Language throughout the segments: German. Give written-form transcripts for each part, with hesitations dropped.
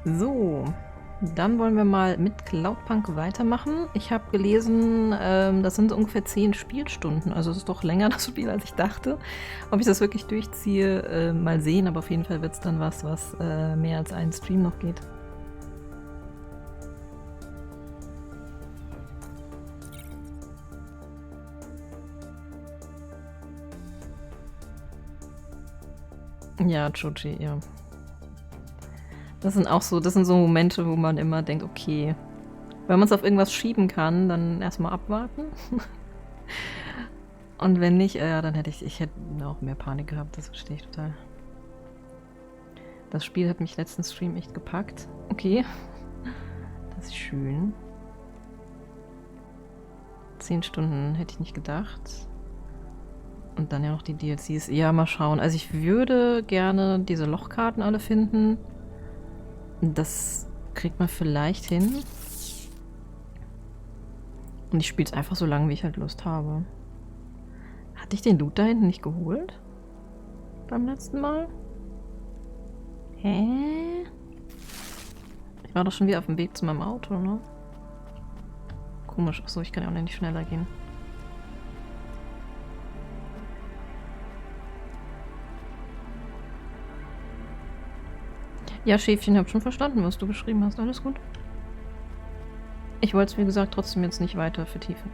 So, dann wollen wir mal mit Cloudpunk weitermachen. Ich habe gelesen, das sind ungefähr 10 Spielstunden. Also es ist doch länger das Spiel, als ich dachte. Ob ich das wirklich durchziehe, mal sehen. Aber auf jeden Fall wird es dann was mehr als einen Stream noch geht. Ja, Choji, ja. Das sind so Momente, wo man immer denkt, okay, wenn man es auf irgendwas schieben kann, dann erstmal abwarten. Und wenn nicht, dann hätte ich hätte auch mehr Panik gehabt, das verstehe ich total. Das Spiel hat mich letzten Stream echt gepackt. Okay. Das ist schön. 10 Stunden hätte ich nicht gedacht. Und dann ja noch die DLCs. Ja, mal schauen. Also ich würde gerne diese Lochkarten alle finden. Das kriegt man vielleicht hin. Und ich spiele es einfach so lange, wie ich halt Lust habe. Hatte ich den Loot da hinten nicht geholt? Beim letzten Mal? Hä? Ich war doch schon wieder auf dem Weg zu meinem Auto, ne? Komisch. Achso, ich kann ja auch nicht schneller gehen. Ja, Schäfchen, ich habe schon verstanden, was du geschrieben hast. Alles gut. Ich wollte es, wie gesagt, trotzdem jetzt nicht weiter vertiefen.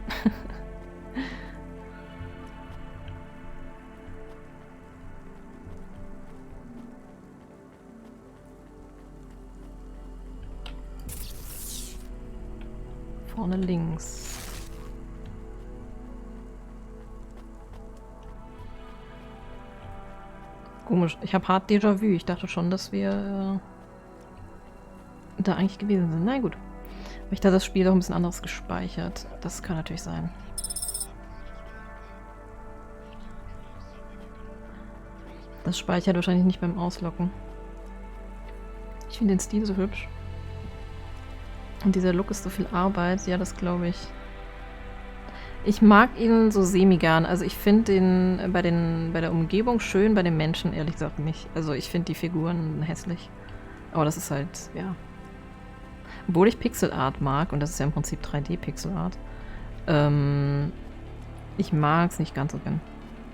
Vorne links. Komisch. Ich habe hart Déjà-vu. Ich dachte schon, dass wir da eigentlich gewesen sind. Na gut. Aber ich dachte, das Spiel doch ein bisschen anderes gespeichert. Das kann natürlich sein. Das speichert wahrscheinlich nicht beim Ausloggen. Ich finde den Stil so hübsch. Und dieser Look ist so viel Arbeit. Ja, das glaube ich. Ich mag ihn so semi-gern. Also ich finde den bei der Umgebung schön, bei den Menschen ehrlich gesagt nicht. Also ich finde die Figuren hässlich. Aber das ist halt, ja. Obwohl ich Pixelart mag, und das ist ja im Prinzip 3D-Pixelart, ich mag es nicht ganz so gern.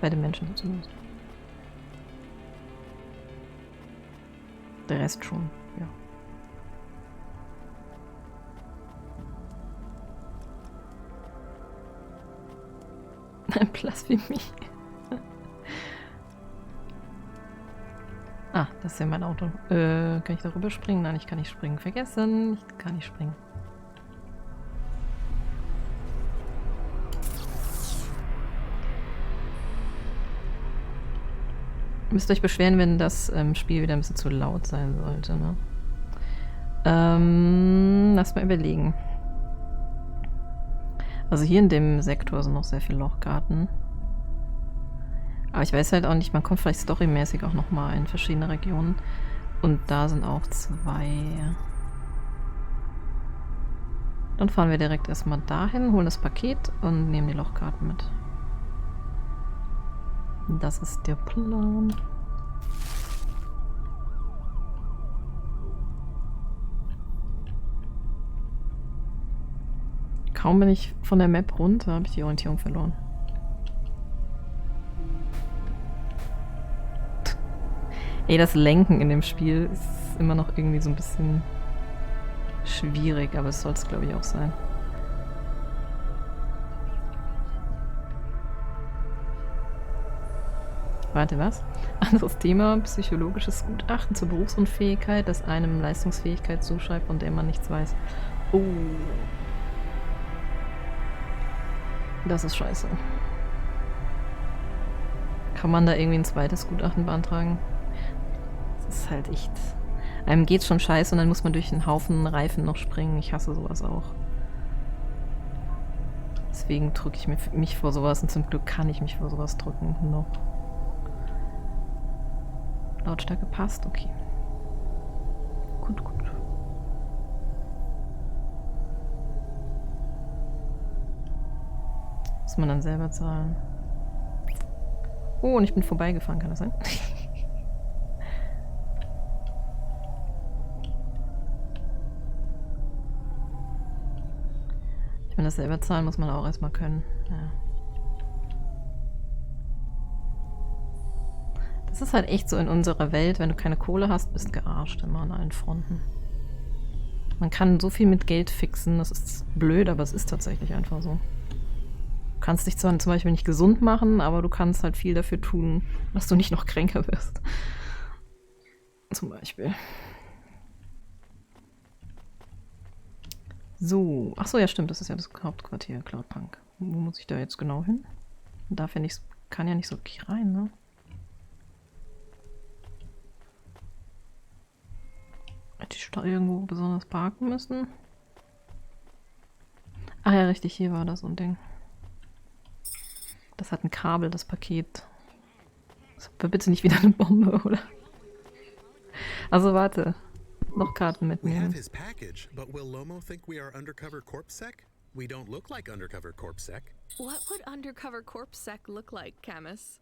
Bei den Menschen zumindest. Der Rest schon, ja. Blasphemie. Ah, das ist ja mein Auto. Kann ich darüber springen? Nein, ich kann nicht springen. Vergessen. Ich kann nicht springen. Ihr müsst euch beschweren, wenn das Spiel wieder ein bisschen zu laut sein sollte, ne? Lass mal überlegen. Also hier in dem Sektor sind noch sehr viele Lochkarten. Aber ich weiß halt auch nicht, man kommt vielleicht storymäßig auch nochmal in verschiedene Regionen. Und da sind auch 2. Dann fahren wir direkt erstmal dahin, holen das Paket und nehmen die Lochkarten mit. Das ist der Plan. Kaum bin ich von der Map runter, habe ich die Orientierung verloren. Ey, das Lenken in dem Spiel ist immer noch irgendwie so ein bisschen schwierig, aber es soll es, glaube ich, auch sein. Warte, was? Anderes Thema, psychologisches Gutachten zur Berufsunfähigkeit, das einem Leistungsfähigkeit zuschreibt, von der man nichts weiß. Oh. Das ist scheiße. Kann man da irgendwie ein zweites Gutachten beantragen? Das ist halt echt... Einem geht's schon scheiße und dann muss man durch einen Haufen Reifen noch springen. Ich hasse sowas auch. Deswegen drücke ich mich vor sowas und zum Glück kann ich mich vor sowas drücken. Noch. Lautstärke passt, okay. Gut, gut. Muss man dann selber zahlen. Oh, und ich bin vorbeigefahren, kann das sein? Ich meine, das selber zahlen muss man auch erstmal können. Ja. Das ist halt echt so in unserer Welt, wenn du keine Kohle hast, bist gearscht immer an allen Fronten. Man kann so viel mit Geld fixen, das ist blöd, aber es ist tatsächlich einfach so. Du kannst dich zwar zum Beispiel nicht gesund machen, aber du kannst halt viel dafür tun, dass du nicht noch kränker wirst. Zum Beispiel. So, achso, ja stimmt, das ist ja das Hauptquartier, Cloudpunk. Wo muss ich da jetzt genau hin? Darf ja nicht, kann ja nicht so wirklich rein, ne? Hätte ich da irgendwo besonders parken müssen? Ach ja, richtig, hier war das so ein Ding. Das hat ein Kabel, das Paket. Das war bitte nicht wieder eine Bombe, oder? Also warte. Noch Karten mitnehmen. We don't look like undercover corpsec. What would undercover corpsec look like, Camus?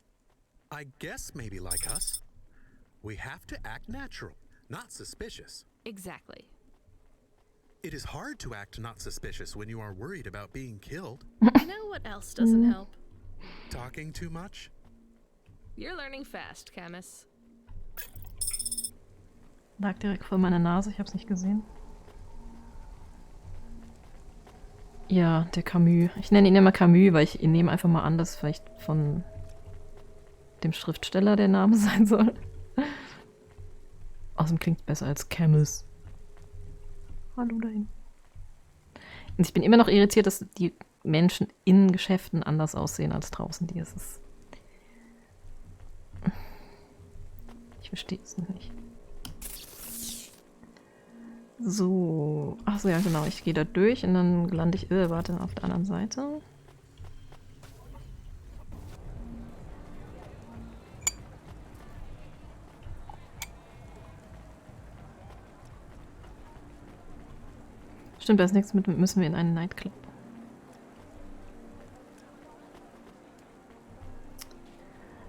I guess maybe like us. We have to act natural, not suspicious. Exactly. It is hard to act not suspicious when you are worried about being killed. You know what else doesn't help? Talking too much? You're learning fast, Camus. Lag direkt vor meiner Nase, ich hab's nicht gesehen. Ja, der Camus. Ich nenne ihn immer Camus, weil ich nehme einfach mal an, dass vielleicht von dem Schriftsteller der Name sein soll. Außerdem klingt es besser als Camus. Hallo dahin. Und ich bin immer noch irritiert, dass die Menschen in Geschäften anders aussehen als draußen. Die ist es. Ich verstehe es nicht. So. Achso, ja, genau. Ich gehe da durch und dann lande ich, warte, auf der anderen Seite. Stimmt, da ist nichts mit, müssen wir in einen Nightclub.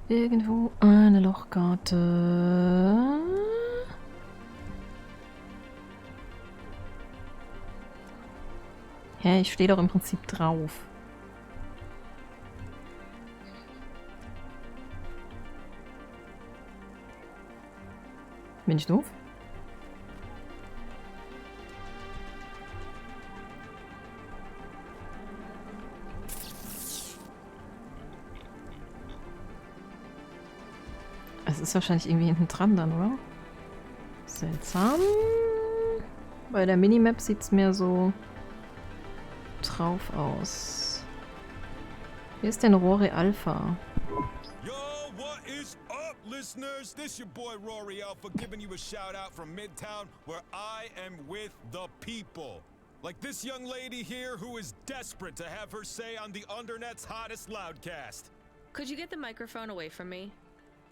Irgendwo eine Lochkarte. Hä, ich stehe doch im Prinzip drauf. Bin ich doof? Es ist wahrscheinlich irgendwie hinten dran dann, oder? Seltsam. Bei der Minimap sieht es mehr so drauf aus. Hier ist denn Rory Alpha. Yo, what is up, listeners? This your boy Rory Alpha giving you a shout out from Midtown where I am with the people. Like this young lady here who is desperate to have her say on the Undernet's hottest loudcast. Could you get the microphone away from me?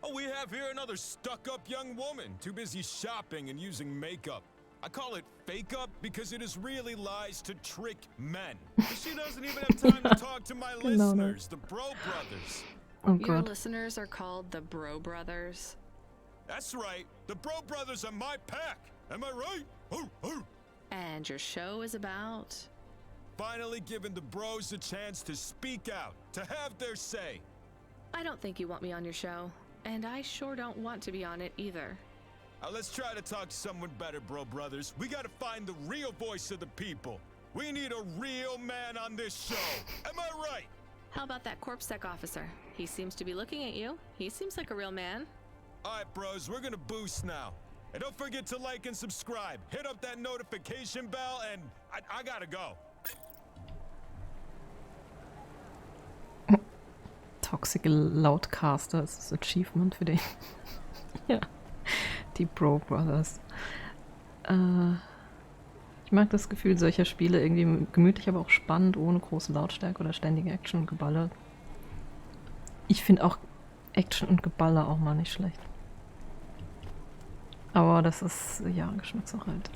Oh, we have here another stuck-up young woman, too busy shopping and using makeup. I call it fake-up because it is really lies to trick men. She doesn't even have time to talk to my listeners, the Bro Brothers. Oh Your Gott. listeners are called the Bro Brothers. That's right, the Bro Brothers are my pack. Am I right? Hoo, hoo. And your show is about? Finally giving the bros a chance to speak out, to have their say. I don't think you want me on your show. And I sure don't want to be on it either. Let's try to talk to someone better, Bro Brothers. We gotta find the real voice of the people. We need a real man on this show. Am I right? How about that CorpSec officer? He seems to be looking at you. He seems like a real man. Alright, bros, we're gonna boost now. And don't forget to like and subscribe. Hit up that notification bell, and I gotta go. Toxic Loudcaster ist das Achievement für den. Ja. Die Bro Brothers. Ich mag das Gefühl solcher Spiele irgendwie gemütlich, aber auch spannend, ohne große Lautstärke oder ständige Action und Geballe. Ich finde auch Action und Geballe auch mal nicht schlecht. Aber das ist, ja, Geschmackssache halt.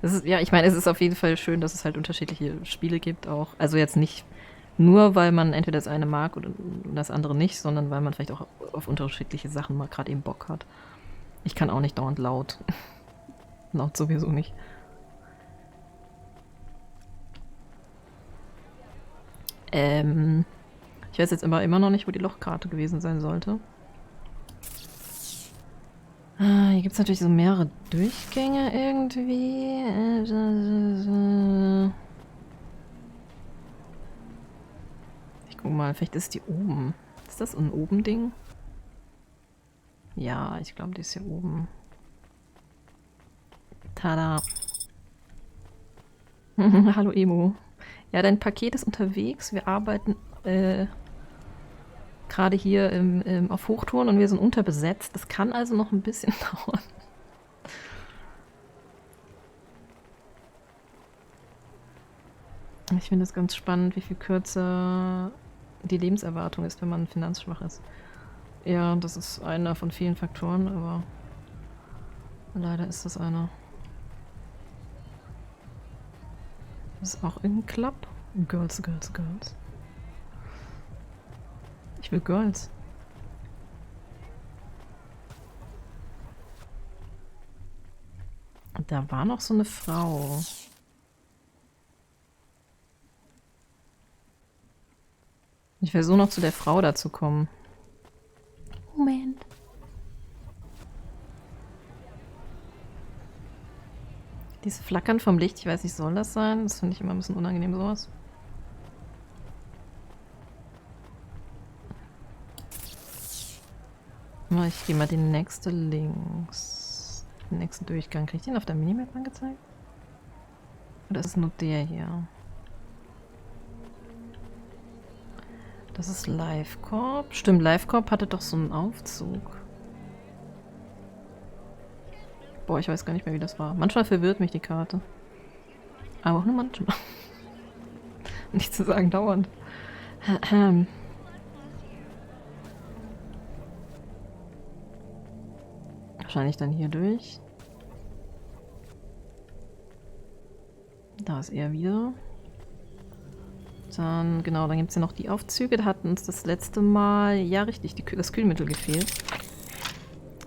Es ist, ja, ich meine, es ist auf jeden Fall schön, dass es halt unterschiedliche Spiele gibt auch. Also jetzt nicht nur, weil man entweder das eine mag oder das andere nicht, sondern weil man vielleicht auch auf unterschiedliche Sachen mal gerade eben Bock hat. Ich kann auch nicht dauernd laut. Laut sowieso nicht. Ich weiß jetzt aber immer noch nicht, wo die Lochkarte gewesen sein sollte. Hier gibt es natürlich so mehrere Durchgänge irgendwie. Ich guck mal, vielleicht ist die oben. Ist das ein Oben-Ding? Ja, ich glaube, die ist hier oben. Tada. Hallo Emo. Ja, dein Paket ist unterwegs. Wir arbeiten gerade hier auf Hochtouren und wir sind unterbesetzt. Das kann also noch ein bisschen dauern. Ich finde es ganz spannend, wie viel kürzer die Lebenserwartung ist, wenn man finanzschwach ist. Ja, das ist einer von vielen Faktoren, aber leider ist das einer. Das ist auch irgendein Club. Girls, Girls, Girls. Ich will Girls. Und da war noch so eine Frau. Ich versuche noch zu der Frau da zu kommen. Moment. Diese Flackern vom Licht, ich weiß nicht, soll das sein? Das finde ich immer ein bisschen unangenehm, sowas. Ich gehe mal den nächsten links. Den nächsten Durchgang. Kriege ich den auf der Minimap angezeigt? Oder ist es nur der hier? Das ist Live Corp. Stimmt, Live Corp hatte doch so einen Aufzug. Boah, ich weiß gar nicht mehr, wie das war. Manchmal verwirrt mich die Karte. Aber auch nur manchmal. Nicht zu sagen dauernd. Wahrscheinlich dann hier durch. Da ist er wieder. Dann, genau, dann gibt es ja noch die Aufzüge. Da hat uns das letzte Mal, ja richtig, das Kühlmittel gefehlt.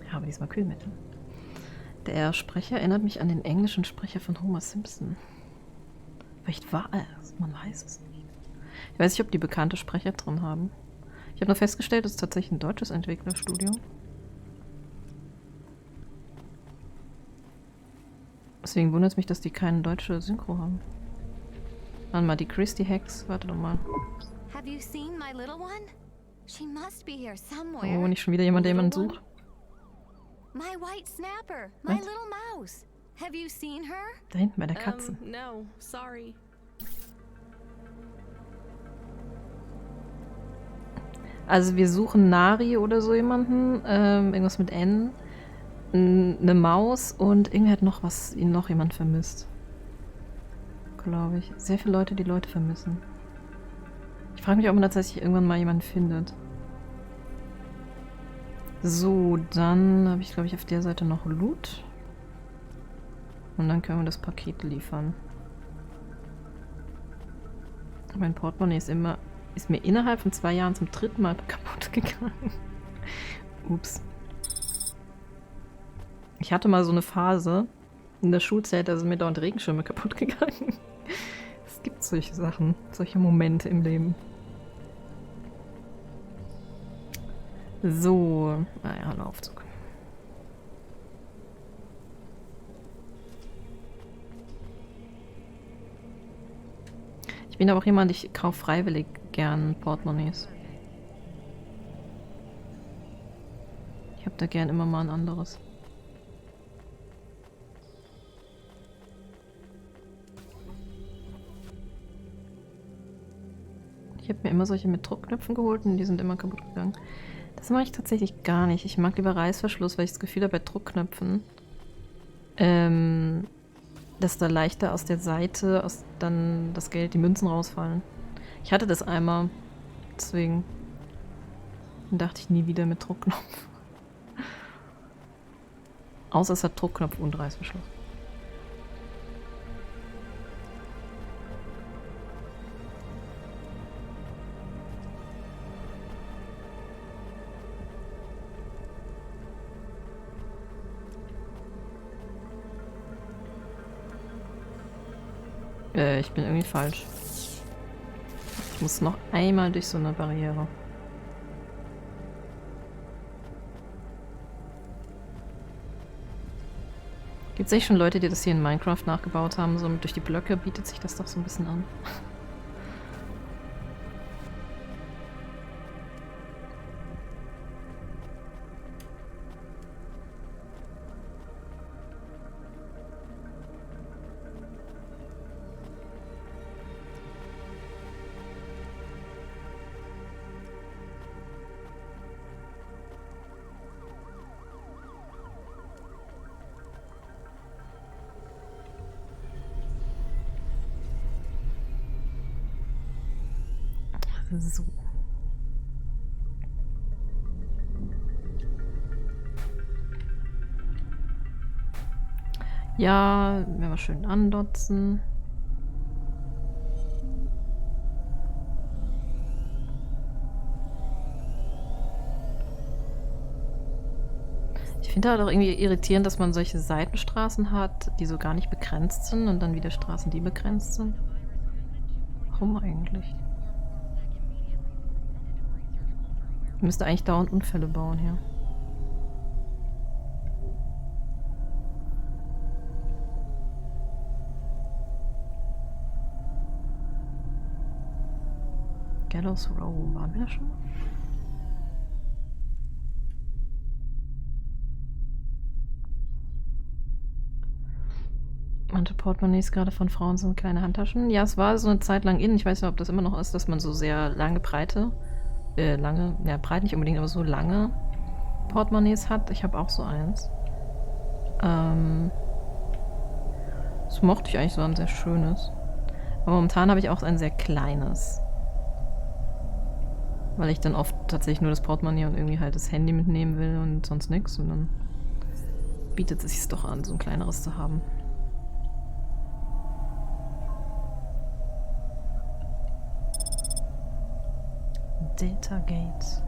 Ja, aber diesmal Kühlmittel. Der Sprecher erinnert mich an den englischen Sprecher von Homer Simpson. Vielleicht war er es, man weiß es nicht. Ich weiß nicht, ob die bekannte Sprecher drin haben. Ich habe nur festgestellt, es ist tatsächlich ein deutsches Entwicklerstudio. Deswegen wundert es mich, dass die keine deutsche Synchro haben. Warte mal, die Christy Hex, warte doch mal. Have you seen my little one? She must be here somewhere. Oh, nicht schon wieder jemand, der jemanden sucht. My white snapper, my Was? little mouse. Have you seen her? Da hinten bei der Katze. No, sorry. Also wir suchen Nari oder so jemanden, irgendwas mit N, eine Maus und irgendwie hat noch jemand vermisst. Glaube ich. Sehr viele Leute, die Leute vermissen. Ich frage mich, ob man tatsächlich irgendwann mal jemanden findet. So, dann habe ich, glaube ich, auf der Seite noch Loot. Und dann können wir das Paket liefern. Mein Portemonnaie ist mir innerhalb von 2 Jahren zum 3. Mal kaputt gegangen. Ups. Ich hatte mal so eine Phase in der Schulzeit, da sind mir dauernd Regenschirme kaputt gegangen. Es gibt solche Sachen, solche Momente im Leben. So, naja, ein Aufzug. Ich bin aber auch jemand, ich kaufe freiwillig gern Portemonnaies. Ich habe da gern immer mal ein anderes. Ich habe mir immer solche mit Druckknöpfen geholt und die sind immer kaputt gegangen. Das mache ich tatsächlich gar nicht. Ich mag lieber Reißverschluss, weil ich das Gefühl habe, bei Druckknöpfen, dass da leichter aus der Seite dann das Geld, die Münzen rausfallen. Ich hatte das einmal, deswegen dachte ich nie wieder mit Druckknopf. Außer es hat Druckknopf und Reißverschluss. Ich bin irgendwie falsch. Ich muss noch einmal durch so eine Barriere. Gibt es echt schon Leute, die das hier in Minecraft nachgebaut haben? So durch die Blöcke bietet sich das doch so ein bisschen an. So. Ja, werden wir schön andotzen. Ich finde halt auch irgendwie irritierend, dass man solche Seitenstraßen hat, die so gar nicht begrenzt sind und dann wieder Straßen, die begrenzt sind. Warum eigentlich? Ich müsste eigentlich dauernd Unfälle bauen hier. Gallows Row, waren wir da schon? Manche Portemonnaies gerade von Frauen sind kleine Handtaschen. Ja, es war so eine Zeit lang in. Ich weiß nicht, ob das immer noch ist, dass man so sehr lange, breite, ja, breit nicht unbedingt, aber so lange Portemonnaies hat. Ich habe auch so eins. Das mochte ich eigentlich so ein sehr schönes. Aber momentan habe ich auch ein sehr kleines. Weil ich dann oft tatsächlich nur das Portemonnaie und irgendwie halt das Handy mitnehmen will und sonst nichts. Und dann bietet es sich doch an, so ein kleineres zu haben. Delta Gate.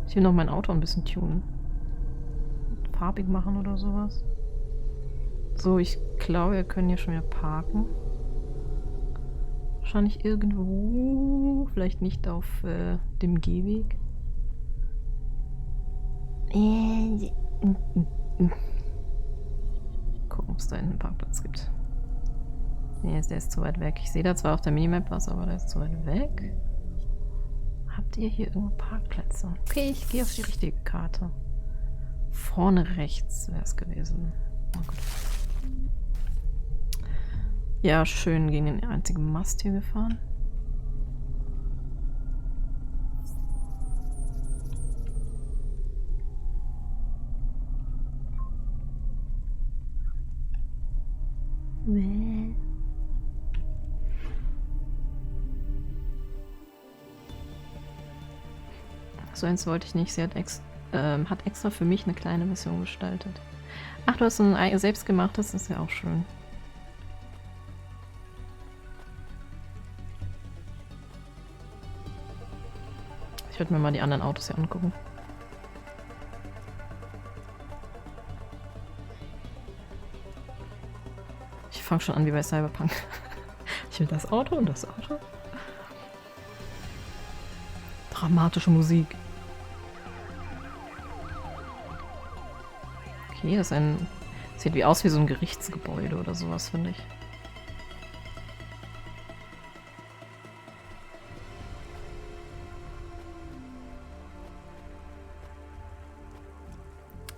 Ich will noch mein Auto ein bisschen tunen. Farbig machen oder sowas. So, ich glaube, wir können hier schon wieder parken. Wahrscheinlich irgendwo. Vielleicht nicht auf dem Gehweg. Gucken, ob es da einen Parkplatz gibt. Nee, der ist zu weit weg. Ich sehe da zwar auf der Minimap was, aber der ist zu weit weg. Habt ihr hier irgendwo Parkplätze? Okay, ich gehe auf die richtige Karte. Vorne rechts wäre es gewesen. Oh Gott. Ja, schön gegen den einzigen Mast hier gefahren. So eins wollte ich nicht. Sie hat, hat extra für mich eine kleine Mission gestaltet. Ach, du hast so ein selbstgemachtes, das ist ja auch schön. Ich würde mir mal die anderen Autos hier angucken. Ich fange schon an wie bei Cyberpunk. Ich will das Auto und das Auto. Dramatische Musik. Okay, das ist ein... Sieht wie aus wie so ein Gerichtsgebäude oder sowas, finde ich.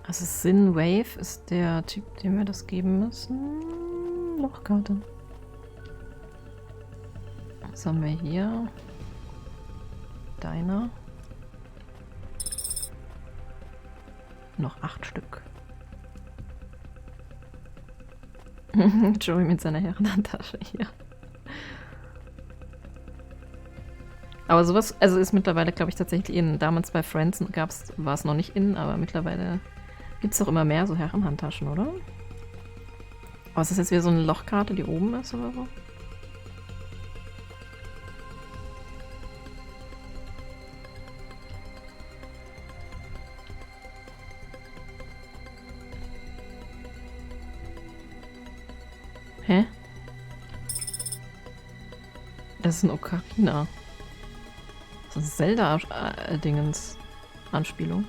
Also Sin Wave ist der Typ, dem wir das geben müssen. Lochkarte. Was haben wir hier? Deiner. Noch 8 Stück. Joey mit seiner Herrenhandtasche hier. Aber sowas, also ist mittlerweile, glaube ich, tatsächlich in. Damals bei Friends war es noch nicht in, aber mittlerweile gibt es doch immer mehr so Herrenhandtaschen, oder? Aber ist das jetzt wieder so eine Lochkarte, die oben ist oder so? Das ist ein Ocarina. Das ist ein Zelda-Dingens. Anspielung.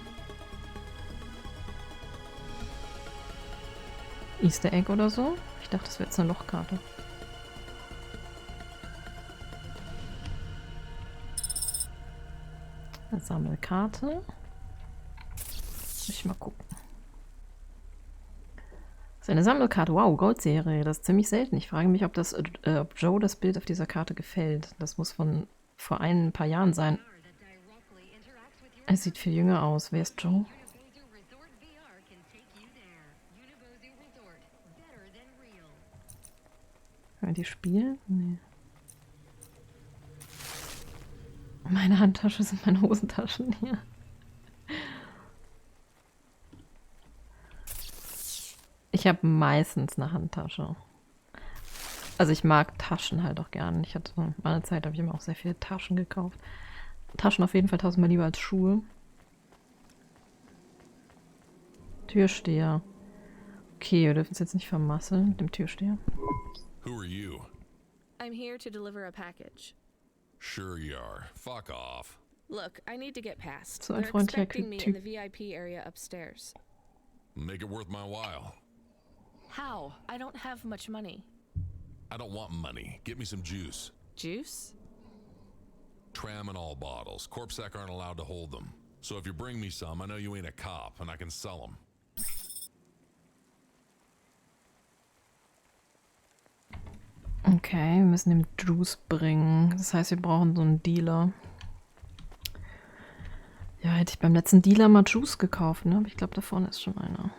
Easter Egg oder so? Ich dachte, das wäre jetzt eine Lochkarte. Eine Sammelkarte. Muss ich mal gucken. Das ist eine Sammelkarte. Wow, Goldserie. Das ist ziemlich selten. Ich frage mich, ob Joe das Bild auf dieser Karte gefällt. Das muss von vor ein paar Jahren sein. Es sieht viel jünger aus. Wer ist Joe? Können wir die spielen? Nee. Meine Handtasche sind meine Hosentaschen hier. Ich habe meistens eine Handtasche. Also ich mag Taschen halt auch gern. Ich hatte mal eine Zeit, habe ich immer auch sehr viele Taschen gekauft. Taschen auf jeden Fall tausendmal lieber als Schuhe. Türsteher. Okay, wir dürfen es jetzt nicht vermasseln mit dem Türsteher. Who are you? I'm here to deliver a package. Sure you are. Fuck off. Look, I need to get past. So ein They're freundlicher expecting me in Typ. the VIP area upstairs. Make it worth my while. How? I don't have much money. I don't want money. Get me some juice. Juice? Tramadol bottles. Corpsec aren't allowed to hold them. So if you bring me some, I know you ain't a cop and I can sell them. Okay, wir müssen dem Juice bringen. Das heißt, wir brauchen so einen Dealer. Ja, hätte ich beim letzten Dealer mal Juice gekauft, ne? Aber ich glaube, da vorne ist schon einer.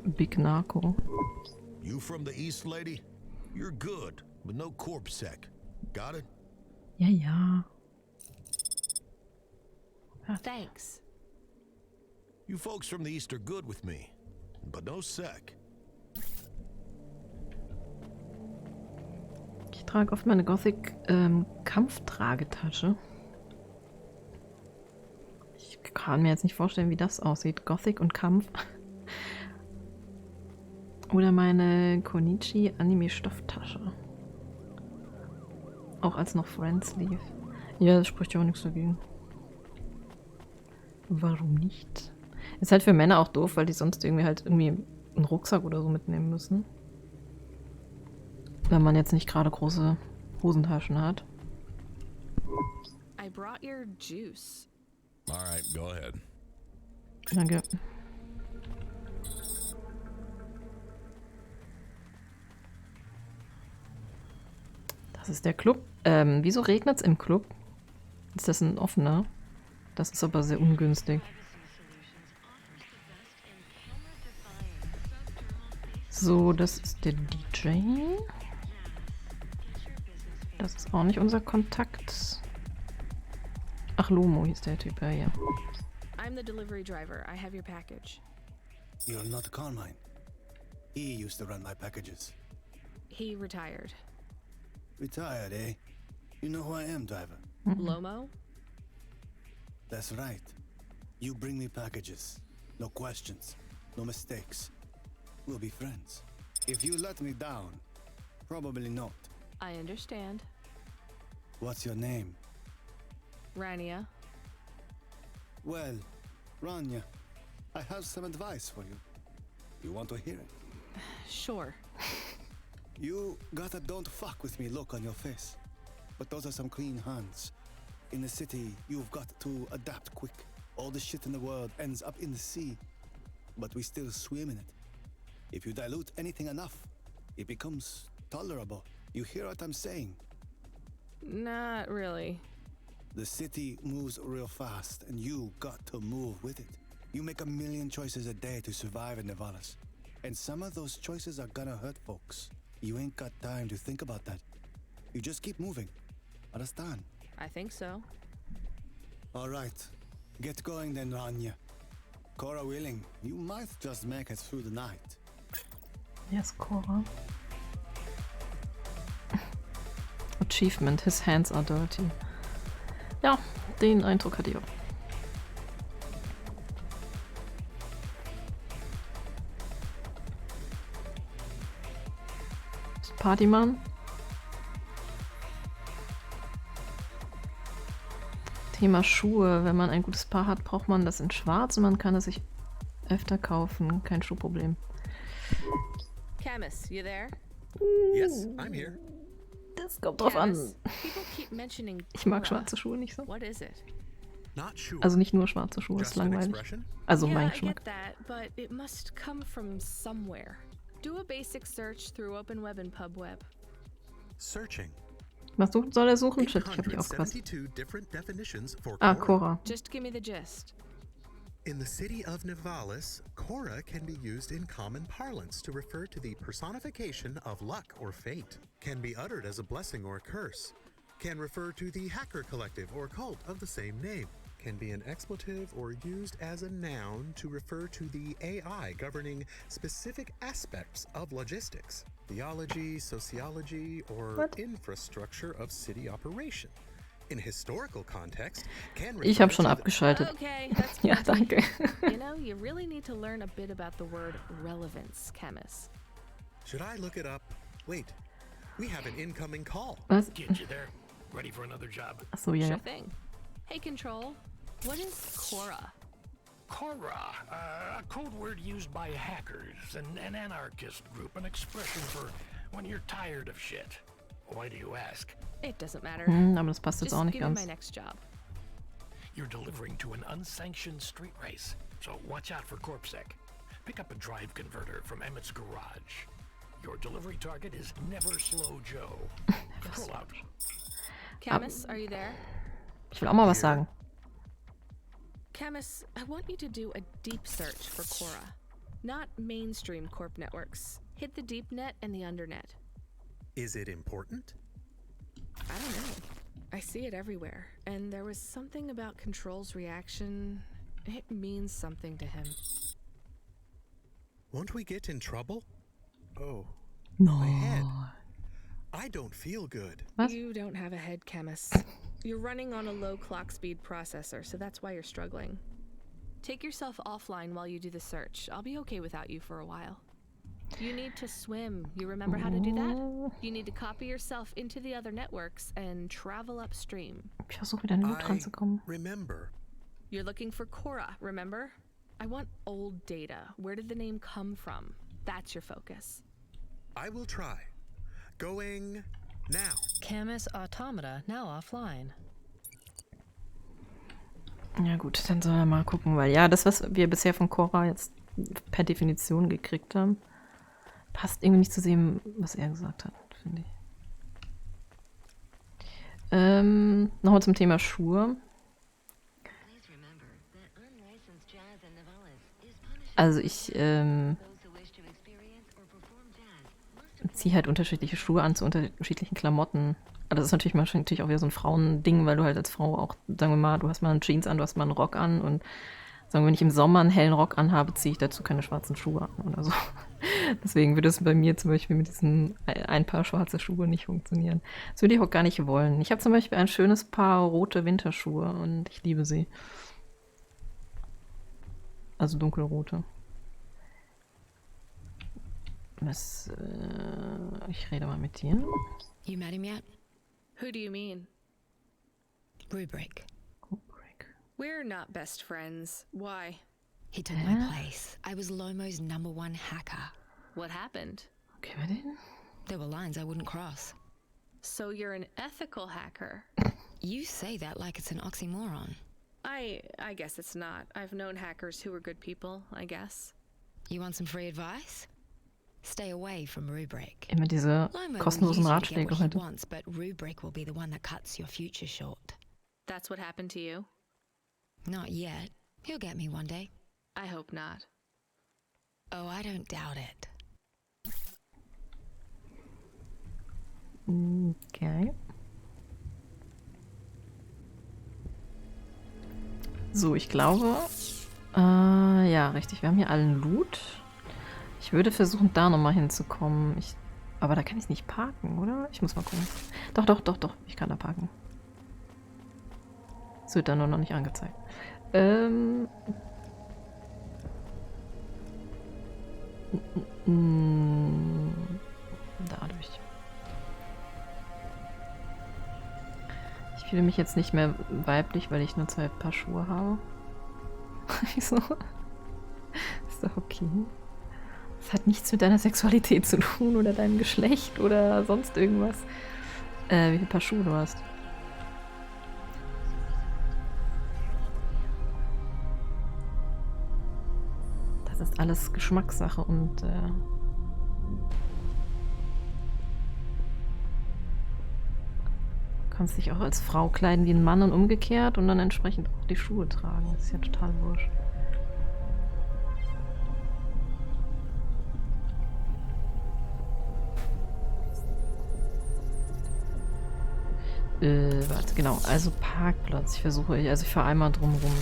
Big Narco. You from the East, lady? You're good, but no corpsec. Got it? Ja, ja. Thanks. You folks from the East are good with me, but no sec. Ich trage oft meine Gothic Kampftragetasche. Ich kann mir jetzt nicht vorstellen, wie das aussieht. Gothic und Kampf. Oder meine Konichi Anime Stofftasche. Auch als noch Friends lief. Ja, das spricht ja auch nichts dagegen. Warum nicht? Ist halt für Männer auch doof, weil die sonst irgendwie einen Rucksack oder so mitnehmen müssen. Wenn man jetzt nicht gerade große Hosentaschen hat. I brought your juice. All right, go ahead. Danke. Das ist der Club. Wieso regnet es im Club? Ist das ein offener? Das ist aber sehr ungünstig. So, das ist der DJ. Das ist auch nicht unser Kontakt. Ach, Lomo hieß der Typ, ja. I'm the delivery driver. I have your package. You're not Carmine. He used to run my packages. He retired. Retired, eh? You know who I am, driver? Lomo? That's right. You bring me packages. No questions. No mistakes. We'll be friends. If you let me down, probably not. I understand. What's your name? Rania. Well, Rania, I have some advice for you. You want to hear it? Sure. You got a don't fuck with me look on your face. But those are some clean hands. In the city, you've got to adapt quick. All the shit in the world ends up in the sea. But we still swim in it. If you dilute anything enough, it becomes tolerable. You hear what I'm saying? Not really. The city moves real fast, and you got to move with it. You make a million choices a day to survive in Nevalas. And some of those choices are gonna hurt folks. You ain't got time to think about that. You just keep moving. Understand? I think so. All right. Get going then, Rania. Cora willing, you might just make it through the night. Yes, Cora. Achievement, his hands are dirty. Ja, den Eindruck hatte ich auch. Party machen. Thema Schuhe. Wenn man ein gutes Paar hat, braucht man das in schwarz und man kann es sich öfter kaufen. Kein Schuhproblem. Camus, you there? Yes, I'm here. Das kommt drauf an. Camus, people keep mentioning Ich mag Cora. schwarze Schuhe nicht so. What is it? Not sure. Also nicht nur schwarze Schuhe, ist Just an langweilig. expression? Also Yeah, mein I Geschmack. get that, but it must come from somewhere. Do a basic search through Open Web and PubWeb. Searching. Was soll er suchen? Shit, ich hab nicht aufgepasst. 872 different definitions for Ah, Cora. Cora. Just give me the gist. In the city of Nivalis, Cora can be used in common parlance to refer to the personification of luck or fate, can be uttered as a blessing or a curse, can refer to the hacker collective or cult of the same name, can be an expletive or used as a noun to refer to the AI governing specific aspects of logistics, theology, sociology, or What? infrastructure of city operation. In historical context, can Ich refer habe schon to the- abgeschaltet. Okay, that's Ja, plenty. danke. You know, you really need to learn a bit about the word relevance, Camus. Should I look it up? Wait, we have an incoming call. Was? Get you there. Ready for another job? Achso, ja. Sure thing. Hey, Control, what is Cora? Cora, a code word used by hackers, an anarchist group, an expression for when you're tired of shit. Why do you ask? It doesn't matter. Aber das passt jetzt Just auch nicht give me my ganz. next job. You're delivering to an unsanctioned street race, so watch out for CorpSec. Pick up a drive converter from Emmett's garage. Your delivery target is Never Slow Joe. Control out. Camus, are you there? Ich will auch mal was sagen. Camus, I want you to do a deep search for Cora. Not mainstream corp networks. Hit the deep net and the undernet. Is it important? I don't know. I see it everywhere. And there was something about Control's reaction. It means something to him. Won't we get in trouble? Oh, No. my head. I don't feel good. Was? You don't have a head, Camus. You're running on a low clock speed processor, so that's why you're struggling. Take yourself offline while you do the search. I'll be okay without you for a while. You need to swim. You remember how to do that? You need to copy yourself into the other networks and travel upstream. Ich versuche wieder an den Loot I ranzukommen. remember. You're looking for Cora, remember? I want old data. Where did the name come from? That's your focus. I will try. Going now. Camus Automata now offline. Ja gut, dann soll er mal gucken, weil ja, das, was wir bisher von Cora jetzt per Definition gekriegt haben, passt irgendwie nicht zu dem, was er gesagt hat, finde ich. Nochmal zum Thema Schuhe. Also ich ziehe halt unterschiedliche Schuhe an zu unterschiedlichen Klamotten. Aber das ist natürlich manchmal auch wieder so ein Frauending, weil du halt als Frau auch, sagen wir mal, du hast mal einen Jeans an, du hast mal einen Rock an und sagen wir, wenn ich im Sommer einen hellen Rock anhabe, ziehe ich dazu keine schwarzen Schuhe an oder so. Deswegen würde es bei mir zum Beispiel mit diesen ein Paar schwarze Schuhe nicht funktionieren. Das würde ich auch gar nicht wollen. Ich habe zum Beispiel ein schönes Paar rote Winterschuhe und ich liebe sie. Also dunkelrote. Ich rede mal mit dir. You met him yet? Who do you mean? Rubric. We're not best friends. Why? He took my place. I was Lomo's #1 hacker. What happened? Okay, bei denen? There were lines I wouldn't cross. So you're an ethical hacker. You say that like it's an oxymoron. I guess it's not. I've known hackers who were good people, I guess. You want some free advice? Stay away from Rubric. Immer diese Lomo will kostenlosen usually get Ratschläge what he heute. wants, but Rubric will be the one that cuts your future short. That's what happened to you? Not yet. He'll get me one day. I hope not. Oh, I don't doubt it. Okay. So, ich glaube, ja, richtig, wir haben hier allen Loot. Ich würde versuchen, da nochmal hinzukommen. Aber da kann ich nicht parken, oder? Ich muss mal gucken. Doch, ich kann da parken. Es wird da nur noch nicht angezeigt. Dadurch. Ich fühle mich jetzt nicht mehr weiblich, weil ich nur 2 Paar Schuhe habe. Wieso? Ist doch okay. Das hat nichts mit deiner Sexualität zu tun oder deinem Geschlecht oder sonst irgendwas. Wie viele Paar Schuhe du hast. Das ist alles Geschmackssache und du kannst dich auch als Frau kleiden wie ein Mann und umgekehrt und dann entsprechend auch die Schuhe tragen. Das ist ja total wurscht. Warte, genau. Also Parkplatz. Ich fahre einmal drumrum.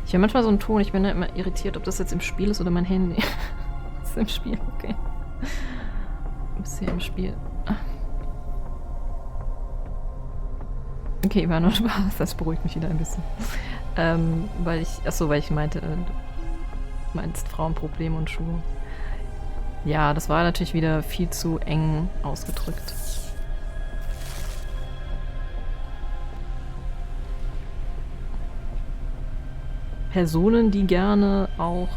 Ich höre manchmal so einen Ton. Ich bin da immer irritiert, ob das jetzt im Spiel ist oder mein Handy. Das ist im Spiel, okay. Ist hier im Spiel. Okay, war nur Spaß. Das beruhigt mich wieder ein bisschen. Weil ich meinte, du meinst Frauenprobleme und Schuhe. Ja, das war natürlich wieder viel zu eng ausgedrückt. Personen, die gerne auch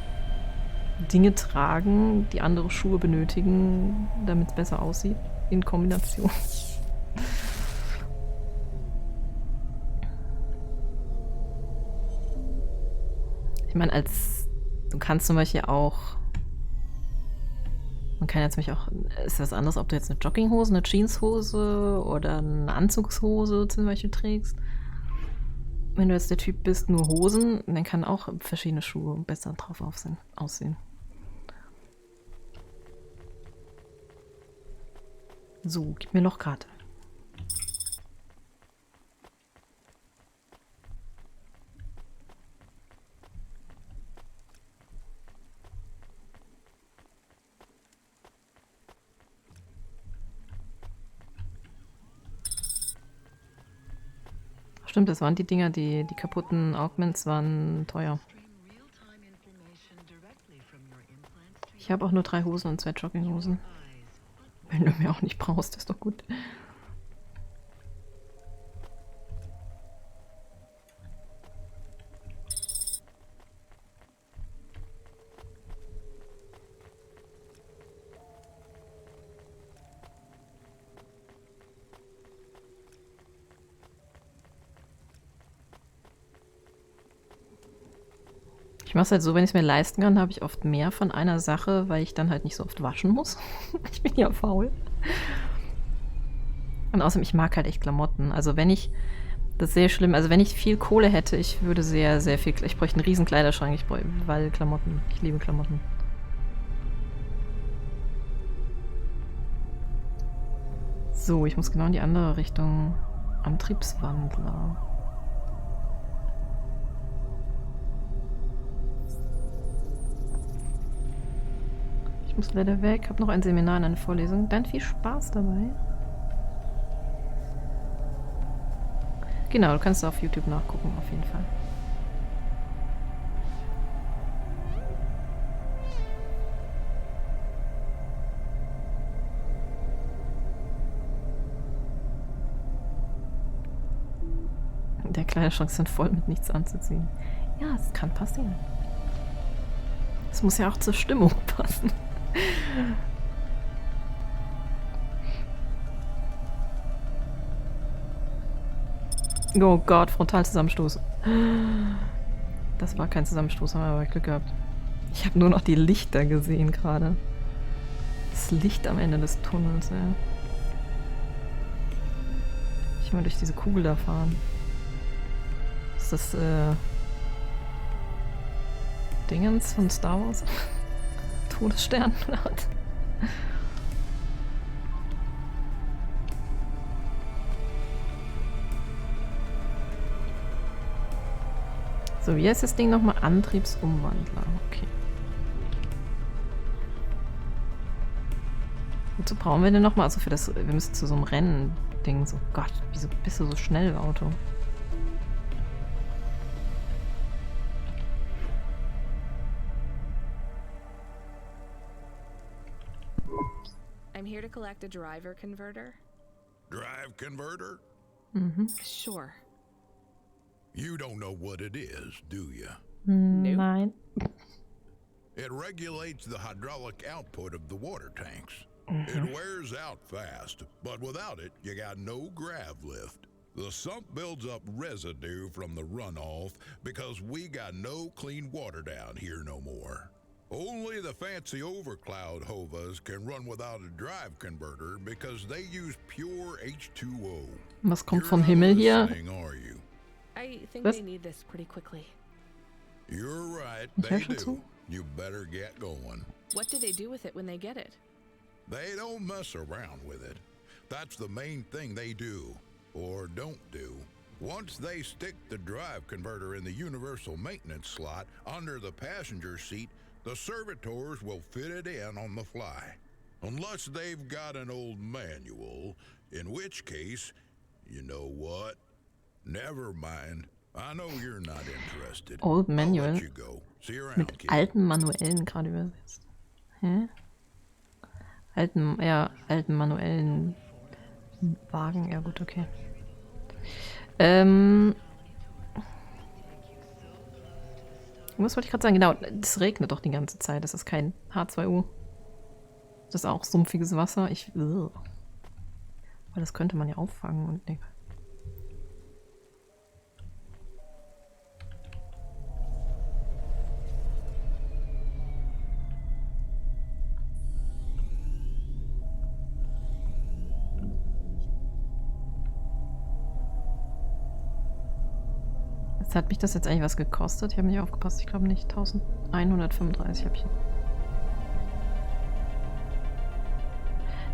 Dinge tragen, die andere Schuhe benötigen, damit es besser aussieht, in Kombination. Ich meine, du kannst zum Beispiel auch, man kann jetzt mich auch, ist das anders, ob du jetzt eine Jogginghose, eine Jeanshose oder eine Anzugshose zum Beispiel trägst. Wenn du jetzt der Typ bist, nur Hosen, dann kann auch verschiedene Schuhe besser drauf aussehen. So, gib mir Lochkarte. Stimmt, das waren die Dinger, die kaputten Augments waren teuer. Ich habe auch nur 3 Hosen und 2 Jogginghosen. Wenn du mir auch nicht brauchst, ist doch gut. Ich mache es halt so, wenn ich es mir leisten kann, habe ich oft mehr von einer Sache, weil ich dann halt nicht so oft waschen muss. Ich bin ja faul. Und außerdem, ich mag halt echt Klamotten. Also wenn ich, das ist sehr schlimm, also wenn ich viel Kohle hätte, ich würde sehr, sehr viel, ich bräuchte einen riesen Kleiderschrank, weil Klamotten, ich liebe Klamotten. So, ich muss genau in die andere Richtung. Antriebswandler. Ich muss leider weg, habe noch ein Seminar in eine Vorlesung. Dann viel Spaß dabei. Genau, du kannst auf YouTube nachgucken, auf jeden Fall. Der Kleiderschrank ist dann voll mit nichts anzuziehen. Ja, es kann passieren. Es muss ja auch zur Stimmung passen. Oh Gott, Frontalzusammenstoß. Das war kein Zusammenstoß, haben wir aber Glück gehabt. Ich habe nur noch die Lichter gesehen gerade. Das Licht am Ende des Tunnels, ja. Ich will mal durch diese Kugel da fahren. Ist das, Dingens von Star Wars? Todesstern? So, wie heißt das Ding nochmal? Antriebsumwandler. Okay. Wozu brauchen wir denn nochmal? Also für das, wir müssen zu so einem Rennen-Ding. So, Gott, wieso bist du so schnell, Auto? I'm here to collect a driver converter. Drive converter? Sure. You don't know what it is, do you? Nein. It regulates the hydraulic output of the water tanks. It wears out fast, but without it, you got no grav lift. The sump builds up residue from the runoff because we got no clean water down here no more. Only the fancy overcloud hovas can run without a drive converter because they use pure H2O. Was kommt You're vom not Himmel hier? listening, are you? I think Was? they need this pretty quickly. You're right, Ich they höre schon do. zu. You better get going. What do they do with it when they get it? They don't mess around with it. That's the main thing they do, or don't do. Once they stick the drive converter in the universal maintenance slot under the passenger seat, the servitors will fit it in on the fly. Unless they've got an old manual, in which case, you know what? Never mind. I know you're not interested. Old I'll Manual? let you go. See you around, Mit kid. alten Manuellen gerade übersetzt. Hä? Alten manuellen Wagen. Ja gut, okay. Was wollte ich gerade sagen? Genau, es regnet doch die ganze Zeit. Das ist kein H2O. Das ist auch sumpfiges Wasser. Weil das könnte man ja auffangen und ne. Hat mich das jetzt eigentlich was gekostet? Ich habe nicht aufgepasst. Ich glaube nicht. 1135 habe ich.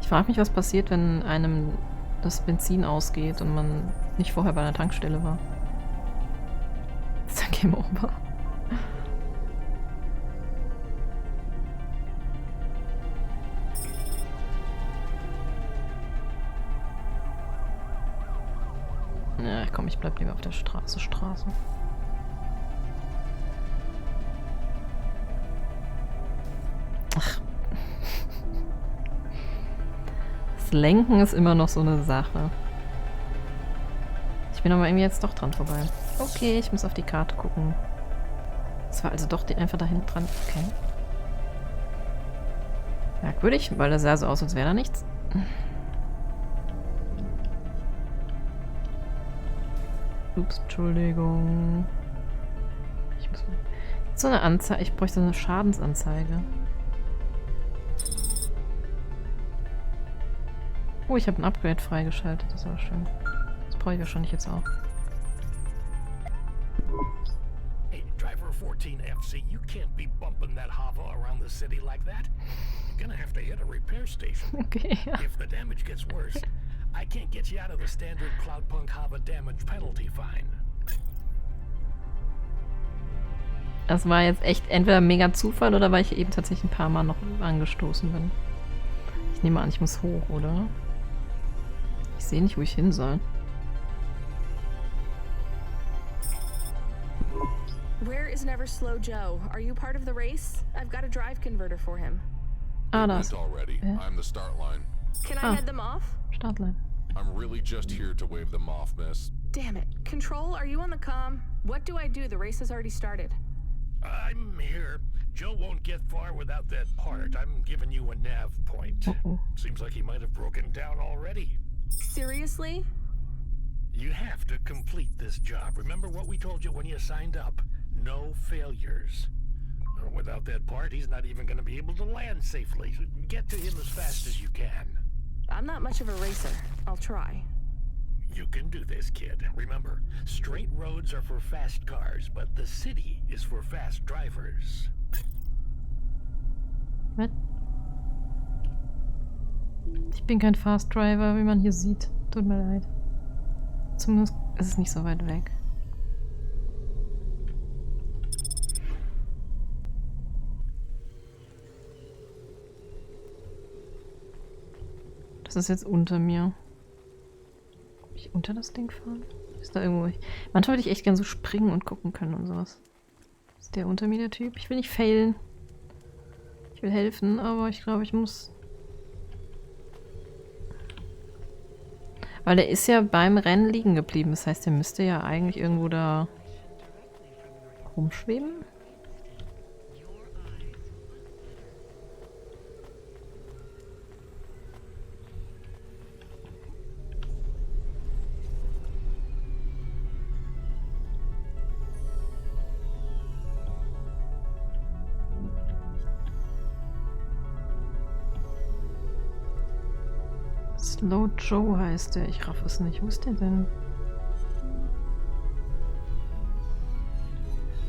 Ich frage mich, was passiert, wenn einem das Benzin ausgeht und man nicht vorher bei einer Tankstelle war. Das ist ja Game Over. Ja, komm, ich bleib lieber auf der Straße. Ach. Das Lenken ist immer noch so eine Sache. Ich bin aber irgendwie jetzt doch dran vorbei. Okay, ich muss auf die Karte gucken. Das war also doch einfach da hinten dran. Okay. Merkwürdig, weil das sah so aus, als wäre da nichts. Ups, Entschuldigung. Ich muss mal... So eine Anzeige. Ich bräuchte so eine Schadensanzeige. Oh, ich habe ein Upgrade freigeschaltet. Das ist aber schön. Das brauche ich wahrscheinlich jetzt auch. Hey, Driver 14 FC, you can't be bumping that Hava around the city like that. You're gonna have to hit a repair station. Okay, ja. If the damage gets worse, I can't get you out of the standard Cloudpunk Hava damage penalty fine. Das war jetzt echt entweder mega Zufall oder weil ich eben tatsächlich ein paar Mal noch angestoßen bin. Ich nehme an, ich muss hoch, oder? Ich sehe nicht, wo ich hin soll. Where is Never Slow Joe? Are you part of the race? I've got a drive converter for him. Ah, da ist. Already. Ja. I'm the start line. Can I head them off? Startline. I'm really just here to wave them off, miss. Damn it. Control, are you on the comm? What do I do? The race has already started. I'm here. Joe won't get far without that part. I'm giving you a nav point. Uh-oh. Seems like he might have broken down already. Seriously? You have to complete this job. Remember what we told you when you signed up? No failures. Without that part, he's not even going to be able to land safely. Get to him as fast as you can. I'm not much of a racer. I'll try. You can do this, kid. Remember, straight roads are for fast cars, but the city is for fast drivers. Was? Ich bin kein Fast Driver, wie man hier sieht. Tut mir leid. Zumindest ist es nicht so weit weg. Das ist jetzt unter mir. Kann ich unter das Ding fahren? Ist da irgendwo... Manchmal würde ich echt gerne so springen und gucken können und sowas. Ist der unter mir der Typ? Ich will nicht failen. Ich will helfen, aber ich glaube, ich muss... Weil der ist ja beim Rennen liegen geblieben. Das heißt, der müsste ja eigentlich irgendwo da rumschweben. Slow Joe heißt der. Ich raff es nicht. Wo ist der denn?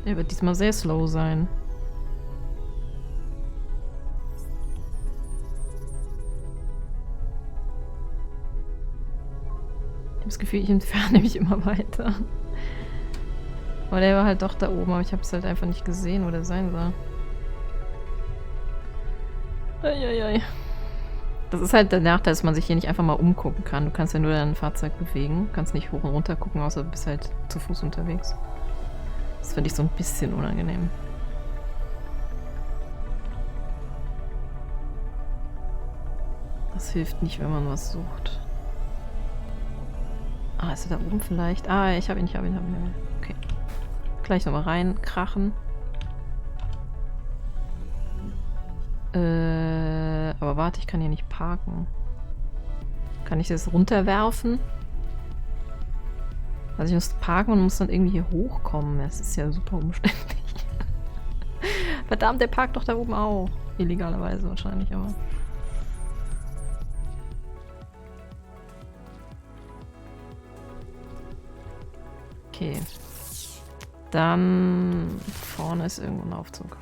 Der wird diesmal sehr slow sein. Ich habe das Gefühl, ich entferne mich immer weiter. Aber der war halt doch da oben, aber ich habe es halt einfach nicht gesehen, wo der sein soll. Eieiei. Das ist halt der Nachteil, dass man sich hier nicht einfach mal umgucken kann. Du kannst ja nur dein Fahrzeug bewegen. Du kannst nicht hoch und runter gucken, außer du bist halt zu Fuß unterwegs. Das finde ich so ein bisschen unangenehm. Das hilft nicht, wenn man was sucht. Ah, ist er da oben vielleicht? Ah, ich habe ihn. Okay. Gleich nochmal reinkrachen. Aber warte, ich kann hier nicht parken. Kann ich das runterwerfen? Also ich muss parken und muss dann irgendwie hier hochkommen. Das ist ja super umständlich. Verdammt, der parkt doch da oben auch. Illegalerweise wahrscheinlich, aber... Okay. Dann... vorne ist irgendwo ein Aufzug.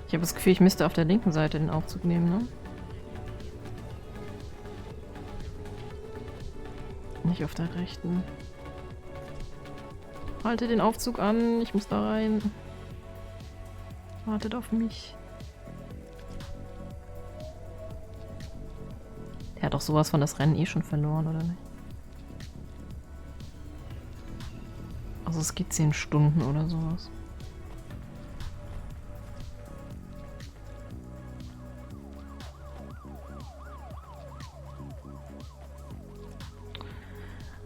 Ich habe das Gefühl, ich müsste auf der linken Seite den Aufzug nehmen, ne? Nicht auf der rechten. Halte den Aufzug an, ich muss da rein. Wartet auf mich. Der hat doch sowas von das Rennen eh schon verloren, oder nicht? Also es geht 10 Stunden oder sowas.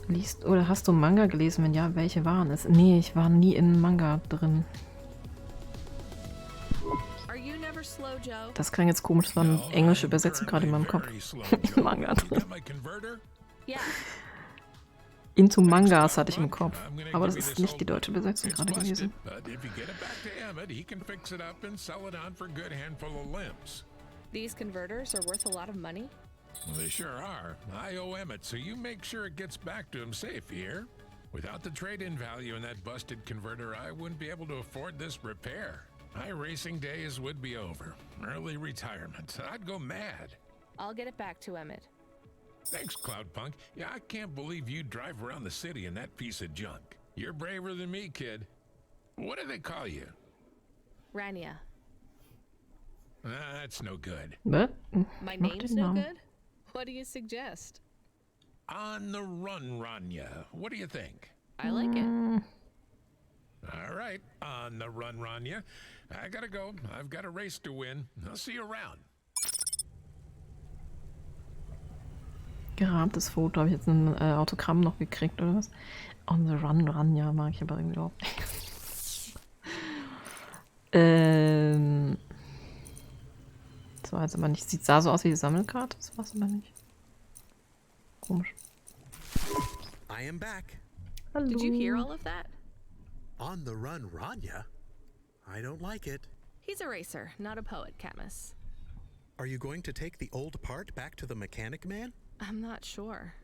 Liest oder hast du Manga gelesen? Wenn ja, welche waren es? Nee, ich war nie in Manga drin. Das klang jetzt komisch, das war eine englische Übersetzung gerade in meinem Kopf. In Manga drin. Into Mangas hatte ich im Kopf. Aber das ist nicht die deutsche Übersetzung gerade gewesen. These converters are worth a lot of money? They sure are. I owe Emmett, so you make sure it gets back to him safe here. Without the trade-in value in that busted converter, I wouldn't be able to afford this repair. My racing days would be over. Early retirement. I'd go mad. I'll get it back to Emmett. Thanks, Cloudpunk. Yeah, I can't believe you drive around the city in that piece of junk. You're braver than me, kid. What do they call you? Rania. That's no good. What? My name's no good? What do you suggest? On the run, Rania. What do you think? I like it. All right, on the run, Rania. I gotta go. I've got a race to win. I'll see you around. Gerahmtes Foto. Habe ich jetzt ein Autogramm noch gekriegt, oder was? On the run, Rania mag ich aber irgendwie überhaupt nicht. Das war jetzt aber nicht. Sah so aus wie die Sammelkarte, das war's aber nicht. Komisch. I am back. Hallo. Did you hear all of that? On the run, Rania? I don't like it. He's a racer, not a poet, Camus. Are you going to take the old part back to the mechanic man? I'm not sure.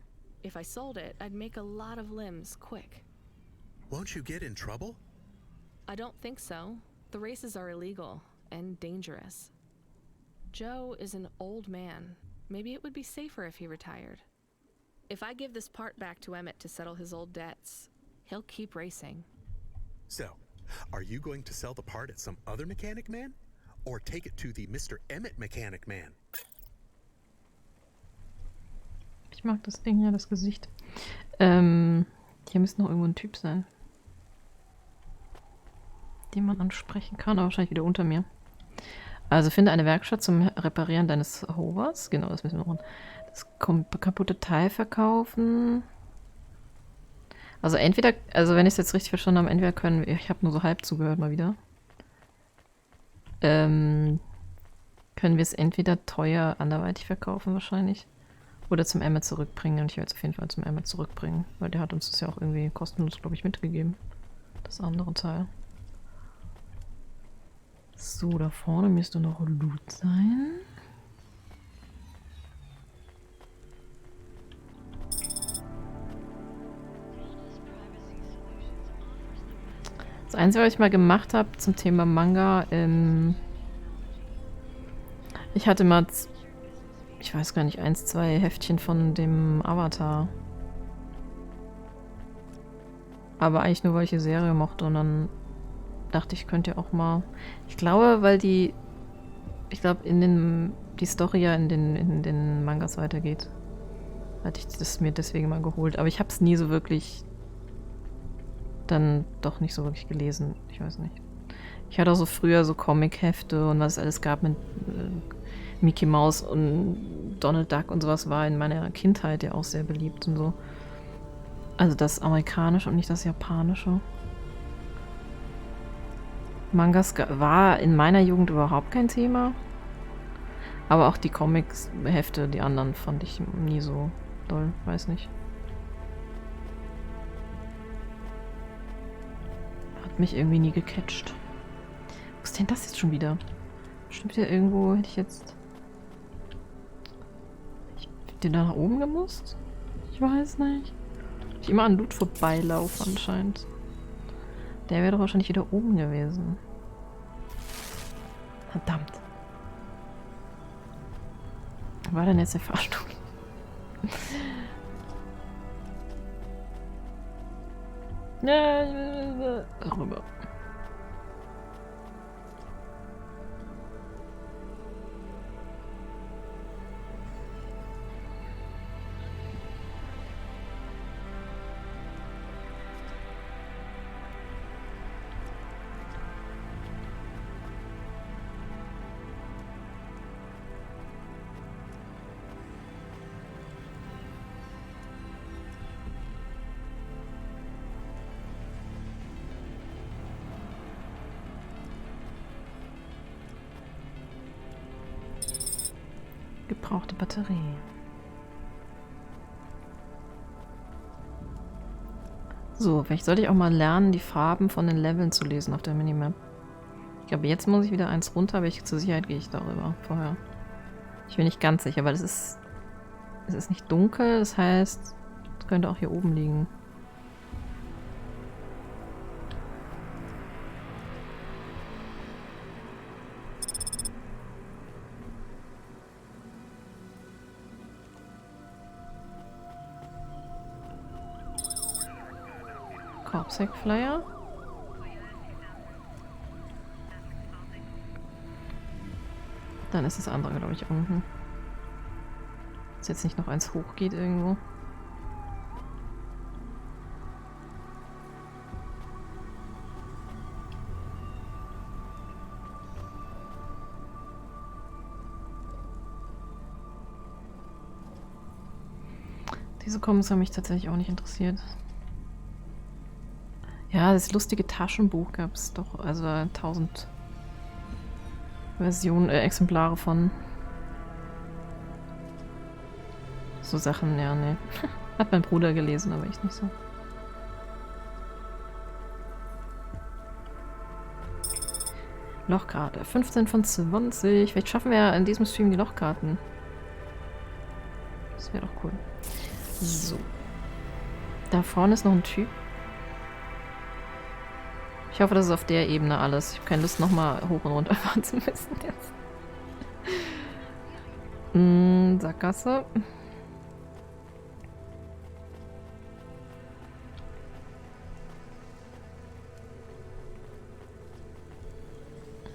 If I sold it, I'd make a lot of limbs quick. Won't you get in trouble? I don't think so. The races are illegal and dangerous. Joe is an old man. Maybe it would be safer if he retired. If I give this part back to Emmett to settle his old debts, He'll keep racing. So, are you going to sell the part at some other mechanic man? Or take it to the Mr. Emmett Mechanic Man? Ich mag das Ding, ja, das Gesicht. Hier müsste noch irgendwo ein Typ sein. Den man ansprechen kann, aber wahrscheinlich wieder unter mir. Also finde eine Werkstatt zum Reparieren deines Hovers. Genau, das müssen wir machen. Das kaputte Teil verkaufen. Also entweder, also wenn ich es jetzt richtig verstanden habe, entweder können wir, ich habe nur so halb zugehört mal wieder. Können wir es entweder teuer anderweitig verkaufen wahrscheinlich. Oder zum Emmet zurückbringen. Und ich werde es auf jeden Fall zum Emmet zurückbringen. Weil der hat uns das ja auch irgendwie kostenlos, glaube ich, mitgegeben. Das andere Teil. So, da vorne müsste noch Loot sein. Das Einzige, was ich mal gemacht habe zum Thema Manga, ich hatte mal, ich weiß gar nicht, 1, 2 Heftchen von dem Avatar. Aber eigentlich nur, weil ich die Serie mochte und dann dachte ich, könnte ja auch mal. Ich glaube, weil die Story ja in den Mangas weitergeht. Hatte ich das mir deswegen mal geholt. Aber ich habe es nie so wirklich dann doch nicht so wirklich gelesen. Ich weiß nicht. Ich hatte auch so früher so Comic-Hefte und was es alles gab mit Mickey Mouse und Donald Duck und sowas war in meiner Kindheit ja auch sehr beliebt und so. Also das Amerikanische und nicht das Japanische. Mangas war in meiner Jugend überhaupt kein Thema. Aber auch die Comics-Hefte, die anderen, fand ich nie so doll. Weiß nicht. Hat mich irgendwie nie gecatcht. Wo ist denn das jetzt schon wieder? Bestimmt wieder irgendwo, hätte ich jetzt... Ich bin da nach oben gemusst? Ich weiß nicht. Ich immer an Loot vorbeilaufe anscheinend. Der wäre doch wahrscheinlich wieder oben gewesen. Verdammt. Wo war denn jetzt der Fahrstuhl? Rüber. Gebrauchte Batterie. So, vielleicht sollte ich auch mal lernen, die Farben von den Leveln zu lesen auf der Minimap. Ich glaube, jetzt muss ich wieder eins runter, aber zur Sicherheit gehe ich darüber vorher. Ich bin nicht ganz sicher, weil es ist nicht dunkel, das heißt, es könnte auch hier oben liegen. Flyer. Dann ist das andere, glaube ich, unten. Dass jetzt nicht noch eins hochgeht irgendwo. Diese Comics haben mich tatsächlich auch nicht interessiert. Ja, das lustige Taschenbuch gab es doch, also 1000 Versionen, Exemplare von. So Sachen, ja, ne. Hat mein Bruder gelesen, aber ich nicht so. Lochkarte, 15 von 20. Vielleicht schaffen wir ja in diesem Stream die Lochkarten. Das wäre doch cool. So. Da vorne ist noch ein Typ. Ich hoffe, das ist auf der Ebene alles. Ich habe keine Lust, nochmal hoch und runter fahren zu müssen jetzt. Sackgasse.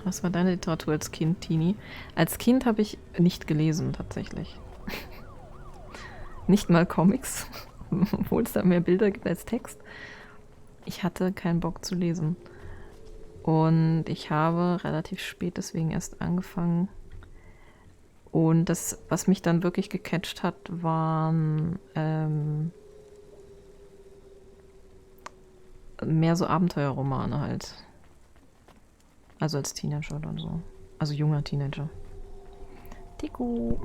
Was war deine Literatur als Kind, Tini? Als Kind habe ich nicht gelesen, tatsächlich. Nicht mal Comics, obwohl es da mehr Bilder gibt als Text. Ich hatte keinen Bock zu lesen. Und ich habe relativ spät deswegen erst angefangen. Und das, was mich dann wirklich gecatcht hat, waren mehr so Abenteuerromane halt. Also als Teenager oder so. Also junger Teenager. Tico.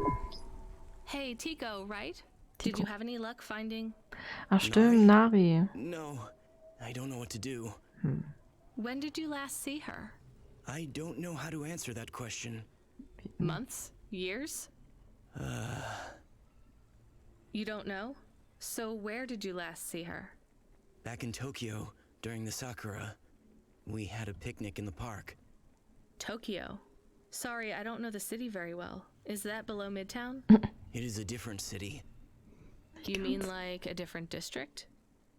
Hey, Tico, right? Tico. Did you have any luck finding? Ach stimmt, Nari. No, I don't know what to do. When did you last see her? I don't know how to answer that question. Months? Years? You don't know? So where did you last see her? Back in Tokyo, during the Sakura, we had a picnic in the park. Tokyo? Sorry, I don't know the city very well. Is that below Midtown? It is a different city. You mean like a different district?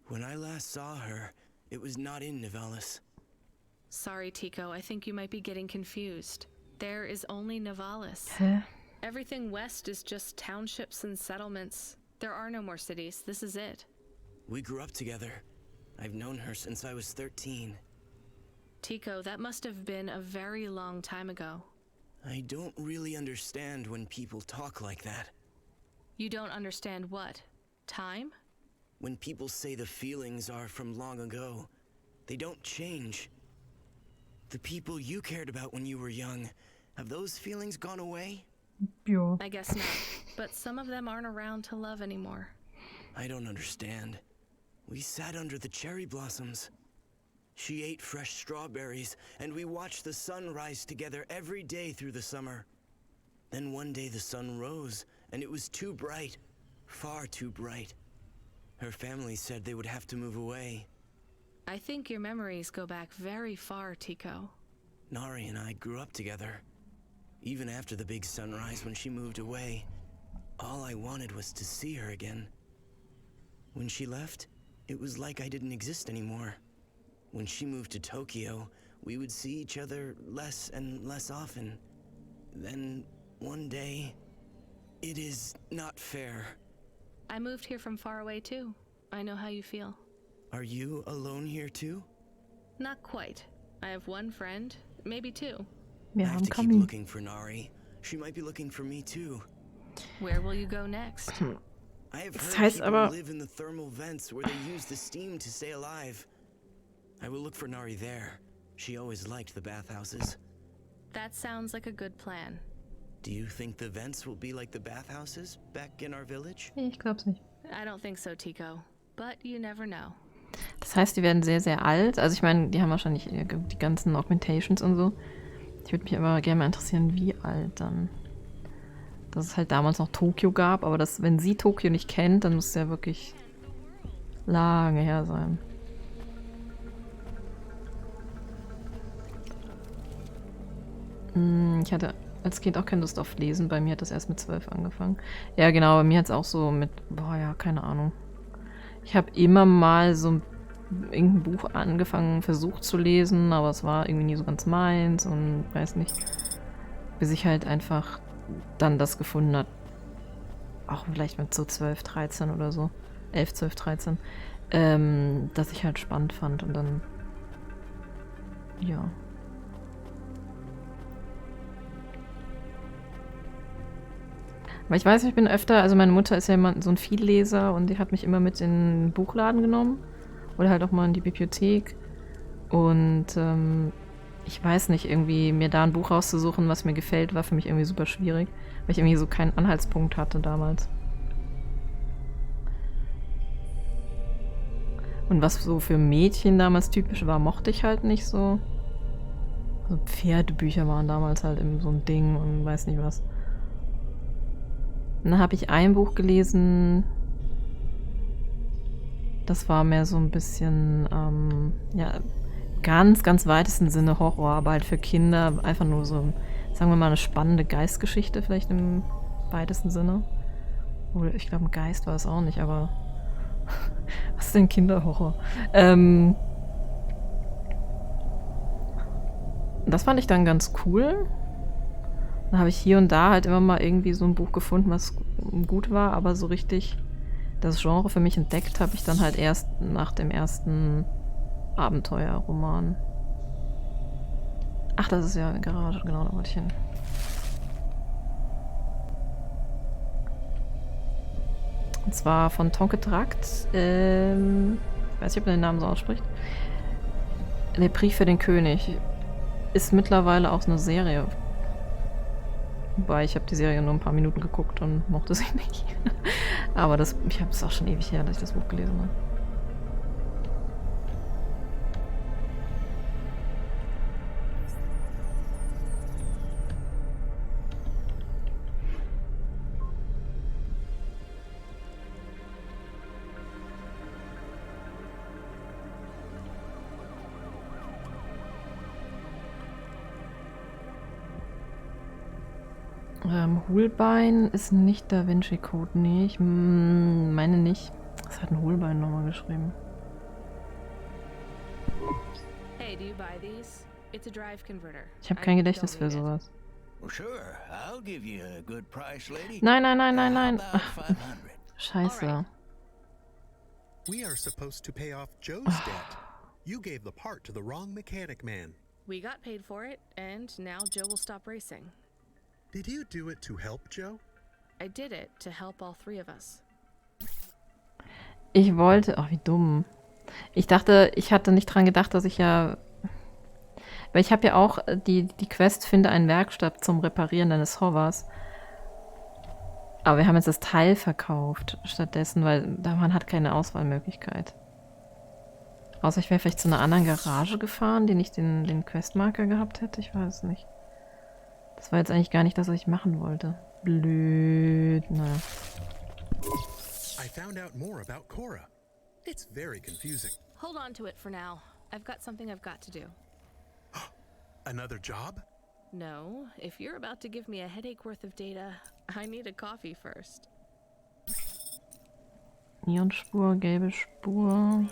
When I last saw her, it was not in Nivalis. Sorry, Tico, I think you might be getting confused. There is only Nivalis. Hä? Everything west is just townships and settlements. There are no more cities. This is it. We grew up together. I've known her since I was 13. Tico, that must have been a very long time ago. I don't really understand when people talk like that. You don't understand what? Time? When people say the feelings are from long ago, they don't change. The people you cared about when you were young, have those feelings gone away? Ja. I guess not. But some of them aren't around to love anymore. I don't understand. We sat under the cherry blossoms. She ate fresh strawberries, and we watched the sun rise together every day through the summer. Then one day the sun rose, and it was too bright. Far too bright. Her family said they would have to move away. I think your memories go back very far, Tico. Nari and I grew up together. Even after the big sunrise when she moved away, all I wanted was to see her again. When she left, it was like I didn't exist anymore. When she moved to Tokyo, we would see each other less and less often. Then, one day, it is not fair. I moved here from far away too. I know how you feel. Are you alone here too? Not quite. I have one friend, maybe two. Wir I have haben to keep Kami. looking for Nari. She might be looking for me too. Where will you go next? I have Das heard heißt people aber- live in the thermal vents where they use the steam to stay alive. I will look for Nari there. She always liked the bathhouses. That sounds like a good plan. Do you think the vents will be like the bathhouses back in our village? Ich glaub's nicht. I don't think so, Tico. But you never know. Das heißt, die werden sehr, sehr alt. Also ich meine, die haben wahrscheinlich die ganzen Augmentations und so. Ich würde mich aber gerne mal interessieren, wie alt dann. Dass es halt damals noch Tokio gab, aber dass, wenn sie Tokio nicht kennt, dann muss es ja wirklich lange her sein. Ich hatte als Kind auch keine Lust auf Lesen. Bei mir hat das erst mit 12 angefangen. Ja, genau, bei mir hat es auch so mit, boah, ja, keine Ahnung. Ich habe immer mal so irgendein Buch angefangen, versucht zu lesen, aber es war irgendwie nie so ganz meins und weiß nicht. Bis ich halt einfach dann das gefunden habe. Auch vielleicht mit so 12, 13 oder so. 11, 12, 13. Dass ich halt spannend fand und dann, ja. Aber ich weiß, ich bin öfter, also meine Mutter ist ja immer so ein Vielleser und die hat mich immer mit in den Buchladen genommen oder halt auch mal in die Bibliothek. Und ich weiß nicht, irgendwie mir da ein Buch rauszusuchen, was mir gefällt, war für mich irgendwie super schwierig, weil ich irgendwie so keinen Anhaltspunkt hatte damals. Und was so für Mädchen damals typisch war, mochte ich halt nicht so. Also Pferdebücher waren damals halt eben so ein Ding und weiß nicht was. Und dann habe ich ein Buch gelesen, das war mehr so ein bisschen, ja, ganz, ganz weitesten Sinne Horror, aber halt für Kinder einfach nur so, sagen wir mal, eine spannende Geistgeschichte vielleicht im weitesten Sinne. Oder ich glaube, ein Geist war es auch nicht, aber was ist denn Das Das fand ich dann ganz cool. Dann habe ich hier und da halt immer mal irgendwie so ein Buch gefunden, was gut war, aber so richtig das Genre für mich entdeckt habe ich dann halt erst nach dem ersten Abenteuerroman. Ach, das ist ja eine Garage, genau, da wollte ich hin. Und zwar von Tonke Trakt. Ich weiß nicht, ob man den Namen so ausspricht. Der Brief für den König. Ist mittlerweile auch eine Serie. Wobei, ich habe die Serie nur ein paar Minuten geguckt und mochte sie nicht. Aber ich habe es auch schon ewig her, dass ich das Buch gelesen habe. Hohlbein ist nicht Da Vinci Code. Nee, ich meine nicht. Was hat ein Hohlbein nochmal geschrieben? Hey, do you buy these? It's a drive converter. Ich habe kein Gedächtnis für sowas. Well, sure. I'll give you a good price, lady. Nein, nein, nein, nein, nein. How about Ach, 500? Scheiße. We are supposed to pay off Joe's debt. You gave the part to the wrong mechanic man. We got paid for it, and now Joe will stop racing. Did you do it to help Joe? I did it to help all three of us. Ich wollte... Ach, wie dumm. Ich dachte, ich hatte nicht dran gedacht, dass ich ja... Weil ich habe ja auch die Quest, finde eine Werkstatt zum Reparieren deines Hovers. Aber wir haben jetzt das Teil verkauft stattdessen, weil man hat keine Auswahlmöglichkeit. Außer ich wäre vielleicht zu einer anderen Garage gefahren, die nicht den Questmarker gehabt hätte. Ich weiß es nicht. Das war jetzt eigentlich gar nicht das, was ich machen wollte. Blöd. Naja. I found out more about Cora. It's very confusing. Hold on to it for now. I've got something I've got to do. Another job? No, if you're about to give me a headache worth of data, I need a coffee first. Neonspur, gelbe Spur.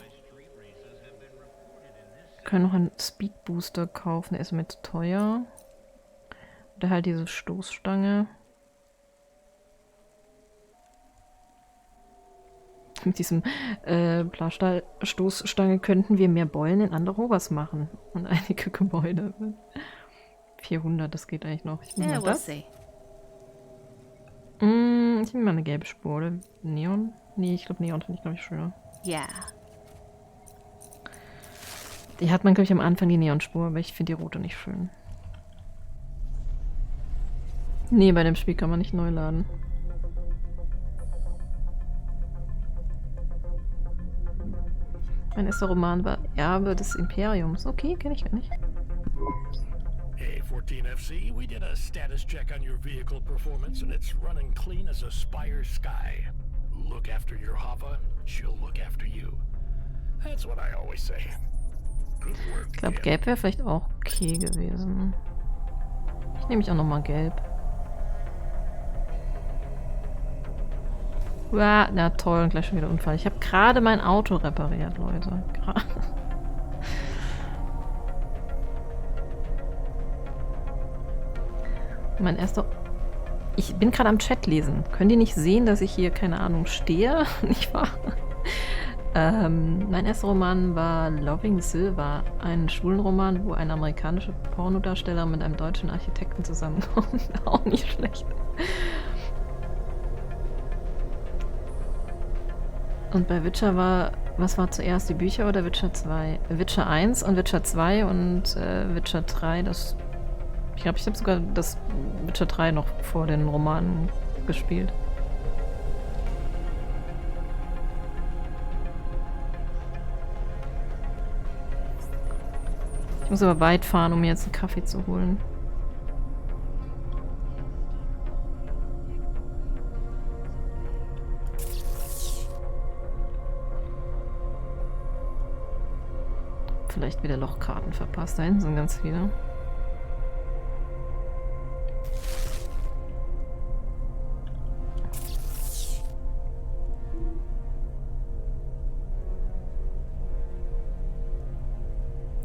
Wir können noch einen Speed Booster kaufen, der ist mir zu teuer. Oder halt diese Stoßstange. Mit diesem Blastahl-Stoßstange könnten wir mehr Beulen in andere Hovers machen. Und einige Gebäude. 400, das geht eigentlich noch. Ich nehme mal das. Ich nehme mal eine gelbe Spur, oder? Neon? Nee, ich glaube Neon finde ich, glaube ich, schöner. Ja. Die hat man, glaube ich, am Anfang die Neonspur, aber ich finde die rote nicht schön. Nee, bei dem Spiel kann man nicht neu laden. Mein erster Roman war Erbe des Imperiums. Okay, kenne ich gar nicht. Hey, 14FC, we did a status check on your vehicle performance and it's running clean as a Spire sky. Look after your Hava, she'll look after you. That's what I always say. Good work. Ich glaube, gelb wäre vielleicht auch okay gewesen. Ich nehme mich auch nochmal gelb. Uah, na toll, und gleich schon wieder Unfall. Ich habe gerade mein Auto repariert, Leute. Gerade. Mein erster... Ich bin gerade am Chat lesen. Können die nicht sehen, dass ich hier, keine Ahnung, stehe? Nicht wahr? Mein erster Roman war Loving Silver. Ein Schwulenroman, wo eine amerikanische Pornodarsteller mit einem deutschen Architekten zusammenkommt. Auch nicht schlecht. Und bei Witcher war... Was war zuerst, die Bücher oder Witcher 2? Witcher 1 und Witcher 2 und Witcher 3, das... Ich glaube, ich habe sogar das Witcher 3 noch vor den Romanen gespielt. Ich muss aber weit fahren, um mir jetzt einen Kaffee zu holen. Vielleicht wieder Lochkarten verpasst. Da hinten sind ganz viele.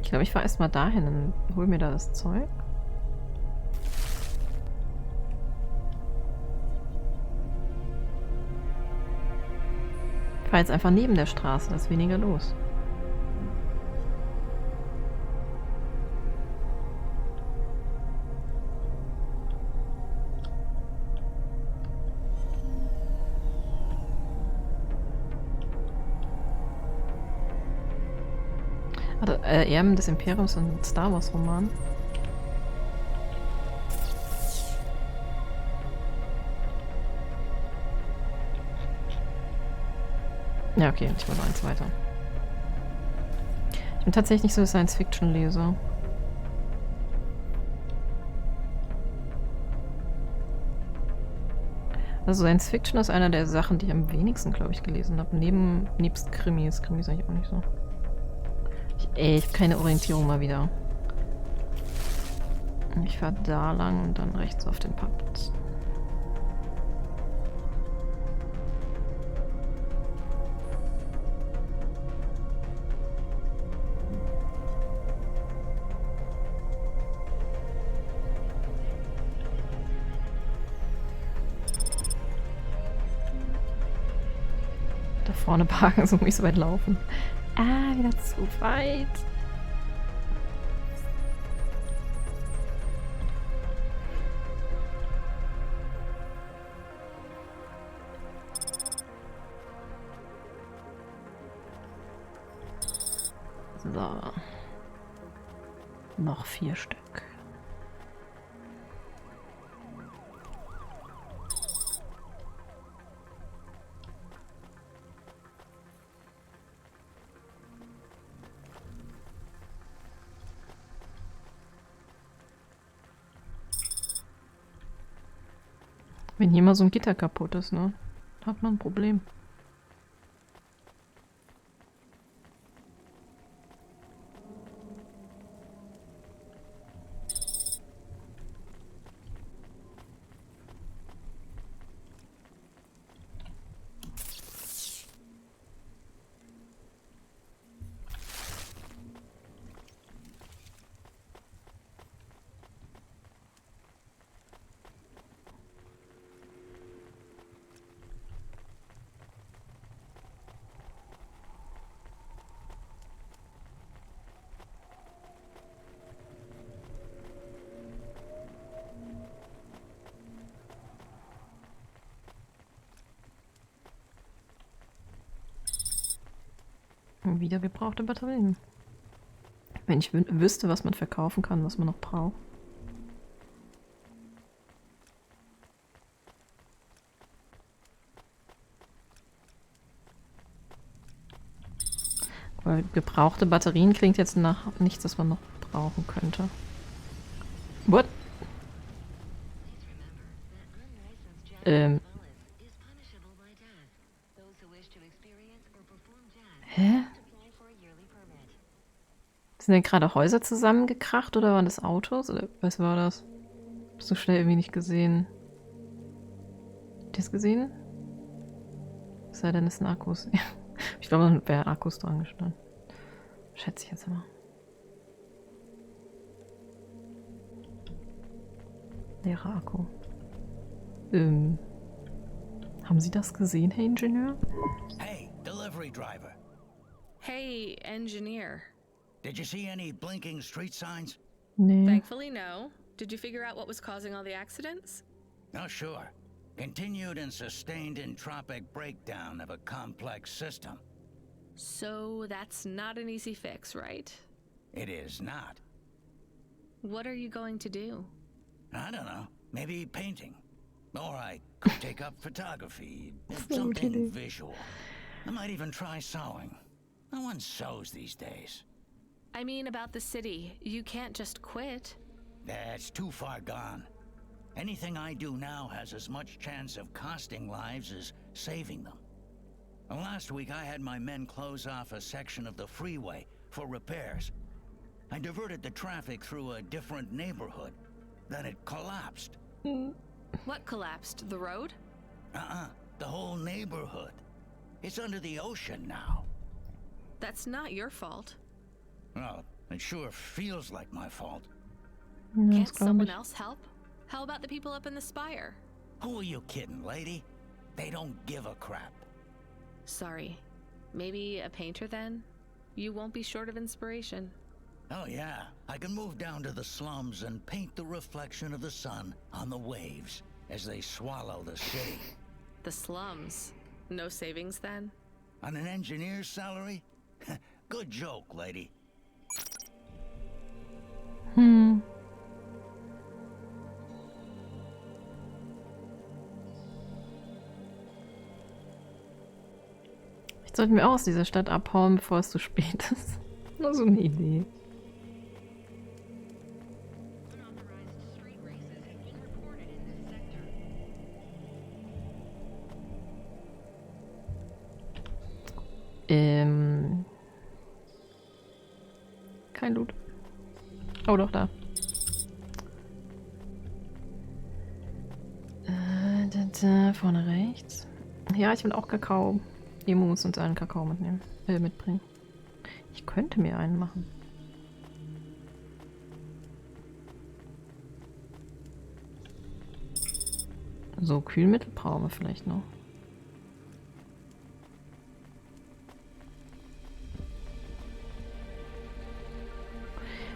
Ich glaube, ich fahre erstmal dahin und hol mir da das Zeug. Ich fahre jetzt einfach neben der Straße, da ist weniger los. Erben des Imperiums und Star Wars Roman. Ja, okay, ich mache eins weiter. Ich bin tatsächlich nicht so der Science-Fiction-Leser. Also Science-Fiction ist einer der Sachen, die ich am wenigsten, glaube ich, gelesen habe. Nebst Krimis. Krimis eigentlich auch nicht so. Ich habe keine Orientierung mal wieder. Ich fahre da lang und dann rechts auf den Parkplatz. Da vorne parken, so nicht so weit laufen. Ah, wieder zu weit. So. Noch 4 Stück. Wenn hier mal so ein Gitter kaputt ist, ne? Hat man ein Problem. Wieder gebrauchte Batterien. Wenn ich wüsste, was man verkaufen kann, was man noch braucht. Weil gebrauchte Batterien klingt jetzt nach nichts, das man noch brauchen könnte. What? Hä? Sind denn gerade Häuser zusammengekracht oder waren das Autos? Oder was war das? Hab so schnell irgendwie nicht gesehen. Habt ihr es gesehen? Es sei denn, es sind Akkus. Ich glaube, dann wäre Akkus dran gestanden. Schätze ich jetzt mal. Leerer Akku. Haben Sie das gesehen, Herr Ingenieur? Hey, delivery driver. Hey, engineer. Did you see any blinking street signs? Nee. Thankfully, no. Did you figure out what was causing all the accidents? Oh, sure. Continued and sustained entropic breakdown of a complex system. So that's not an easy fix, right? It is not. What are you going to do? I don't know. Maybe painting. Or I could take up photography. Something visual. I might even try sewing. No one sews these days. I mean about the city. You can't just quit. That's too far gone. Anything I do now has as much chance of costing lives as saving them. Last week I had my men close off a section of the freeway for repairs. I diverted the traffic through a different neighborhood. Then it collapsed. What collapsed? The road? The whole neighborhood. It's under the ocean now. That's not your fault. Well, It sure feels like my fault. Ja, Can't das glaube someone ich. else help? How about the people up in the spire? Who are you kidding, lady? They don't give a crap. Sorry. Maybe a painter then? You won't be short of inspiration. Oh yeah, I can move down to the slums and paint the reflection of the sun on the waves as they swallow the city. The slums. No savings then? On an engineer's salary? Good joke, lady. Hm. Vielleicht sollten wir auch aus dieser Stadt abhauen, bevor es zu spät ist. Nur so eine Idee. Kein Loot. Oh, doch, da. Da vorne rechts. Ja, ich will auch Kakao. Emo muss uns einen Kakao mitnehmen. Mitbringen. Ich könnte mir einen machen. So, Kühlmittel brauchen wir vielleicht noch.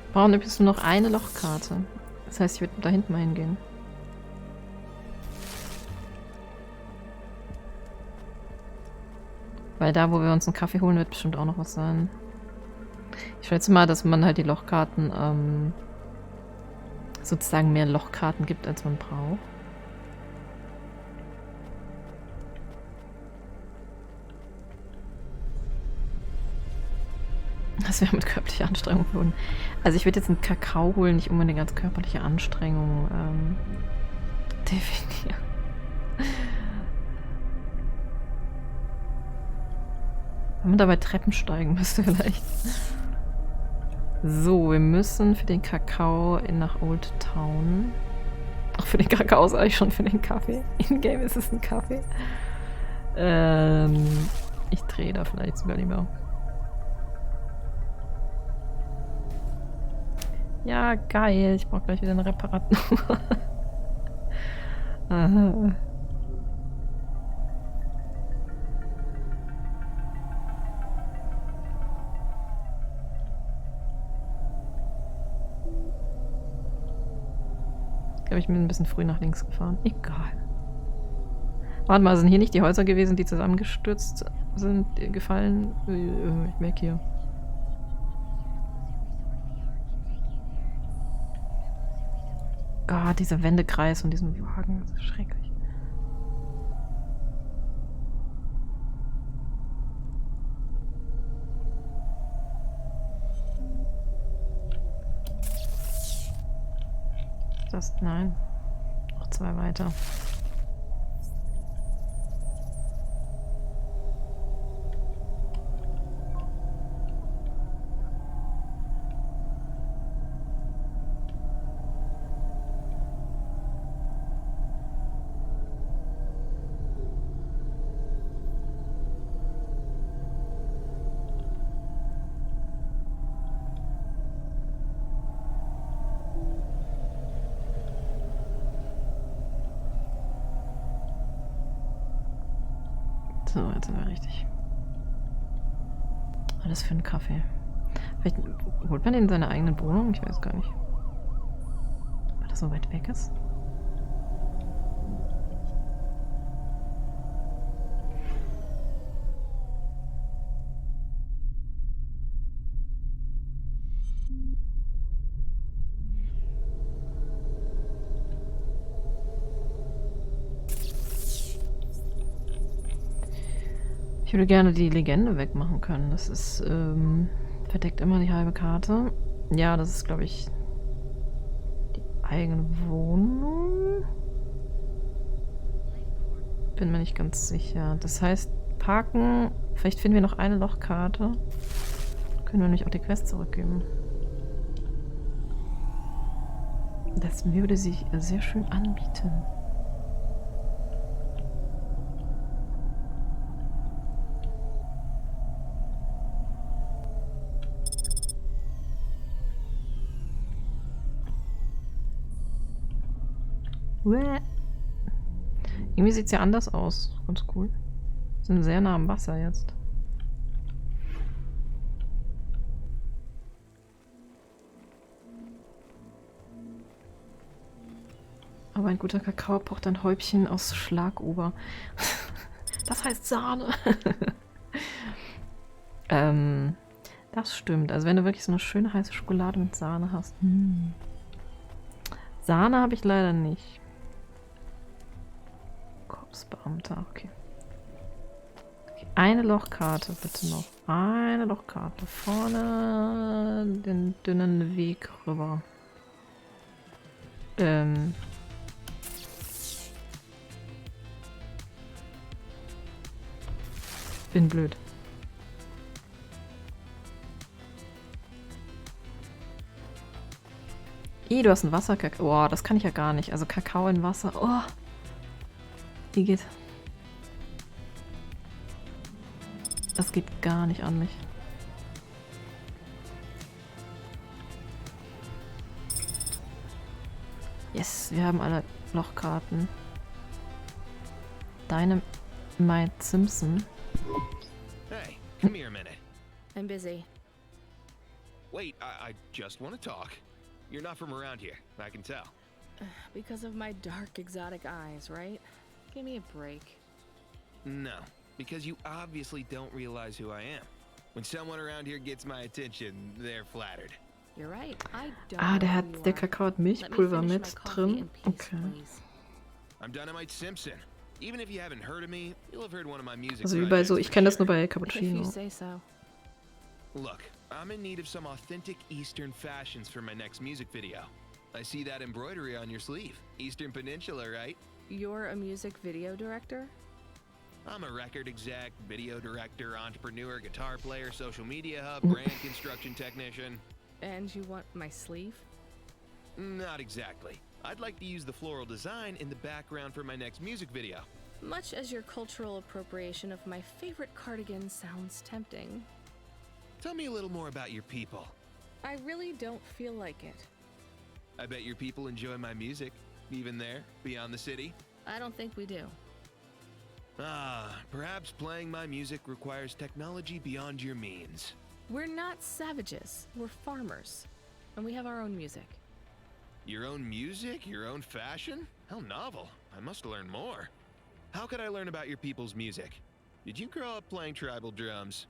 Wir brauchen übrigens nur noch eine Lochkarte. Das heißt, ich würde da hinten mal hingehen. Weil da, wo wir uns einen Kaffee holen, wird bestimmt auch noch was sein. Ich schätze mal, dass man halt die Lochkarten, sozusagen mehr Lochkarten gibt, als man braucht. Das wäre mit körperlicher Anstrengung verbunden. Also ich würde jetzt einen Kakao holen, nicht unbedingt als körperliche Anstrengung definieren. Wenn man dabei Treppen steigen müsste vielleicht. So, wir müssen für den Kakao nach Old Town. Auch für den Kakao sage ich schon, für den Kaffee. In-game ist es ein Kaffee. Ich drehe da vielleicht sogar lieber. Ja, geil. Ich brauche gleich wieder eine Reparatur. Aha. Ich glaube, ich bin ein bisschen früh nach links gefahren. Egal. Warte mal, sind hier nicht die Häuser gewesen, die zusammengestürzt sind, gefallen? Ich merke hier. Gott, dieser Wendekreis und diesen Wagen, das ist schrecklich. Das, nein. Noch zwei weiter. So, jetzt sind wir richtig. Alles für einen Kaffee. Vielleicht holt man den in seine eigene Wohnung? Ich weiß gar nicht. Weil das so weit weg ist. Ich würde gerne die Legende wegmachen können. Das ist, verdeckt immer die halbe Karte. Ja, das ist, glaube ich, die eigene Wohnung. Bin mir nicht ganz sicher. Das heißt, parken. Vielleicht finden wir noch eine Lochkarte. Können wir nicht auch die Quest zurückgeben. Das würde sich sehr schön anbieten. Uäh. Irgendwie sieht es ja anders aus. Ganz cool. Sind sehr nah am Wasser jetzt. Aber ein guter Kakao braucht ein Häubchen aus Schlagober. Das heißt Sahne. Das stimmt. Also wenn du wirklich so eine schöne heiße Schokolade mit Sahne hast. Sahne habe ich leider nicht. Korpsbeamter, okay. Eine Lochkarte bitte noch. Eine Lochkarte. Vorne den dünnen Weg rüber. Bin blöd. Du hast ein Wasserkakao. Oh, das kann ich ja gar nicht. Also Kakao in Wasser. Oh. Wie geht? Das geht gar nicht an mich. Yes, wir haben alle Lochkarten. Dynamite Simpson. Hey, come here a minute. I'm busy. Wait, I just want to talk. You're not from around here, I can tell. Because of my dark, exotic eyes, right? Give me a break. No, because you obviously don't realize who I am. When someone around here gets my attention, they're flattered. You're right. I don't know Der Kakao hat Milchpulver mit drin. Okay. I'm Dynamite Simpson. Even if you haven't heard of me, you'll have heard one of my music. Also wie bei so, ich kenne das nur bei If you Cappuccino. say so. Look, I'm in need of some authentic Eastern fashions for my next music video. I see that embroidery on your sleeve. Eastern Peninsula, right? You're a music video director? I'm a record exec, video director, entrepreneur, guitar player, social media hub, brand construction technician. And you want my sleeve? Not exactly. I'd like to use the floral design in the background for my next music video. Much as your cultural appropriation of my favorite cardigan sounds tempting. Tell me a little more about your people. I really don't feel like it. I bet your people enjoy my music, even there, beyond the city. I don't think we do. Perhaps playing my music requires technology beyond your means. We're not savages. We're farmers. And we have our own music. Your own music? Your own fashion? How novel. I must learn more. How could I learn about your people's music? Did you grow up playing tribal drums?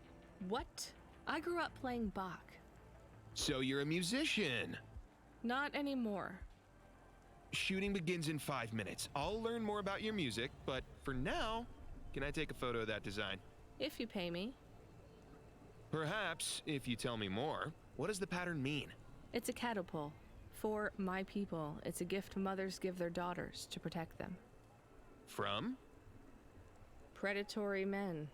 What? I grew up playing Bach. So you're a musician. Not anymore. Shooting begins in 5 minutes. I'll learn more about your music, but for now, can I take a photo of that design? If you pay me. Perhaps, if you tell me more. What does the pattern mean? It's a catapult. For my people, it's a gift mothers give their daughters to protect them. From? Predatory men.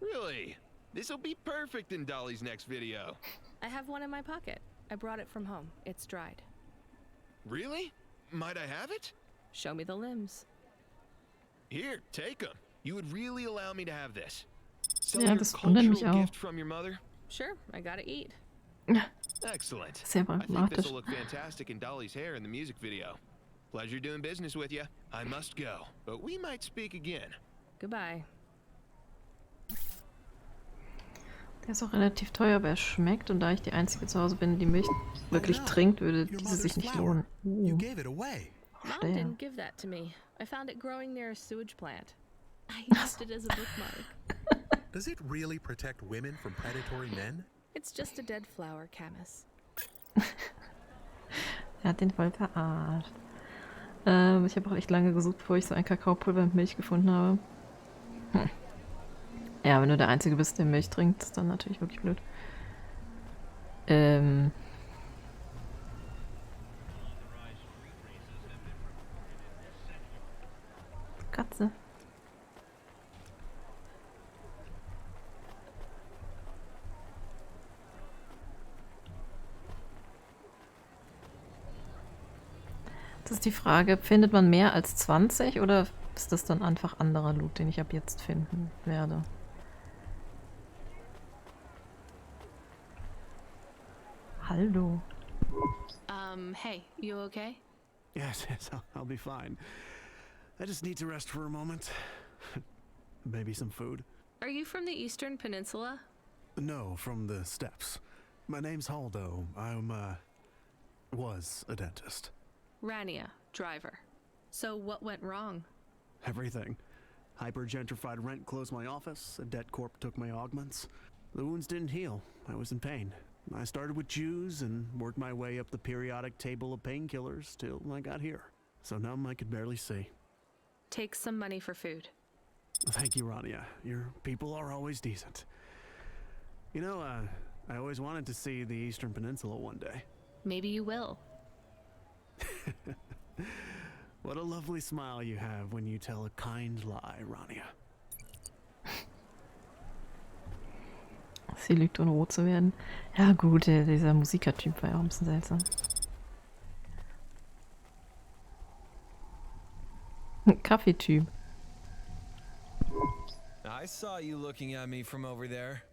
Really? This'll be perfect in Dolly's next video. I have one in my pocket. I brought it from home. It's dried. Really? Might I have it? Show me the limbs. Here, take them. You would really allow me to have this. So Ja, your das wundert mich cultural auch. gift from your mother? Sure, I gotta eat. Excellent. Sehr I think this pragmatisch. will look fantastic in Dolly's hair in the music video. Pleasure doing business with you. I must go, but we might speak again. Goodbye. Der ist auch relativ teuer, aber er schmeckt. Und da ich die Einzige zu Hause bin, die Milch wirklich trinkt, würde diese sich nicht lohnen. You gave it away. Mom Damn. didn't give that to me. I found it growing near a sewage plant. I used it as a bookmark. Does it really protect women from predatory men? It's just a dead flower, Camus. Er hat den voll verarscht. Ich habe auch echt lange gesucht, bevor ich so ein Kakaopulver mit Milch gefunden habe. Ja, wenn du der Einzige bist, der Milch trinkt, ist dann natürlich wirklich blöd. Katze. Das ist die Frage, findet man mehr als 20 oder ist das dann einfach anderer Loot, den ich ab jetzt finden werde? Hallo. Hey, you okay? Yes, I'll be fine. I just need to rest for a moment. Maybe some food. Are you from the Eastern Peninsula? No, from the steppes. My name's Haldo. Was a dentist. Rania, driver. So what went wrong? Everything. Hyper-gentrified rent closed my office, a debt corp took my augments. The wounds didn't heal. I was in pain. I started with Jews and worked my way up the periodic table of painkillers till I got here. So numb I could barely see. Take some money for food. Thank you, Rania. Your people are always decent. You know, I always wanted to see the Eastern Peninsula one day. Maybe you will. What a lovely smile you have when you tell a kind lie, Rania. Sie lügt, ohne rot zu werden. Ja gut, dieser Musikertyp war ja auch ein bisschen seltsam. Kaffeetyp. I saw you looking at me from over there.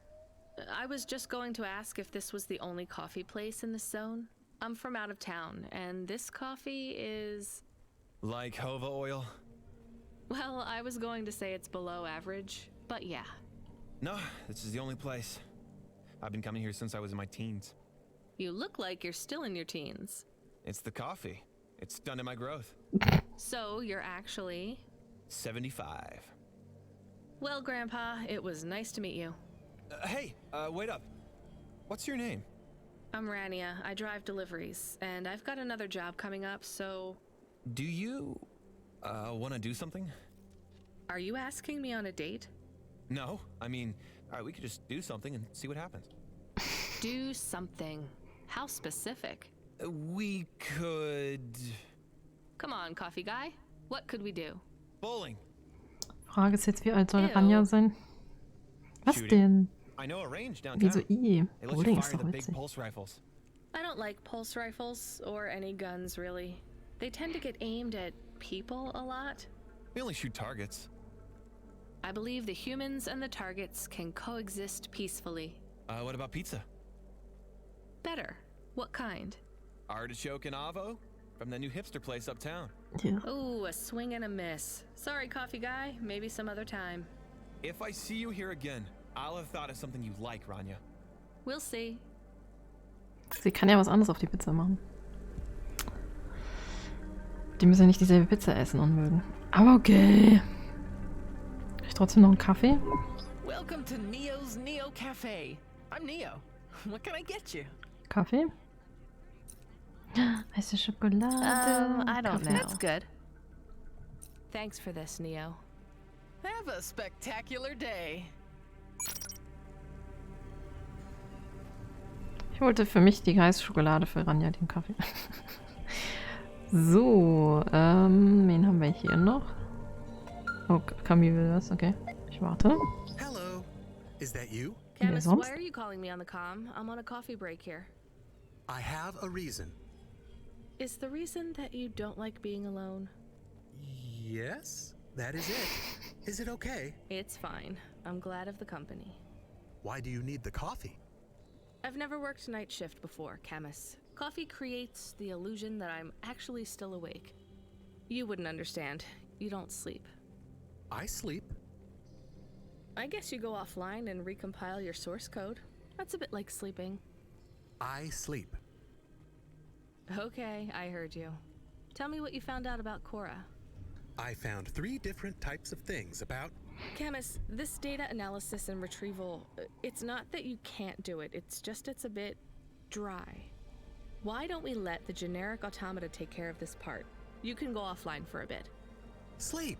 I was just going to ask if this was the only coffee place in this zone. I'm from out of town, and this coffee is... Like Hova oil? Well, I was going to say it's below average, but yeah. No, this is the only place. I've been coming here since I was in my teens. You look like you're still in your teens. It's the coffee. It's stunted my growth. So you're actually... 75. Well, Grandpa, it was nice to meet you. Hey, wait up. What's your name? I'm Rania. I drive deliveries, and I've got another job coming up, so... Do you, want to do something? Are you asking me on a date? No, I mean, alright, we could just do something and see what happens. Do something. How specific? We could... Come on, coffee guy. What could we do? Bowling. Frage ist jetzt, wie alt soll Rania sein? Was denn? I know a range downtown. Wieso I? They let you Bowling ist fire doch the big witzig. pulse rifles. I don't like pulse rifles, or any guns, really. They tend to get aimed at people a lot. We only shoot targets. I believe the humans and the targets can coexist peacefully. What about pizza? Better. What kind? Artichoke and avo? From the new hipster place uptown. Yeah. Ooh, a swing and a miss. Sorry, coffee guy. Maybe some other time. If I see you here again, I'll have thought of something you like, Rania. We'll see. Sie kann ja was anderes auf die Pizza machen. Die müssen ja nicht dieselbe Pizza essen und mögen. Aber okay. Krieg ich trotzdem noch einen Kaffee? Welcome to Neo's Neo Cafe. I'm Neo. What can I get you? Kaffee? Weiße Schokolade. I don't Kaffee. know. That's good. Thanks for this, Neo. Have a spectacular day. Ich wollte für mich die heiße Schokolade, für Rania den Kaffee. So, wen haben wir hier noch? Oh, Camille will was, okay. Ich warte. Hello. Is that you? Camus, why are you calling me on the comm? I'm on a coffee break here. I have a reason. Is the reason that you don't like being alone? Yes, that is it. Is it okay? It's fine. I'm glad of the company. Why do you need the coffee? I've never worked night shift before, Camus. Coffee creates the illusion that I'm actually still awake. You wouldn't understand. You don't sleep. I sleep. I guess you go offline and recompile your source code. That's a bit like sleeping. I sleep. Okay, I heard you. Tell me what you found out about Cora. I found 3 different types of things about... Camus, this data analysis and retrieval, it's not that you can't do it, it's just it's a bit dry. Why don't we let the generic automata take care of this part? You can go offline for a bit. Sleep.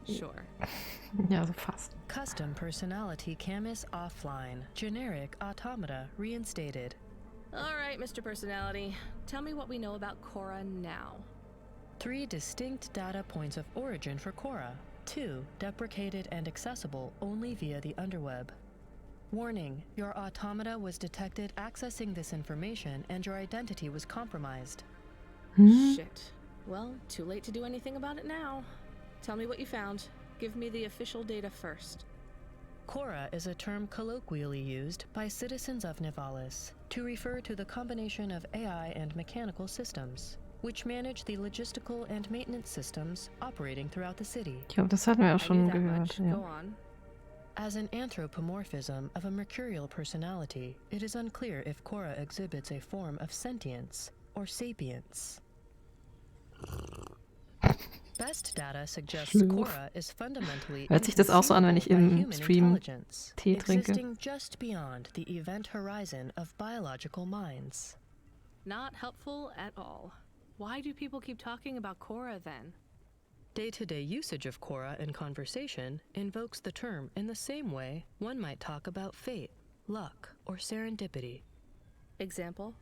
Sure. Ja, so fast. Custom personality Camus offline. Generic automata reinstated. All right, Mr. Personality. Tell me what we know about Cora now. 3 distinct data points of origin for Cora. 2 deprecated and accessible only via the underweb. Warning, your automata was detected accessing this information and your identity was compromised. Shit. Well, too late to do anything about it now. Tell me what you found. Give me the official data first. Cora is a term colloquially used by citizens of Nivalis to refer to the combination of AI and mechanical systems. which manage the logistical and maintenance systems operating throughout the city. Ich glaube, das hatten wir auch I schon knew that gehört. much. Ja. Go on. As an anthropomorphism of a mercurial personality, it is unclear if Cora exhibits a form of sentience or sapience. Best data suggests Cora is fundamentally Hört sich das auch so an, wenn ich im human Stream intelligence, Tee trinke? existing just beyond the event horizon of biological minds. Not helpful at all. Why do people keep talking about Cora then? Day-to-day usage of Cora in conversation invokes the term in the same way one might talk about fate, luck, or serendipity. Example?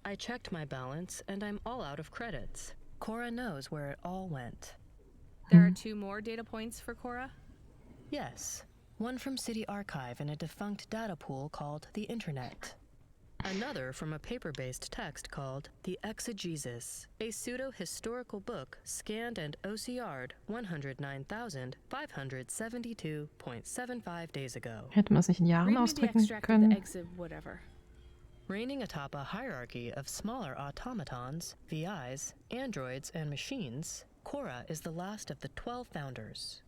I checked my balance and I'm all out of credits. Cora knows where it all went. There are 2 more data points for Cora? Yes, one from City Archive in a defunct data pool called the Internet. Another from a paper-based text called The Exegesis, a pseudo-historical book scanned and OCR'd 109,572.75 days ago. Hätte man es nicht in Jahren Read me the ausdrücken extract of können? the exit whatever. Reigning atop a hierarchy of smaller automatons, VIs, androids, and machines, Cora is the last of the 12 founders.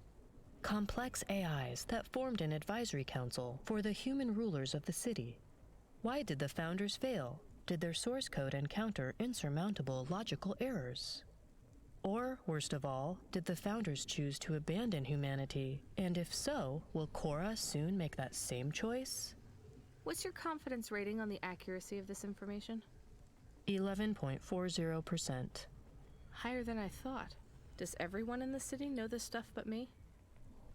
Complex AIs that formed an advisory council for the human rulers of the city. Why did the founders fail? Did their source code encounter insurmountable logical errors? Or, worst of all, did the founders choose to abandon humanity? And if so, will Cora soon make that same choice? What's your confidence rating on the accuracy of this information? 11.40%. Higher than I thought. Does everyone in the city know this stuff but me?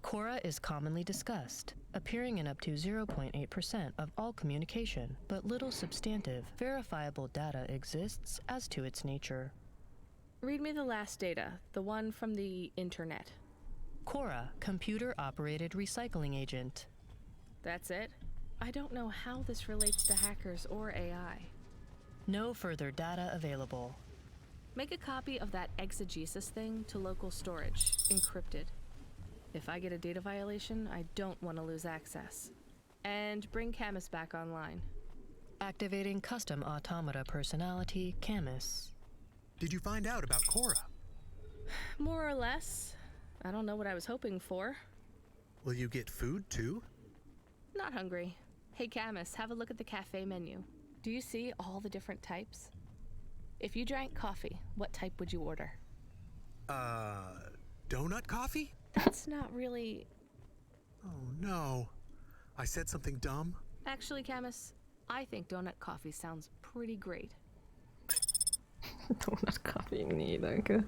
Cora is commonly discussed, appearing in up to 0.8% of all communication, but little substantive, verifiable data exists as to its nature. Read me the last data, the one from the Internet. Cora, computer-operated recycling agent. That's it? I don't know how this relates to hackers or AI. No further data available. Make a copy of that exegesis thing to local storage, encrypted. If I get a data violation, I don't want to lose access. And bring Camus back online. Activating custom automata personality, Camus. Did you find out about Cora? More or less. I don't know what I was hoping for. Will you get food too? Not hungry. Hey Camus, have a look at the cafe menu. Do you see all the different types? If you drank coffee, what type would you order? Donut coffee? That's not really... Oh no. I said something dumb? Actually, Camus, I think donut coffee sounds pretty great. Donut Kaffee, nee, danke.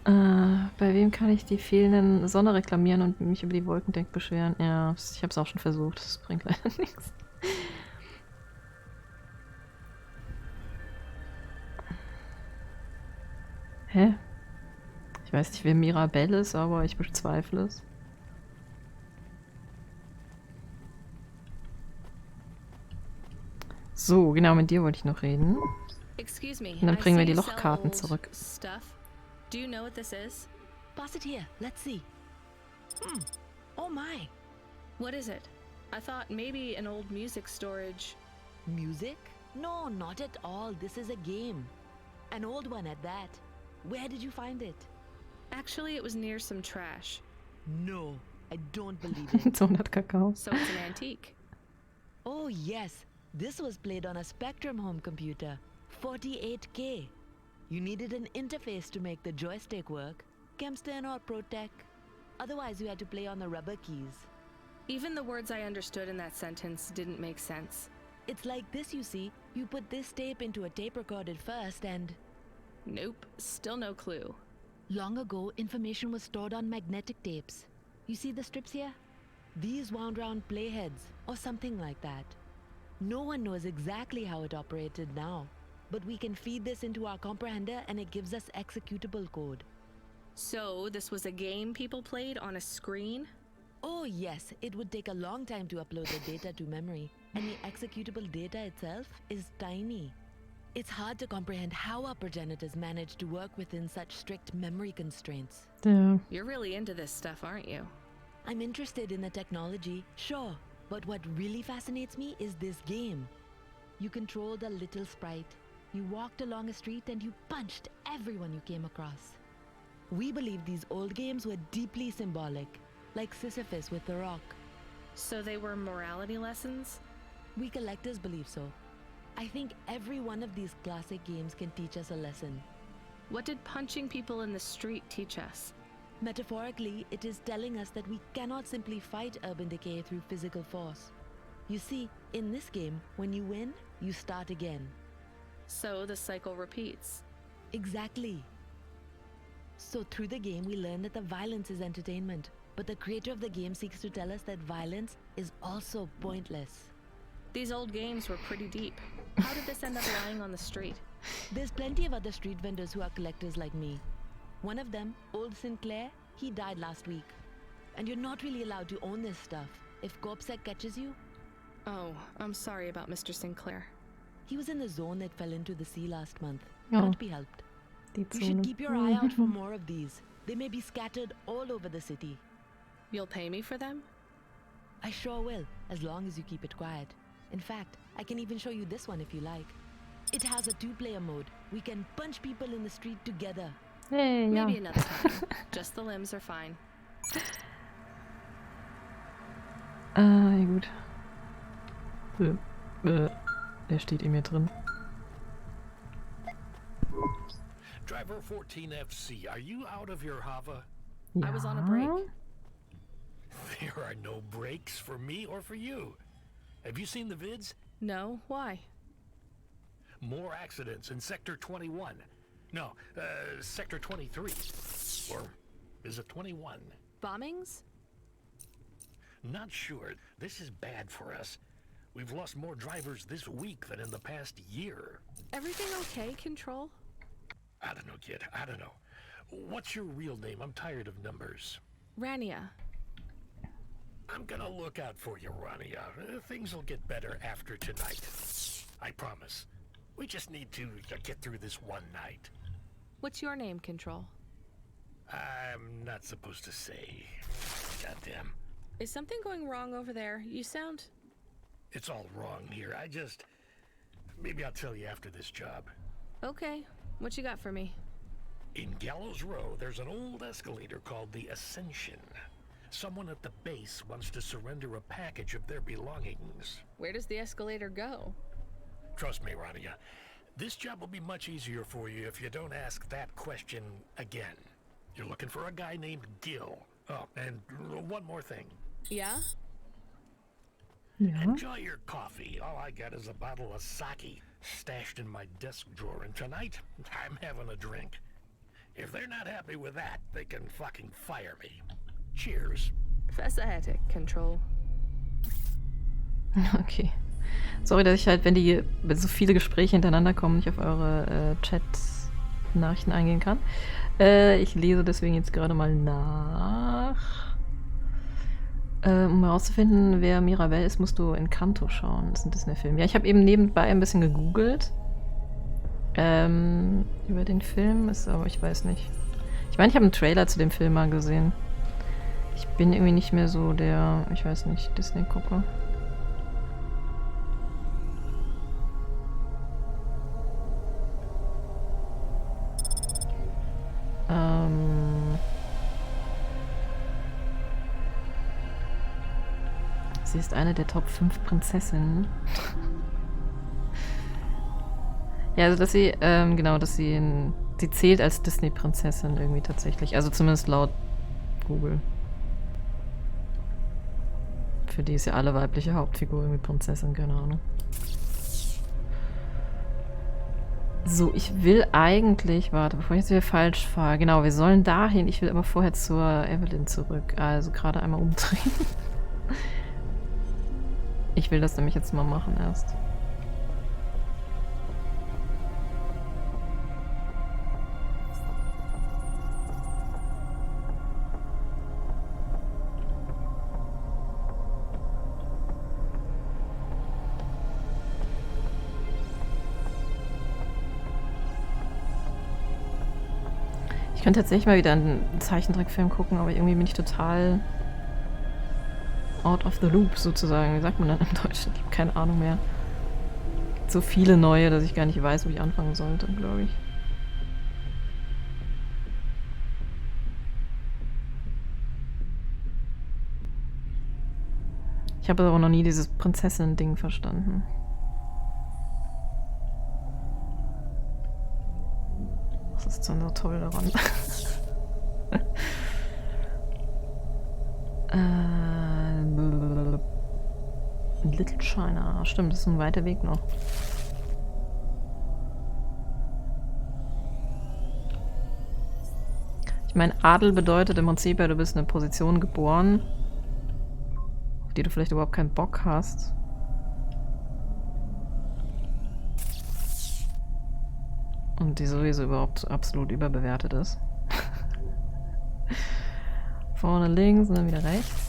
Bei wem kann ich die fehlenden Sonne reklamieren und mich über die Wolkendeck beschweren? Ja, ich habe es auch schon versucht, das bringt leider nichts. Hä? Ich weiß nicht, wer Mirabelle ist, aber ich bezweifle es. So, genau, mit dir wollte ich noch reden. Excuse me, Und dann bringen wir die I see you sell Lochkarten old zurück. Stuff. Do you know what this is? Pass it here. Let's see. Oh my. What is it? I thought maybe an old music storage. Music? No, not at all. This is a game. An old one at that. Where did you find it? Actually, it was near some trash. No, I don't believe it. Donut Kakao. So it's an antique. Oh yes, this was played on a Spectrum home computer. 48K. You needed an interface to make the joystick work. Kempston or Protec. Otherwise you had to play on the rubber keys. Even the words I understood in that sentence didn't make sense. It's like this, you see. You put this tape into a tape recorder first and... Nope, still no clue. Long ago, information was stored on magnetic tapes. You see the strips here? These wound round playheads, or something like that. No one knows exactly how it operated now, but we can feed this into our comprehender and it gives us executable code. So, this was a game people played on a screen? Oh yes, it would take a long time to upload the data to memory, and the executable data itself is tiny. It's hard to comprehend how our progenitors managed to work within such strict memory constraints. Yeah. You're really into this stuff, aren't you? I'm interested in the technology, sure, but what really fascinates me is this game. You control the little sprite. You walked along a street and you punched everyone you came across. We believe these old games were deeply symbolic, like Sisyphus with the rock. So they were morality lessons? We collectors believe so. I think every one of these classic games can teach us a lesson. What did punching people in the street teach us? Metaphorically, it is telling us that we cannot simply fight urban decay through physical force. You see, in this game, when you win, you start again. So the cycle repeats. Exactly. So through the game, we learn that the violence is entertainment, but the creator of the game seeks to tell us that violence is also pointless. These old games were pretty deep. How did this end up lying on the street? There's plenty of other street vendors who are collectors like me. One of them, Old Sinclair, he died last week. And you're not really allowed to own this stuff. If CorpSec catches you... Oh, I'm sorry about Mr. Sinclair. He was in the zone that fell into the sea last month. Oh. Can't be helped. Die You Zone. should keep your eye out for more of these. They may be scattered all over the city. You'll pay me for them? I sure will, as long as you keep it quiet. In fact, I can even show you this one if you like. It has a 2-player mode. We can punch people in the street together. Hey, ja. Maybe another time. Just the limbs are fine. Ja gut. Der steht in mir drin. Driver 14FC, are you out of your Hava? Ja. I was on a break. There are no breaks for me or for you. Have you seen the vids? No, why? More accidents in Sector 21. No, Sector 23. Or is it 21? Bombings? Not sure. This is bad for us. We've lost more drivers this week than in the past year. Everything okay, Control? I don't know, kid. I don't know. What's your real name? I'm tired of numbers. Rania. I'm gonna look out for you, Rania. Things will get better after tonight. I promise. We just need to get through this one night. What's your name, Control? I'm not supposed to say. Goddamn. Is something going wrong over there? You sound... It's all wrong here. Maybe I'll tell you after this job. Okay. What you got for me? In Gallows Row, there's an old escalator called the Ascension. Someone at the base wants to surrender a package of their belongings. Where does the escalator go? Trust me, Rania. This job will be much easier for you if you don't ask that question again. You're looking for a guy named Gil. Oh, and one more thing. Yeah? Ja. Enjoy your coffee. All I got is a bottle of sake stashed in my desk drawer, and tonight I'm having a drink. If they're not happy with that, they can fucking fire me. Cheers. Fessahetic, Control. Okay. Sorry, dass ich halt, wenn so viele Gespräche hintereinander kommen, nicht auf eure Chat-Nachrichten eingehen kann. Ich lese deswegen jetzt gerade mal nach. Um herauszufinden, wer Mirabelle ist, musst du Encanto schauen. Das ist ein Disney-Film. Ja, ich habe eben nebenbei ein bisschen gegoogelt. Über den Film ist aber, ich weiß nicht. Ich meine, ich habe einen Trailer zu dem Film mal gesehen. Ich bin irgendwie nicht mehr so der, ich weiß nicht, Disney-Gucker. Sie ist eine der Top 5 Prinzessinnen. Ja, also dass sie, genau, dass sie zählt als Disney-Prinzessin irgendwie tatsächlich. Also zumindest laut Google. Für die ist ja alle weibliche Hauptfigur irgendwie Prinzessin, keine Ahnung. So, ich will eigentlich, warte, bevor ich jetzt wieder falsch fahre. Genau, wir sollen dahin. Ich will aber vorher zur Evelyn zurück. Also gerade einmal umdrehen. Ich will das nämlich jetzt mal machen erst. Ich könnte tatsächlich mal wieder einen Zeichentrickfilm gucken, aber irgendwie bin ich total out of the loop sozusagen. Wie sagt man dann im Deutschen? Ich habe keine Ahnung mehr. gibt so viele neue, dass ich gar nicht weiß, wo ich anfangen sollte, glaube ich. Ich habe aber noch nie dieses Prinzessin-Ding verstanden. Was ist denn so toll daran? Little China. Stimmt, das ist ein weiter Weg noch. Ich meine, Adel bedeutet im Prinzip, ja, du bist in eine Position geboren, auf die du vielleicht überhaupt keinen Bock hast. Und die sowieso überhaupt absolut überbewertet ist. Vorne links und dann wieder rechts.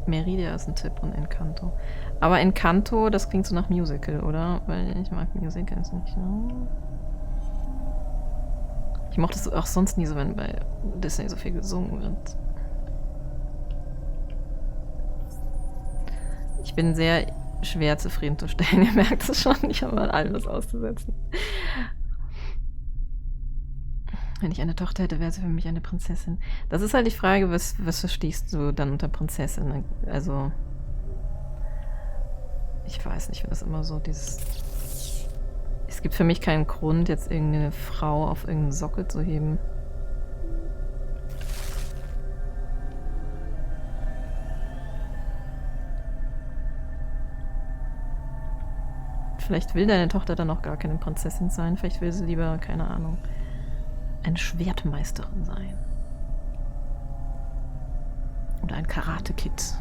Merida ist ein Tipp und Encanto. Aber Encanto, das klingt so nach Musical, oder? Weil ich mag Musicals nicht. Ne? Ich mochte es auch sonst nie so, wenn bei Disney so viel gesungen wird. Ich bin sehr schwer zufriedenzustellen, ihr merkt es schon. Ich habe an allem was auszusetzen. Wenn ich eine Tochter hätte, wäre sie für mich eine Prinzessin. Das ist halt die Frage, was verstehst du dann unter Prinzessin? Also, ich weiß nicht, ich finde das immer so dieses... Es gibt für mich keinen Grund, jetzt irgendeine Frau auf irgendeinen Sockel zu heben. Vielleicht will deine Tochter dann auch gar keine Prinzessin sein. Vielleicht will sie lieber, keine Ahnung, eine Schwertmeisterin sein. Oder ein Karate-Kid.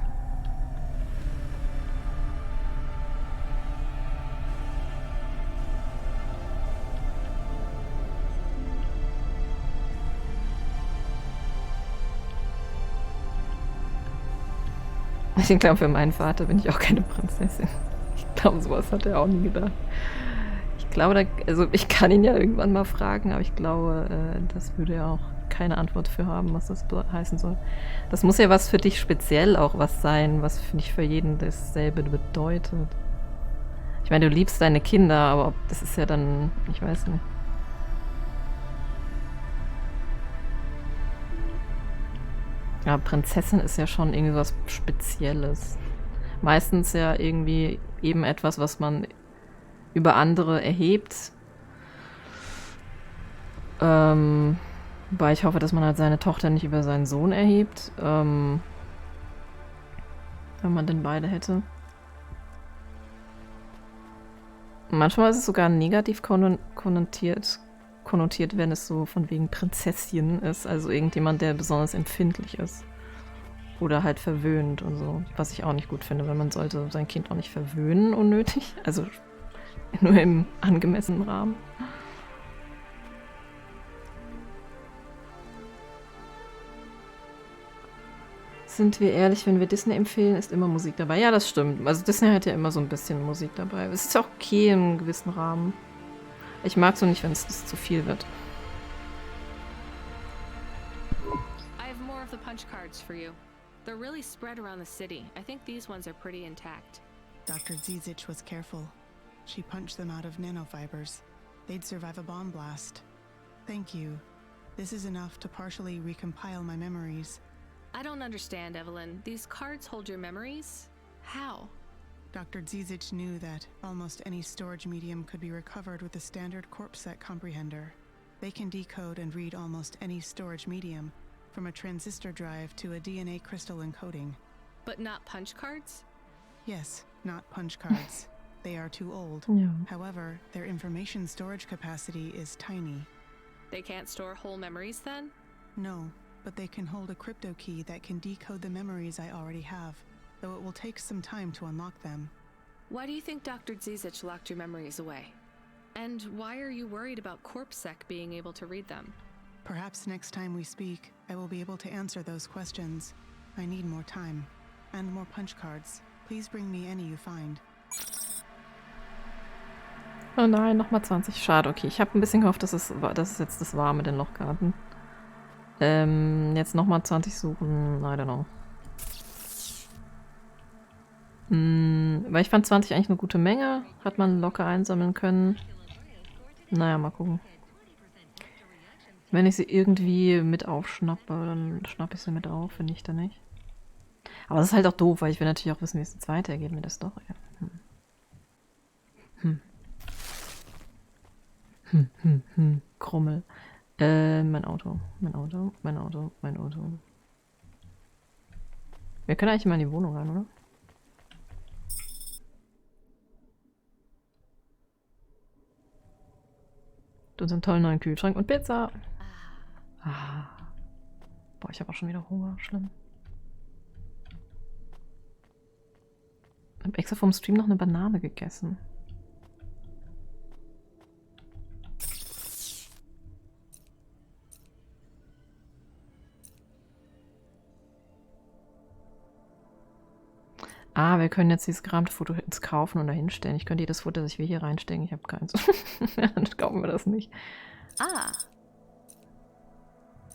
Ich glaube, für meinen Vater bin ich auch keine Prinzessin. Ich glaube, sowas hat er auch nie gedacht. Ich glaube, also ich kann ihn ja irgendwann mal fragen, aber ich glaube, das würde er auch keine Antwort für haben, was das heißen soll. Das muss ja was für dich speziell auch was sein, was nicht für jeden dasselbe bedeutet. Ich meine, du liebst deine Kinder, aber das ist ja dann, ich weiß nicht. Ja, Prinzessin ist ja schon irgendwie was Spezielles. Meistens ja irgendwie eben etwas, was man über andere erhebt. Wobei ich hoffe, dass man halt seine Tochter nicht über seinen Sohn erhebt. Wenn man denn beide hätte. Manchmal ist es sogar negativ konnotiert, wenn es so von wegen Prinzesschen ist. Also irgendjemand, der besonders empfindlich ist. Oder halt verwöhnt und so. Was ich auch nicht gut finde, weil man sollte sein Kind auch nicht verwöhnen unnötig. Also nur im angemessenen Rahmen. Sind wir ehrlich, wenn wir Disney empfehlen, ist immer Musik dabei. Ja, das stimmt. Also Disney hat ja immer so ein bisschen Musik dabei. Es ist auch okay im gewissen Rahmen. Ich mag so nicht, wenn es zu viel wird. I have more of the punch cards for you. They're really spread around the city. I think these ones are pretty intact. Dr. Zizic was careful. She punched them out of nanofibers. They'd survive a bomb blast. Thank you. This is enough to partially recompile my memories. I don't understand, Evelyn. These cards hold your memories? How? Dr. Zizic knew that almost any storage medium could be recovered with a standard corpsec comprehender. They can decode and read almost any storage medium, from a transistor drive to a DNA crystal encoding. But not punch cards? Yes, not punch cards. They are too old. Yeah. However, their information storage capacity is tiny. They can't store whole memories then? No, but they can hold a crypto key that can decode the memories I already have, though it will take some time to unlock them. Why do you think Dr. Zizic locked your memories away? And why are you worried about CorpSec being able to read them? Perhaps next time we speak, I will be able to answer those questions. I need more time. And more punch cards. Please bring me any you find. Oh nein, nochmal 20. Schade, okay. Ich habe ein bisschen gehofft, dass es jetzt das war mit den Lochkarten. Jetzt nochmal 20 suchen. I don't know. Weil ich fand 20 eigentlich eine gute Menge. Hat man locker einsammeln können. Naja, mal gucken. Wenn ich sie irgendwie mit aufschnappe, dann schnappe ich sie mit auf, wenn nicht, dann nicht. Aber das ist halt auch doof, weil ich will natürlich auch wissen, wie es jetzt weitergeht mit der Story. Krummel. Mein Auto. Wir können eigentlich mal in die Wohnung rein, oder? Mit unserem tollen neuen Kühlschrank und Pizza. Ah. Boah, ich habe auch schon wieder Hunger. Schlimm. Ich habe extra vom Stream noch eine Banane gegessen. Ah, wir können jetzt dieses gerahmte Foto jetzt kaufen und da hinstellen. Ich könnte jedes Foto, das ich will, hier reinstecken. Ich habe keins. Dann kaufen wir das nicht. Ah.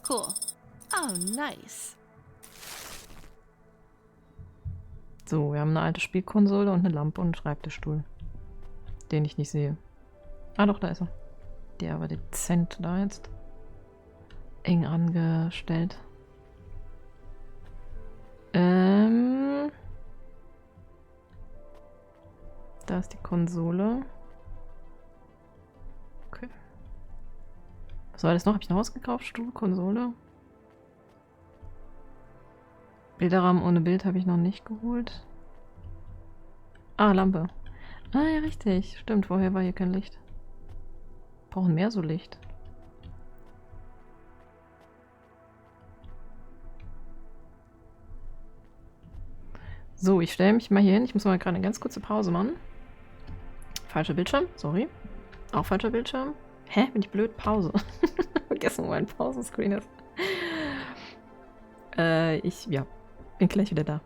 Cool. Oh, nice. So, wir haben eine alte Spielkonsole und eine Lampe und einen Schreibtischstuhl. Den ich nicht sehe. Ah doch, da ist er. Der war dezent da jetzt. Eng angestellt. Da ist die Konsole. Okay. Was war das noch? Habe ich noch was gekauft? Stuhl, Konsole? Bilderrahmen ohne Bild habe ich noch nicht geholt. Ah, Lampe. Ah, ja, richtig. Stimmt, vorher war hier kein Licht. Brauchen mehr so Licht. So, ich stelle mich mal hier hin. Ich muss mal gerade eine ganz kurze Pause machen. Falscher Bildschirm, sorry. Auch falscher Bildschirm. Hä? Bin ich blöd? Pause. Vergessen, wo mein Pausenscreen ist. Ja, bin gleich wieder da.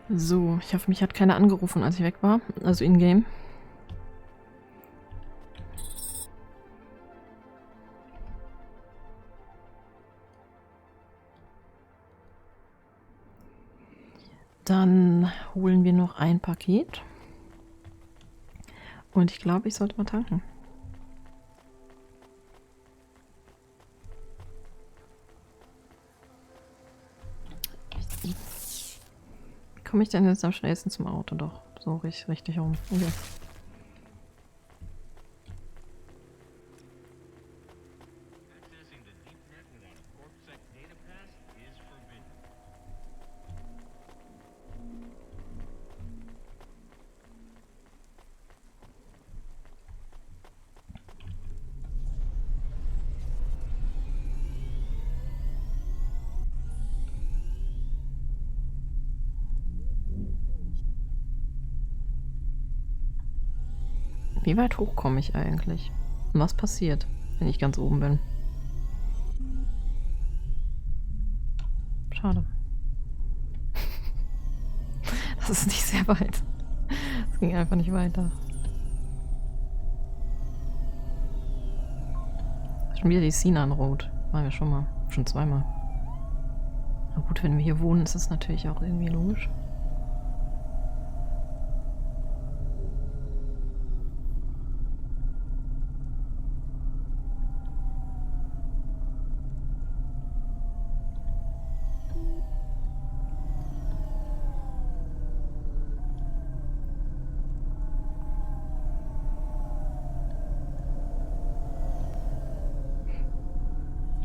So, ich hoffe, mich hat keiner angerufen, als ich weg war. Also in-game. Dann holen wir noch ein Paket. Und ich glaube, ich sollte mal tanken. Wie komme ich denn jetzt am schnellsten zum Auto? Doch, so richtig rum. Okay. Wie weit hoch komme ich eigentlich? Und was passiert, wenn ich ganz oben bin? Schade. Das ist nicht sehr weit. Es ging einfach nicht weiter. Schon wieder die Sinan Road. Waren wir schon mal. Schon zweimal. Na gut, wenn wir hier wohnen, ist das natürlich auch irgendwie logisch.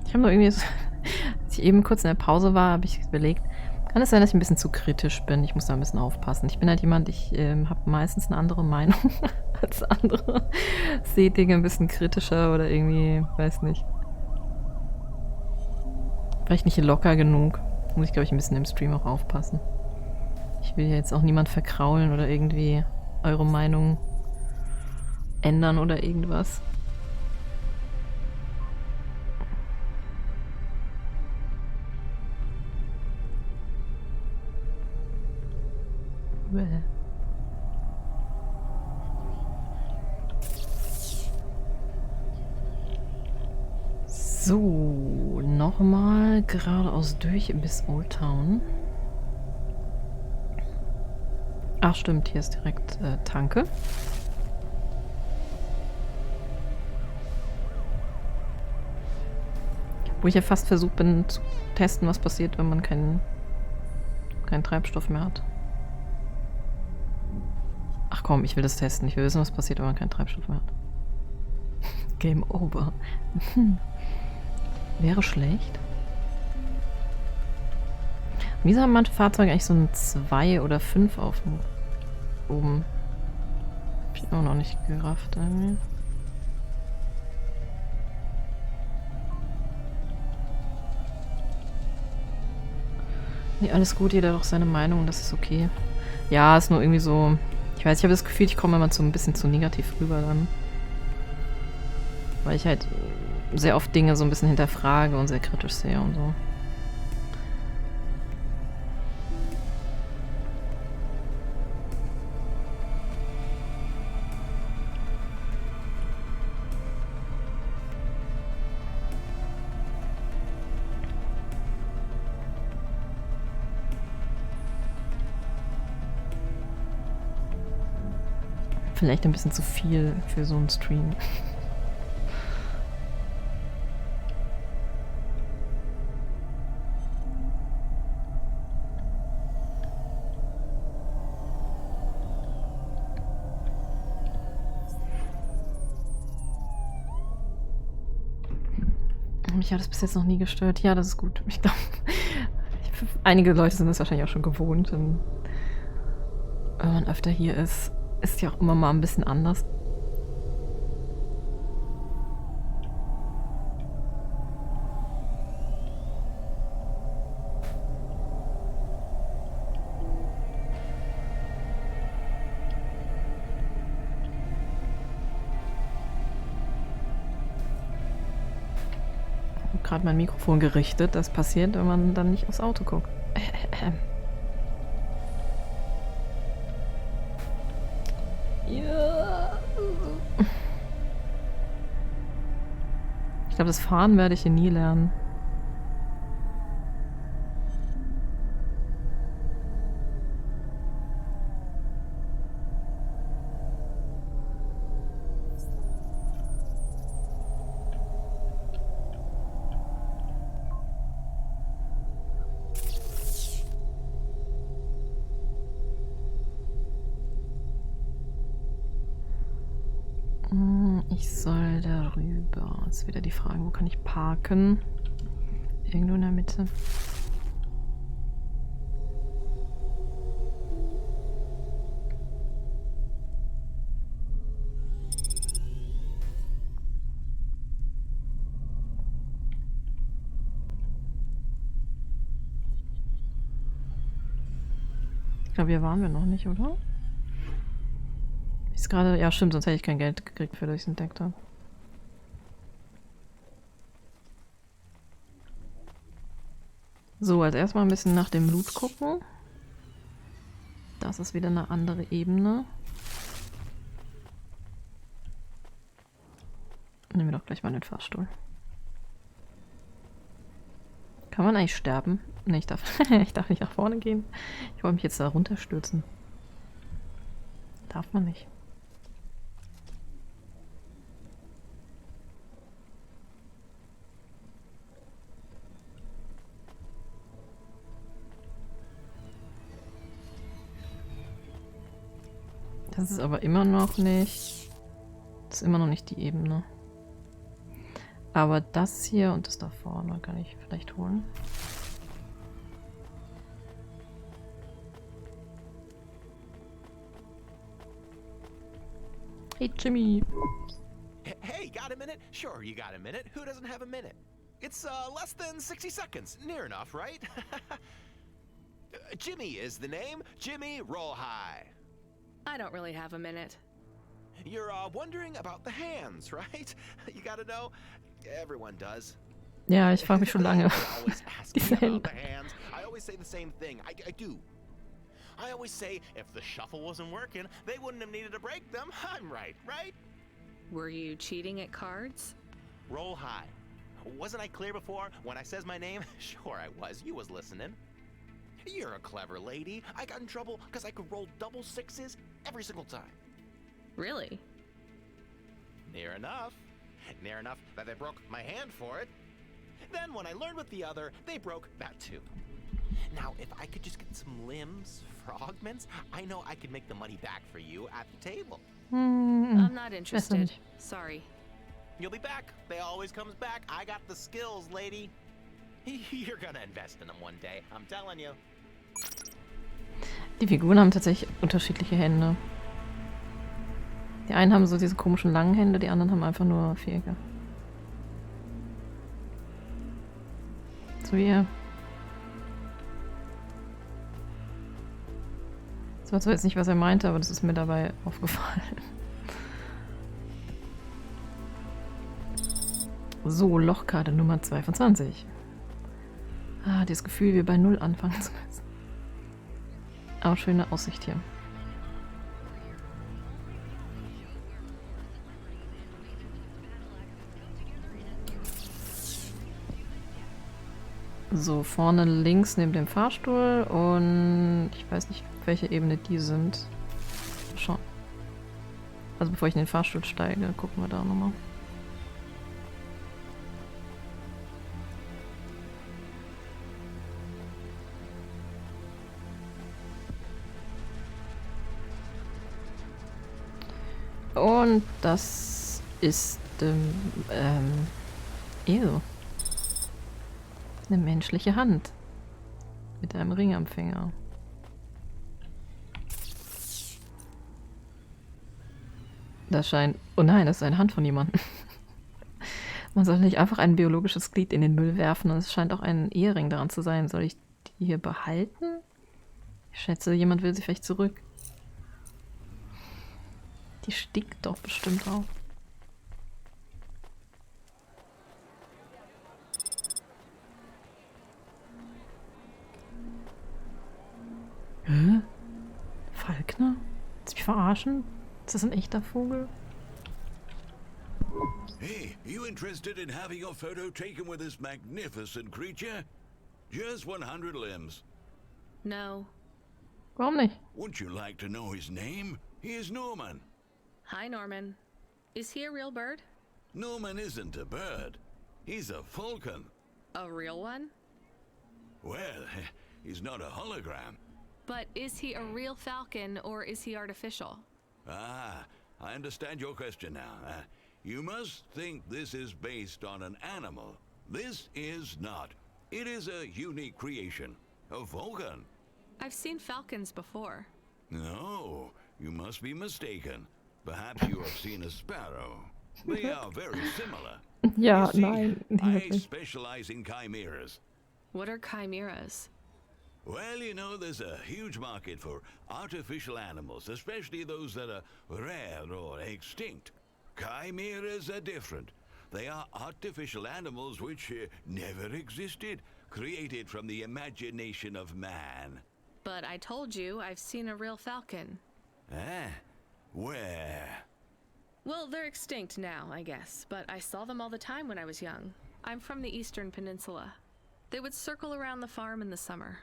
Ich habe noch irgendwie, als ich eben kurz in der Pause war, habe ich überlegt, kann es sein, dass ich ein bisschen zu kritisch bin? Ich muss da ein bisschen aufpassen. Ich bin halt jemand, ich habe meistens eine andere Meinung als andere. Sehe Dinge ein bisschen kritischer oder irgendwie, weiß nicht. Vielleicht nicht locker genug. Muss ich, glaube ich, ein bisschen im Stream auch aufpassen. Ich will ja jetzt auch niemand verkraulen oder irgendwie eure Meinung ändern oder irgendwas. So, nochmal geradeaus durch bis Old Town. Ach stimmt, hier ist direkt Tanke. Wo ich ja fast versucht bin zu testen, was passiert, wenn man keinen Treibstoff mehr hat. Ach komm, ich will das testen. Ich will wissen, was passiert, wenn man keinen Treibstoff mehr hat. Game over. Wäre schlecht. Wieso haben manche Fahrzeuge eigentlich so ein 2 oder 5 auf dem oben? Hab ich auch noch nicht gerafft irgendwie. Nee, alles gut, jeder hat doch seine Meinung, das ist okay. Ja, ist nur irgendwie so... Ich weiß, ich habe das Gefühl, ich komme immer so ein bisschen zu negativ rüber dann. Weil ich halt sehr oft Dinge so ein bisschen hinterfrage und sehr kritisch sehe und so. Vielleicht ein bisschen zu viel für so einen Stream. Mich hat das bis jetzt noch nie gestört. Ja, das ist gut. Ich glaube, einige Leute sind das wahrscheinlich auch schon gewohnt. Und wenn man öfter hier ist, ist ja auch immer mal ein bisschen anders. Ich habe gerade mein Mikrofon gerichtet. Das passiert, wenn man dann nicht aufs Auto guckt. glaube, das Fahren werde ich hier nie lernen. Ich soll darüber. Jetzt wieder die Frage, wo kann ich parken? Irgendwo in der Mitte. Ich glaube, hier waren wir noch nicht, oder? Ist gerade. Ja, stimmt, sonst hätte ich kein Geld gekriegt, für das ich es entdeckt habe. So, als erstmal ein bisschen nach dem Loot gucken. Das ist wieder eine andere Ebene. Nehmen wir doch gleich mal den Fahrstuhl. Kann man eigentlich sterben? Ne, ich darf, ich darf nicht nach vorne gehen. Ich wollte mich jetzt da runterstürzen. Darf man nicht. Das ist aber immer noch nicht... Das ist immer noch nicht die Ebene. Aber das hier und das da vorne kann ich vielleicht holen. Hey Jimmy! Hey, got a minute? Sure, you got a minute. Who doesn't have a minute? It's less than 60 seconds. Near enough, right? Jimmy is the name. Jimmy, roll high. I don't really have a minute. You're wondering about the hands, right? You gotta know, everyone does. Ja, ich frage mich schon lange. Diese Hände. I always say the same thing. I do. I always say if the shuffle wasn't working, they wouldn't have needed to break them. I'm right, right? Were you cheating at cards? Roll high. Wasn't I clear before when I says my name? Sure I was. You was listening. You're a clever lady. I got in trouble because I could roll double sixes every single time. Really? Near enough. Near enough that they broke my hand for it. Then when I learned with the other, they broke that too. Now, if I could just get some limbs for augments, I know I could make the money back for you at the table. I'm not interested. Sorry. You'll be back. They always comes back. I got the skills, lady. You're gonna invest in them one day. I'm telling you. Die Figuren haben tatsächlich unterschiedliche Hände. Die einen haben so diese komischen langen Hände, die anderen haben einfach nur Vierecke. So wie er. Das war zwar jetzt nicht, was er meinte, aber das ist mir dabei aufgefallen. So, Lochkarte Nummer 2 von 20. Ah, das Gefühl, wir bei 0 anfangen zu müssen. Aber schöne Aussicht hier. So, vorne links neben dem Fahrstuhl und ich weiß nicht, welche Ebene die sind. Schon. Also bevor ich in den Fahrstuhl steige, gucken wir da nochmal. Und das ist eine menschliche Hand mit einem Ring am Finger. Das scheint... Oh nein, das ist eine Hand von jemandem. Man soll nicht einfach ein biologisches Glied in den Müll werfen und es scheint auch ein Ehering daran zu sein. Soll ich die hier behalten? Ich schätze, jemand will sie vielleicht zurück. Die stinkt doch bestimmt auch. Hä? Falkner? Willst du mich verarschen? Ist das ein echter Vogel? Hey, you interested in having your photo taken with this magnificent creature? Just 100 limbs. No. Warum nicht? Would you like to know his name? He is Norman. Hi, Norman. Is he a real bird? Norman isn't a bird. He's a falcon. A real one? Well, he's not a hologram. But is he a real falcon or is he artificial? Ah, I understand your question now. You must think this is based on an animal. This is not. It is a unique creation. A falcon. I've seen falcons before. No, you must be mistaken. Perhaps you have seen a sparrow. They are very similar. Ja, You see, nein. I Wirklich. specialize in chimeras. What are chimeras? Well, you know, there's a huge market for artificial animals, especially those that are rare or extinct. Chimeras are different. They are artificial animals which never existed, created from the imagination of man. But I told you I've seen a real falcon. Ah, where? Well, they're extinct now, I guess, but I saw them all the time when I was young. I'm from the Eastern Peninsula. They would circle around the farm in the summer,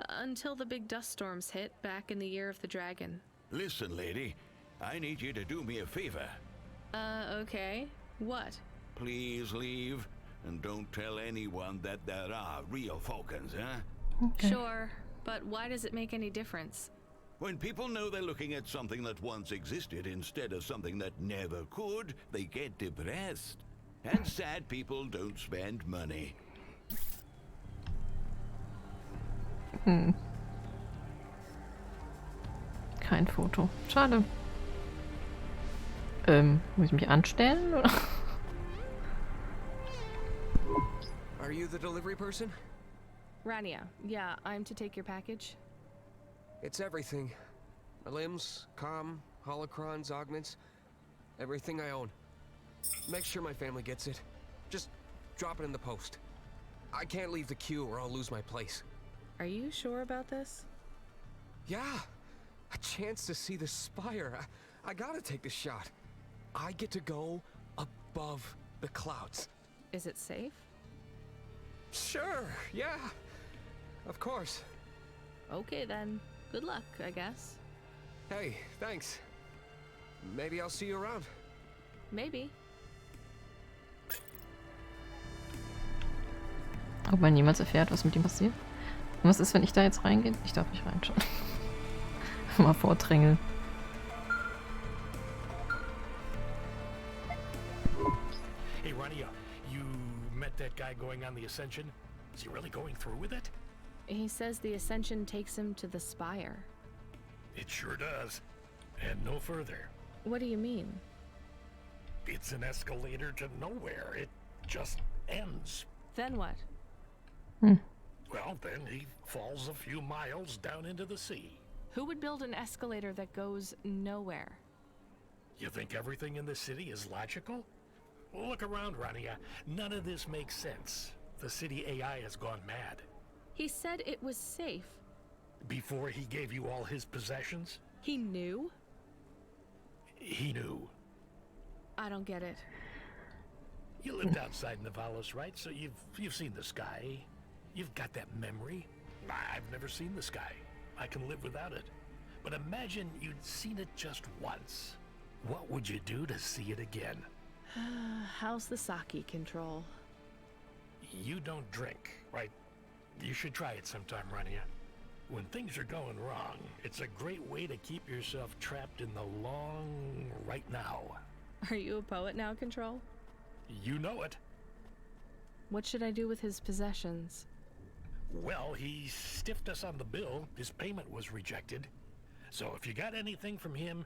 until the big dust storms hit back in the year of the dragon. Listen, lady, I need you to do me a favor. Okay. What? Please leave, and don't tell anyone that there are real falcons, huh? Okay. Sure, but why does it make any difference? When people know they're looking at something that once existed instead of something that never could, they get depressed. And sad people don't spend money. Kein Foto. Schade. Muss ich mich anstellen, oder? Are you the delivery person? Rania, yeah, I'm to take your package. It's everything. My limbs, comm, holocrons, augments, everything I own. Make sure my family gets it. Just drop it in the post. I can't leave the queue or I'll lose my place. Are you sure about this? Yeah, a chance to see the spire. I gotta take the shot. I get to go above the clouds. Is it safe? Sure, yeah. Of course. Okay then. Good luck, I guess. Hey, thanks. Maybe I'll see you around. Maybe. Ob man jemals erfährt, was mit ihm passiert? Und was ist, wenn ich da jetzt reingehe? Ich darf nicht reinschauen. Mal vordrängeln. Hey, Rania, you met that guy going on the Ascension? Is he really going through with it? He says the Ascension takes him to the spire. It sure does. And no further. What do you mean? It's an escalator to nowhere. It just ends. Then what? Well, then he falls a few miles down into the sea. Who would build an escalator that goes nowhere? You think everything in the city is logical? Look around, Rania. None of this makes sense. The city AI has gone mad. He said it was safe. Before he gave you all his possessions? He knew? He knew. I don't get it. You lived outside Nivalis, right? So you've seen the sky. You've got that memory. I've never seen the sky. I can live without it. But imagine you'd seen it just once. What would you do to see it again? How's the sake control? You don't drink, right? You should try it sometime, Rania. When things are going wrong, it's a great way to keep yourself trapped in the long right now. Are you a poet now, Control? You know it. What should I do with his possessions? Well, he stiffed us on the bill. His payment was rejected. So if you got anything from him,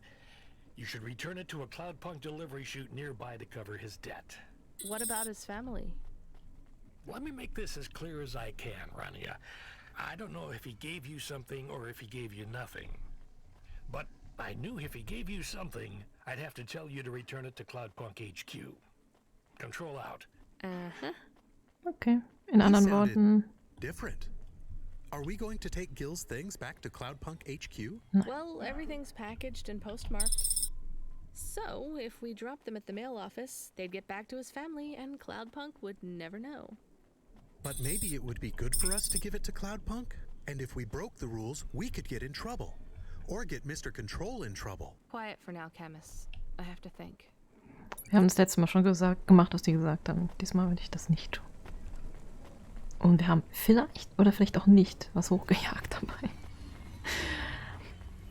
you should return it to a Cloudpunk delivery chute nearby to cover his debt. What about his family? Let me make this as clear as I can, Rania. I don't know if he gave you something or if he gave you nothing. But I knew if he gave you something, I'd have to tell you to return it to Cloudpunk HQ. Control out. Uh-huh. Okay. In anderen Worten. Different. Are we going to take Gil's things back to Cloudpunk HQ? Well, everything's packaged and postmarked. So, if we dropped them at the mail office, they'd get back to his family and Cloudpunk would never know. But maybe it would be good for us to give it to Cloudpunk? And if we broke the rules, we could get in trouble. Or get Mr. Control in trouble. Quiet for now, Camus. I have to think. Wir haben das letzte Mal schon gemacht, was die gesagt haben. Diesmal werde ich das nicht tun. Und wir haben vielleicht oder vielleicht auch nicht was hochgejagt dabei.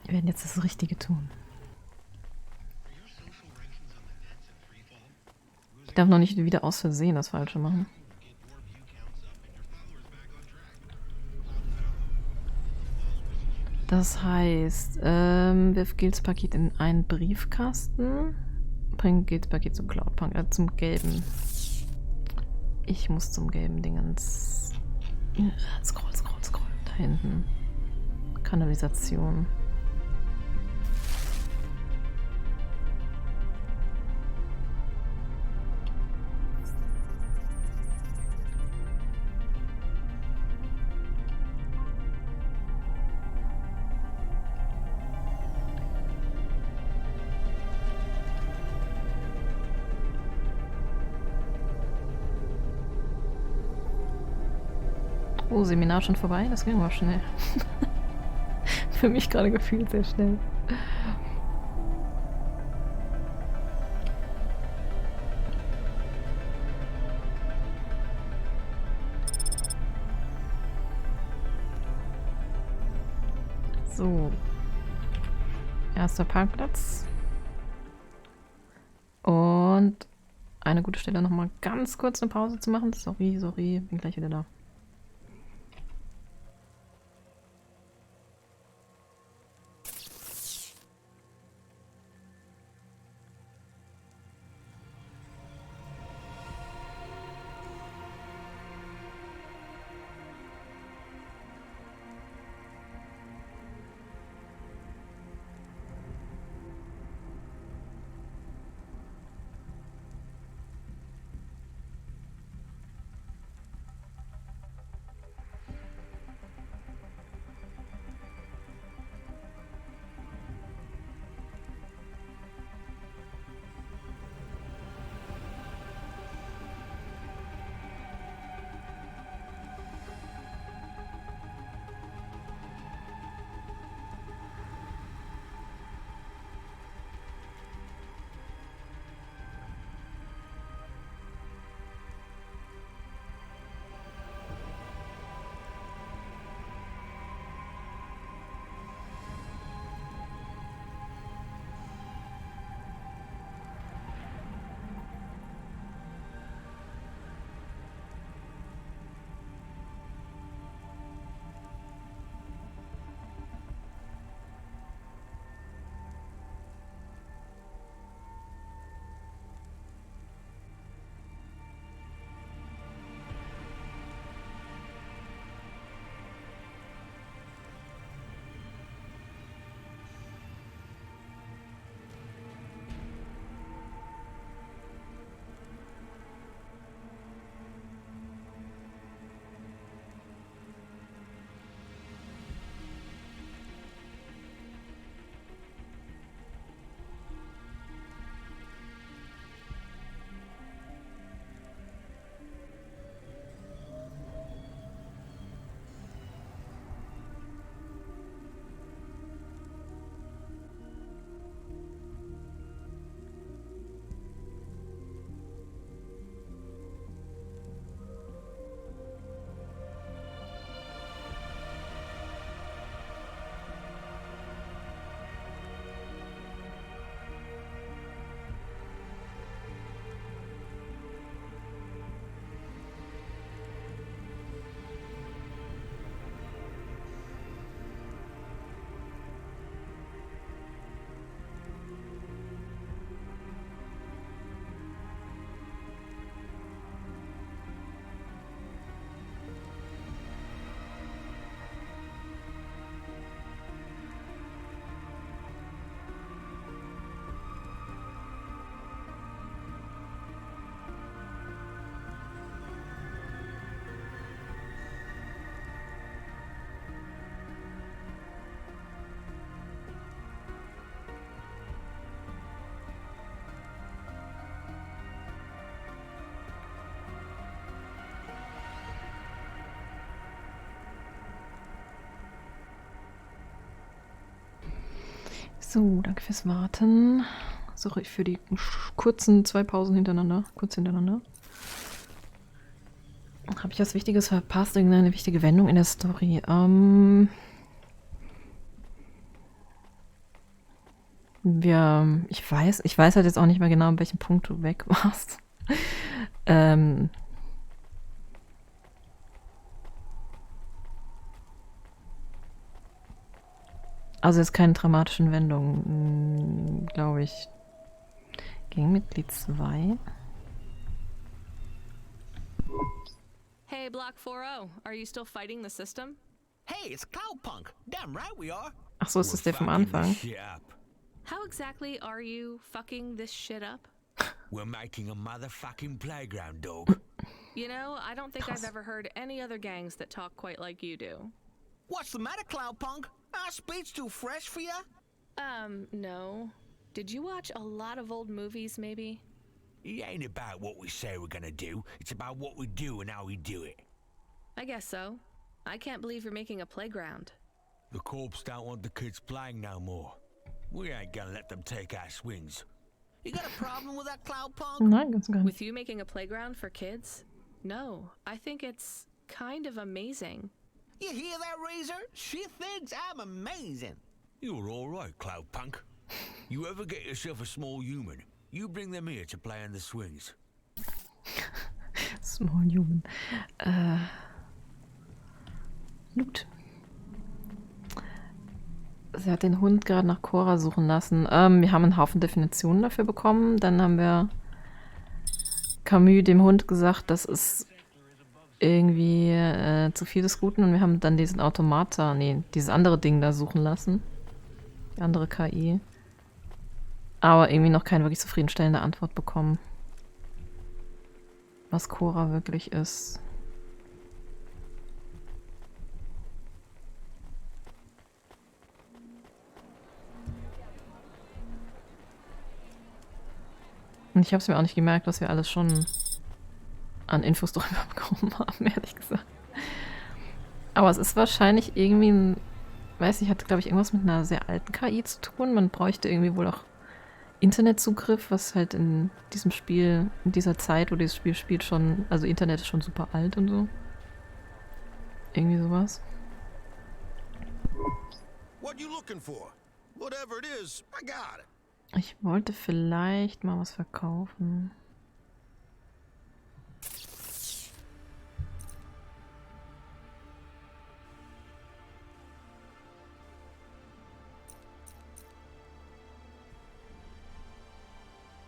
Wir werden jetzt das Richtige tun. Ich darf noch nicht wieder aus Versehen das Falsche machen. Das heißt, wirf Gils Paket in einen Briefkasten. Bring Gils Paket zum Cloudpunk, zum gelben. Ich muss zum gelben Dingens. Scroll. Da hinten. Kanalisation. Oh, Seminar schon vorbei? Das ging aber schnell. Für mich gerade gefühlt sehr schnell. So. Erster Parkplatz. Und eine gute Stelle nochmal ganz kurz eine Pause zu machen. Sorry, bin gleich wieder da. So, danke fürs Warten. Sorry für die kurzen 2 Pausen hintereinander. Kurz hintereinander. Habe ich was Wichtiges verpasst? Irgendeine wichtige Wendung in der Story? Ich weiß halt jetzt auch nicht mehr genau, an welchem Punkt du weg warst. Also jetzt keine dramatischen Wendungen, glaube ich. Gangmitglied 2. Hey, Block 4-0, are you still fighting the system? Hey, it's Cloudpunk. Damn right we are. Ach so, ist das der vom Anfang? How exactly are you fucking this shit up? We're making a motherfucking playground, dog. You know, I don't think I've ever heard any other gangs that talk quite like you do. What's the matter, Cloudpunk? Our speech too fresh for ya? No. Did you watch a lot of old movies, maybe? It ain't about what we say we're gonna do. It's about what we do and how we do it. I guess so. I can't believe you're making a playground. The corps don't want the kids playing no more. We ain't gonna let them take our swings. You got a problem with that, Cloudpunk? Nein, ganz gar nicht. With you making a playground for kids? No, I think it's kind of amazing. You hear that, Razor? She thinks I'm amazing. You're all right, Cloudpunk. You ever get yourself a small human, you bring them here to play on the swings. Small human. Loot. Sie hat den Hund gerade nach Cora suchen lassen. Wir haben einen Haufen Definitionen dafür bekommen. Dann haben wir Camus dem Hund gesagt, das ist irgendwie zu viel des Guten. Und wir haben dann diesen dieses andere Ding da suchen lassen. Die andere KI. Aber irgendwie noch keine wirklich zufriedenstellende Antwort bekommen. Was Cora wirklich ist. Und ich habe es mir auch nicht gemerkt, was wir alles schon an Infos drüber bekommen haben, ehrlich gesagt. Aber es ist wahrscheinlich irgendwie weiß nicht, hat, glaube ich, irgendwas mit einer sehr alten KI zu tun. Man bräuchte irgendwie wohl auch Internetzugriff, was halt in diesem Spiel, in dieser Zeit, wo dieses Spiel spielt, schon, also Internet ist schon super alt und so. Irgendwie sowas. What you looking for? Whatever it is, I got it. Ich wollte vielleicht mal was verkaufen.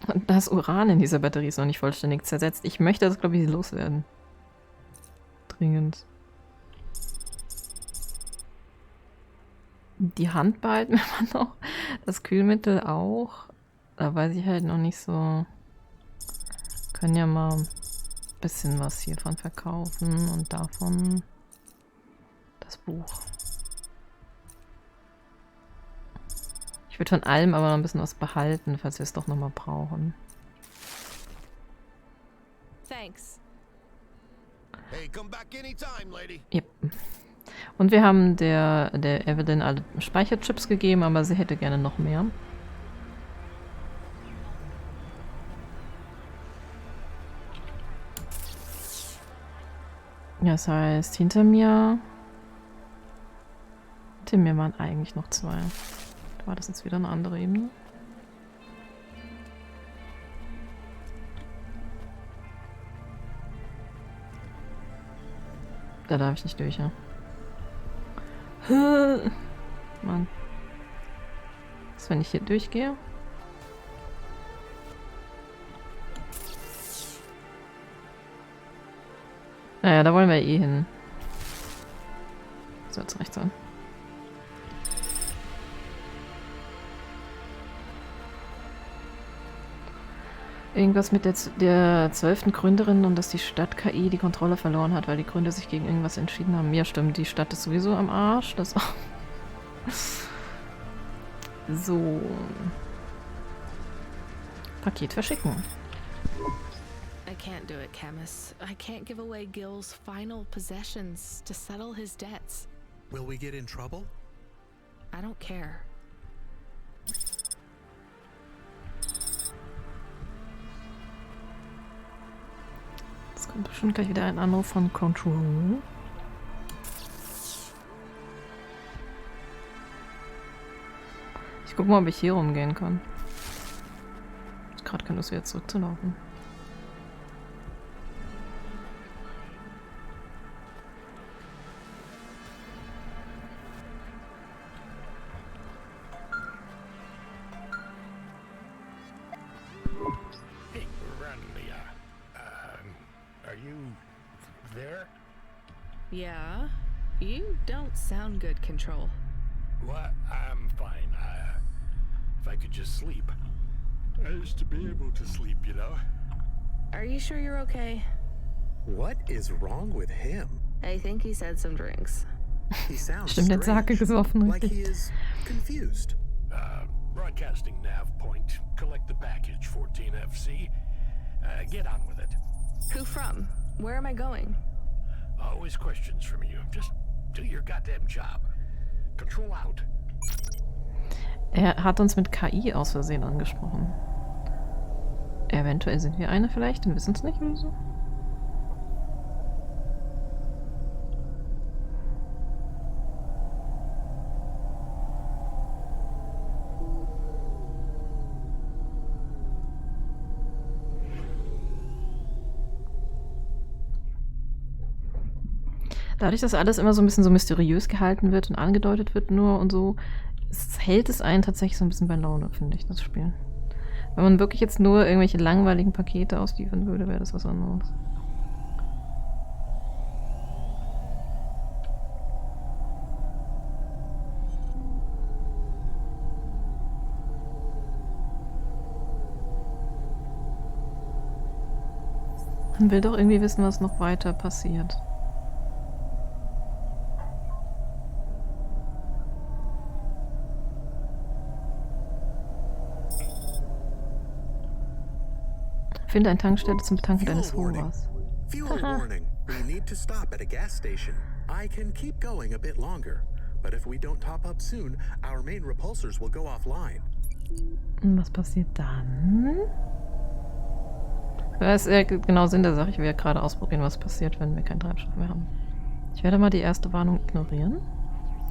Und das Uran in dieser Batterie ist noch nicht vollständig zersetzt. Ich möchte das, glaube ich, loswerden. Dringend. Die Hand behalten wir noch. Das Kühlmittel auch. Da weiß ich halt noch nicht so. Können ja mal ein bisschen was hiervon verkaufen und davon das Buch. Ich würde von allem aber noch ein bisschen was behalten, falls wir es doch nochmal brauchen. Thanks. Hey, come back anytime, lady. Yep. Und wir haben der Evelyn alle Speicherchips gegeben, aber sie hätte gerne noch mehr. Ja, das heißt, hinter mir waren eigentlich noch 2. War das jetzt wieder eine andere Ebene? Da darf ich nicht durch, ja. Mann. Was, wenn ich hier durchgehe? Naja, da wollen wir eh hin. So, jetzt rechts an. Irgendwas mit der 12. Gründerin und dass die Stadt-KI die Kontrolle verloren hat, weil die Gründer sich gegen irgendwas entschieden haben. Ja, stimmt, die Stadt ist sowieso am Arsch. Das auch. So. Paket verschicken. I can't do it, Camus. I can't give away Gil's final possessions to settle his debts. Will we get in trouble? I don't care. Kommt bestimmt gleich wieder ein Anruf von Control. Ich guck mal, ob ich hier rumgehen kann. Gerade keine Lust, wieder zurückzulaufen. Hey, Randy, are you there? Yeah? You don't sound good, Control. What? I'm fine. If I could just sleep. I used to be able to sleep, you know. Are you sure you're okay? What is wrong with him? I think he said some drinks. He sounds Stimmt, jetzt Sake gesoffen. like he is confused. Broadcasting nav point. Collect the package, 14FC. Get on with it. Who from? Where am I going? Always questions from you. Just do your goddamn job. Control out. Er hat uns mit KI aus Versehen angesprochen. Eventuell sind wir eine vielleicht und wissen es nicht oder so. Dadurch, dass alles immer so ein bisschen so mysteriös gehalten wird und angedeutet wird nur und so, hält es einen tatsächlich so ein bisschen bei Laune, finde ich, das Spiel. Wenn man wirklich jetzt nur irgendwelche langweiligen Pakete ausliefern würde, wäre das was anderes. Man will doch irgendwie wissen, was noch weiter passiert. Finde eine Tankstelle zum Betanken deines Horas. Fuel warning. We need to stop at a gas station. I can keep going a bit longer, but if we don't top up soon, our main repulsors will go offline. Und was passiert dann? Das ist ja genau Sinn der Sache. Ich will ja gerade ausprobieren, was passiert, wenn wir keinen Treibstoff mehr haben. Ich werde mal die erste Warnung ignorieren.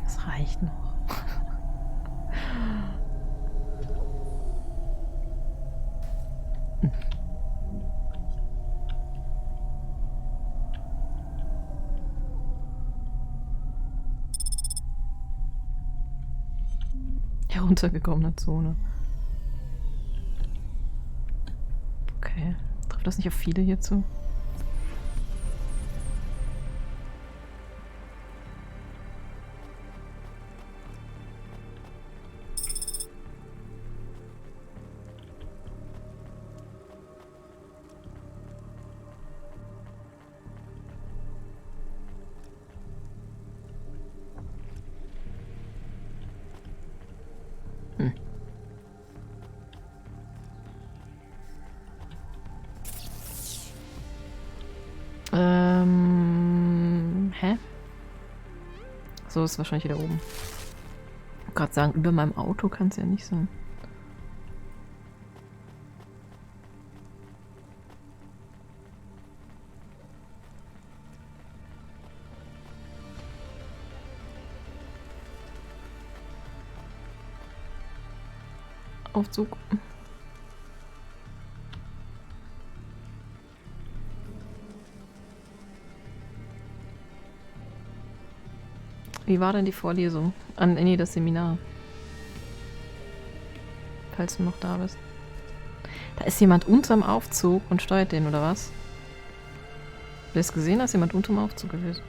Das reicht noch. Heruntergekommene Zone. Okay. Trifft das nicht auf viele hier zu? Hä? So ist wahrscheinlich wieder oben. Ich wollte gerade sagen, über meinem Auto kann es ja nicht sein. Aufzug. Wie war denn die Vorlesung? Nee, das Seminar. Falls du noch da bist. Da ist jemand unterm Aufzug und steuert den, oder was? Du hast gesehen, dass jemand unterm Aufzug gewesen.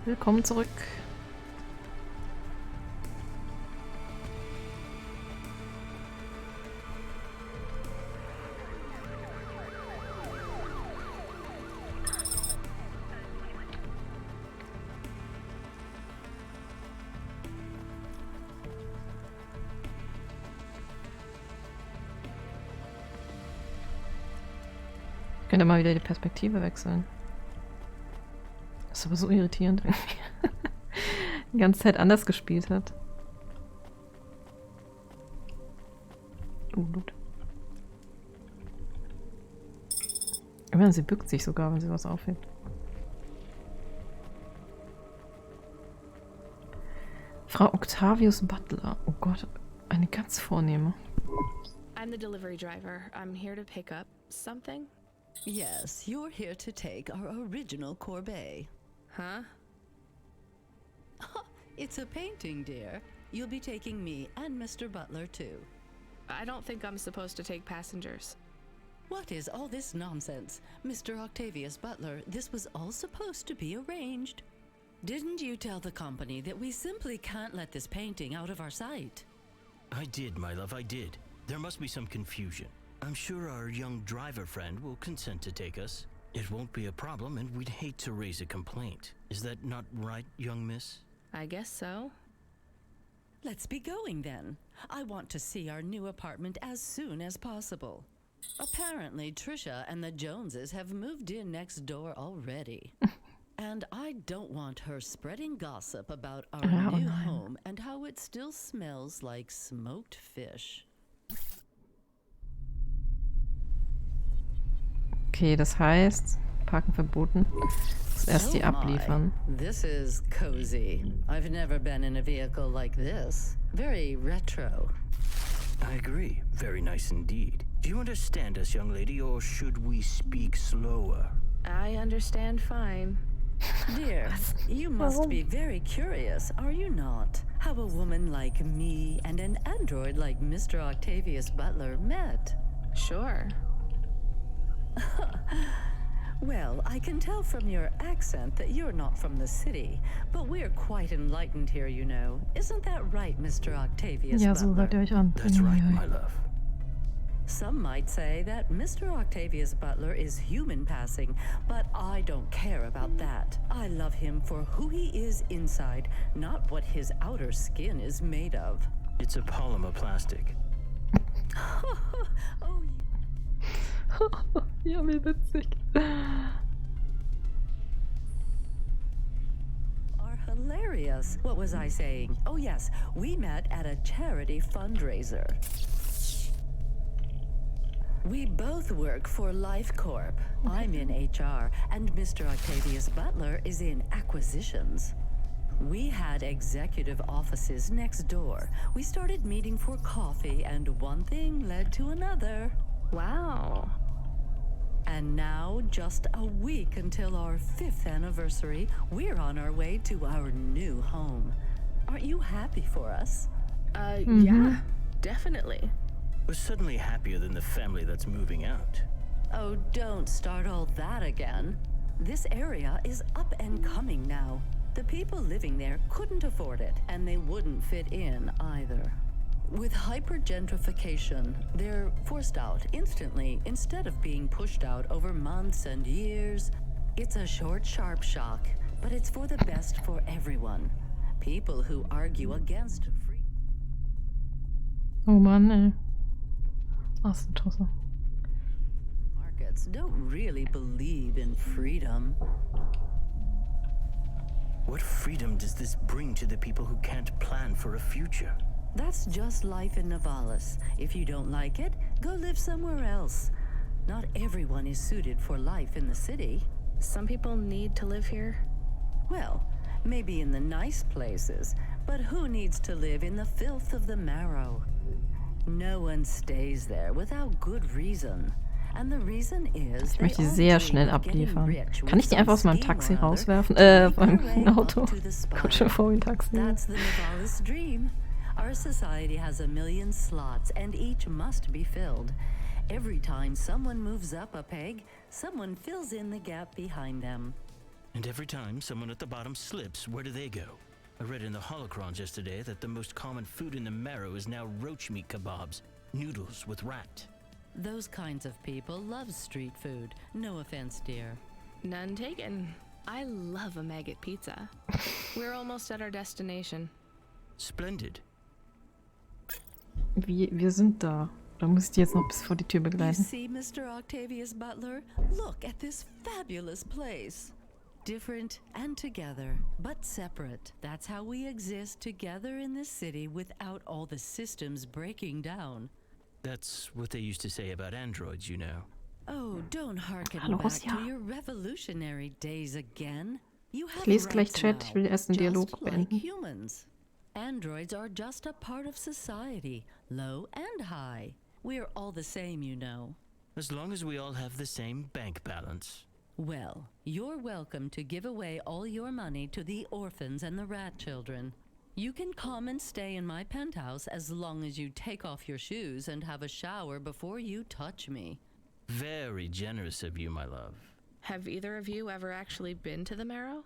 Willkommen zurück. Ich könnte mal wieder die Perspektive wechseln. Das ist aber so irritierend irgendwie. Die ganze Zeit anders gespielt hat. Gut. Immerhin, sie bückt sich sogar, wenn sie was aufhebt. Frau Octavius Butler. Oh Gott, eine ganz vornehme. I'm the delivery driver. I'm here to pick up something. Yes, you're here to take our original corbeille. Huh? It's a painting, dear. You'll be taking me and Mr. Butler, too. I don't think I'm supposed to take passengers. What is all this nonsense? Mr. Octavius Butler, this was all supposed to be arranged. Didn't you tell the company that we simply can't let this painting out of our sight? I did, my love, I did. There must be some confusion. I'm sure our young driver friend will consent to take us. It won't be a problem, and we'd hate to raise a complaint. Is that not right, young miss? I guess so. Let's be going then. I want to see our new apartment as soon as possible. Apparently, Trisha and the Joneses have moved in next door already. And I don't want her spreading gossip about our new home and how it still smells like smoked fish. Okay, das heißt, Parken verboten. Muss erst die abliefern. This is cozy. I've never been in a vehicle like this. Very retro. I agree. Very nice indeed. Do you understand us, young lady, or should we speak slower? I understand fine. Dear, you must be very curious, are you not? How a woman like me and an android like Mr. Octavius Butler met. Sure. Well, I can tell from your accent that you're not from the city, but we're quite enlightened here, you know. Isn't that right, Mr. Octavius Ja, so hört ihr euch an. That's right, my love. Some might say that Mr. Octavius Butler is human passing, but I don't care about that. I love him for who he is inside, not what his outer skin is made of. It's a polymer plastic. Oh, ja, wie witzig. Are hilarious. What was I saying? Oh yes, we met at a charity fundraiser. We both work for Life Corp. I'm in HR, and Mr. Octavius Butler is in acquisitions. We had executive offices next door. We started meeting for coffee, and one thing led to another. Wow. And now, just a week until our 5th anniversary, we're on our way to our new home. Aren't you happy for us? Yeah, definitely. We're suddenly happier than the family that's moving out. Oh, don't start all that again. This area is up and coming now. The people living there couldn't afford it, and they wouldn't fit in either. With hypergentrification, they're forced out instantly instead of being pushed out over months and years. It's a short, sharp shock, but it's for the best for everyone. People who argue against free... Oh Mann, ey. Arsentasse. Markets don't really believe in freedom. What freedom does this bring to the people who can't plan for a future? That's just life in Nivalis. If you don't like it, go live somewhere else. Not everyone is suited for life in the city. Some people need to live here. Well, maybe in the nice places, but who needs to live in the filth of the marrow? No one stays there without good reason. And the reason is Ich möchte die sehr schnell abliefern. Kann ich die einfach aus meinem Taxi rauswerfen? Aus meinem Auto. Kommt schon vor wie ein Taxi. That's the Nivalis dream. Our society has a million slots, and each must be filled. Every time someone moves up a peg, someone fills in the gap behind them. And every time someone at the bottom slips, where do they go? I read in the holocrons yesterday that the most common food in the marrow is now roach meat kebabs, noodles with rat. Those kinds of people love street food. No offense, dear. None taken. I love a maggot pizza. We're almost at our destination. Splendid. Wir sind da. Da muss ich die jetzt noch bis vor die Tür You begleiten. see, Mr. Octavius Butler? Look at this fabulous place. Different and together, but separate. That's how we exist together in this city without all the systems breaking down. That's what they used to say about androids, you know. Oh, don't harken Hallo, back Russia. to your revolutionary days again. You Ich have lese gleich rights Chat, now, ich will erst den Dialog just like beenden. humans. Androids are just a part of society, low and high. We're all the same, you know. As long as we all have the same bank balance. Well, you're welcome to give away all your money to the orphans and the rat children. You can come and stay in my penthouse as long as you take off your shoes and have a shower before you touch me. Very generous of you, my love. Have either of you ever actually been to the Marrow?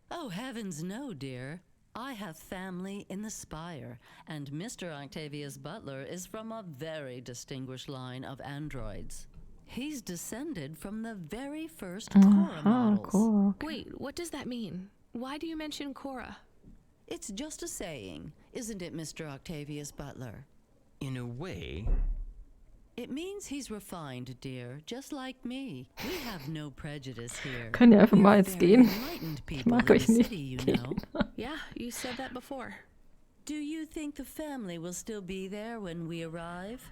Oh, heavens no, dear. I have family in the Spire, and Mr. Octavius Butler is from a very distinguished line of androids. He's descended from the very first Cora models. Cora. Wait, what does that mean? Why do you mention Cora? It's just a saying, isn't it, Mr. Octavius Butler? In a way, It means he's refined, dear, just like me. We have no prejudice here. Könnt ihr einfach mal We're jetzt very gehen? enlightened Ich people mag in euch the nicht. city, you Gehen. know. Yeah, you said that before. Do you think the family will still be there when we arrive?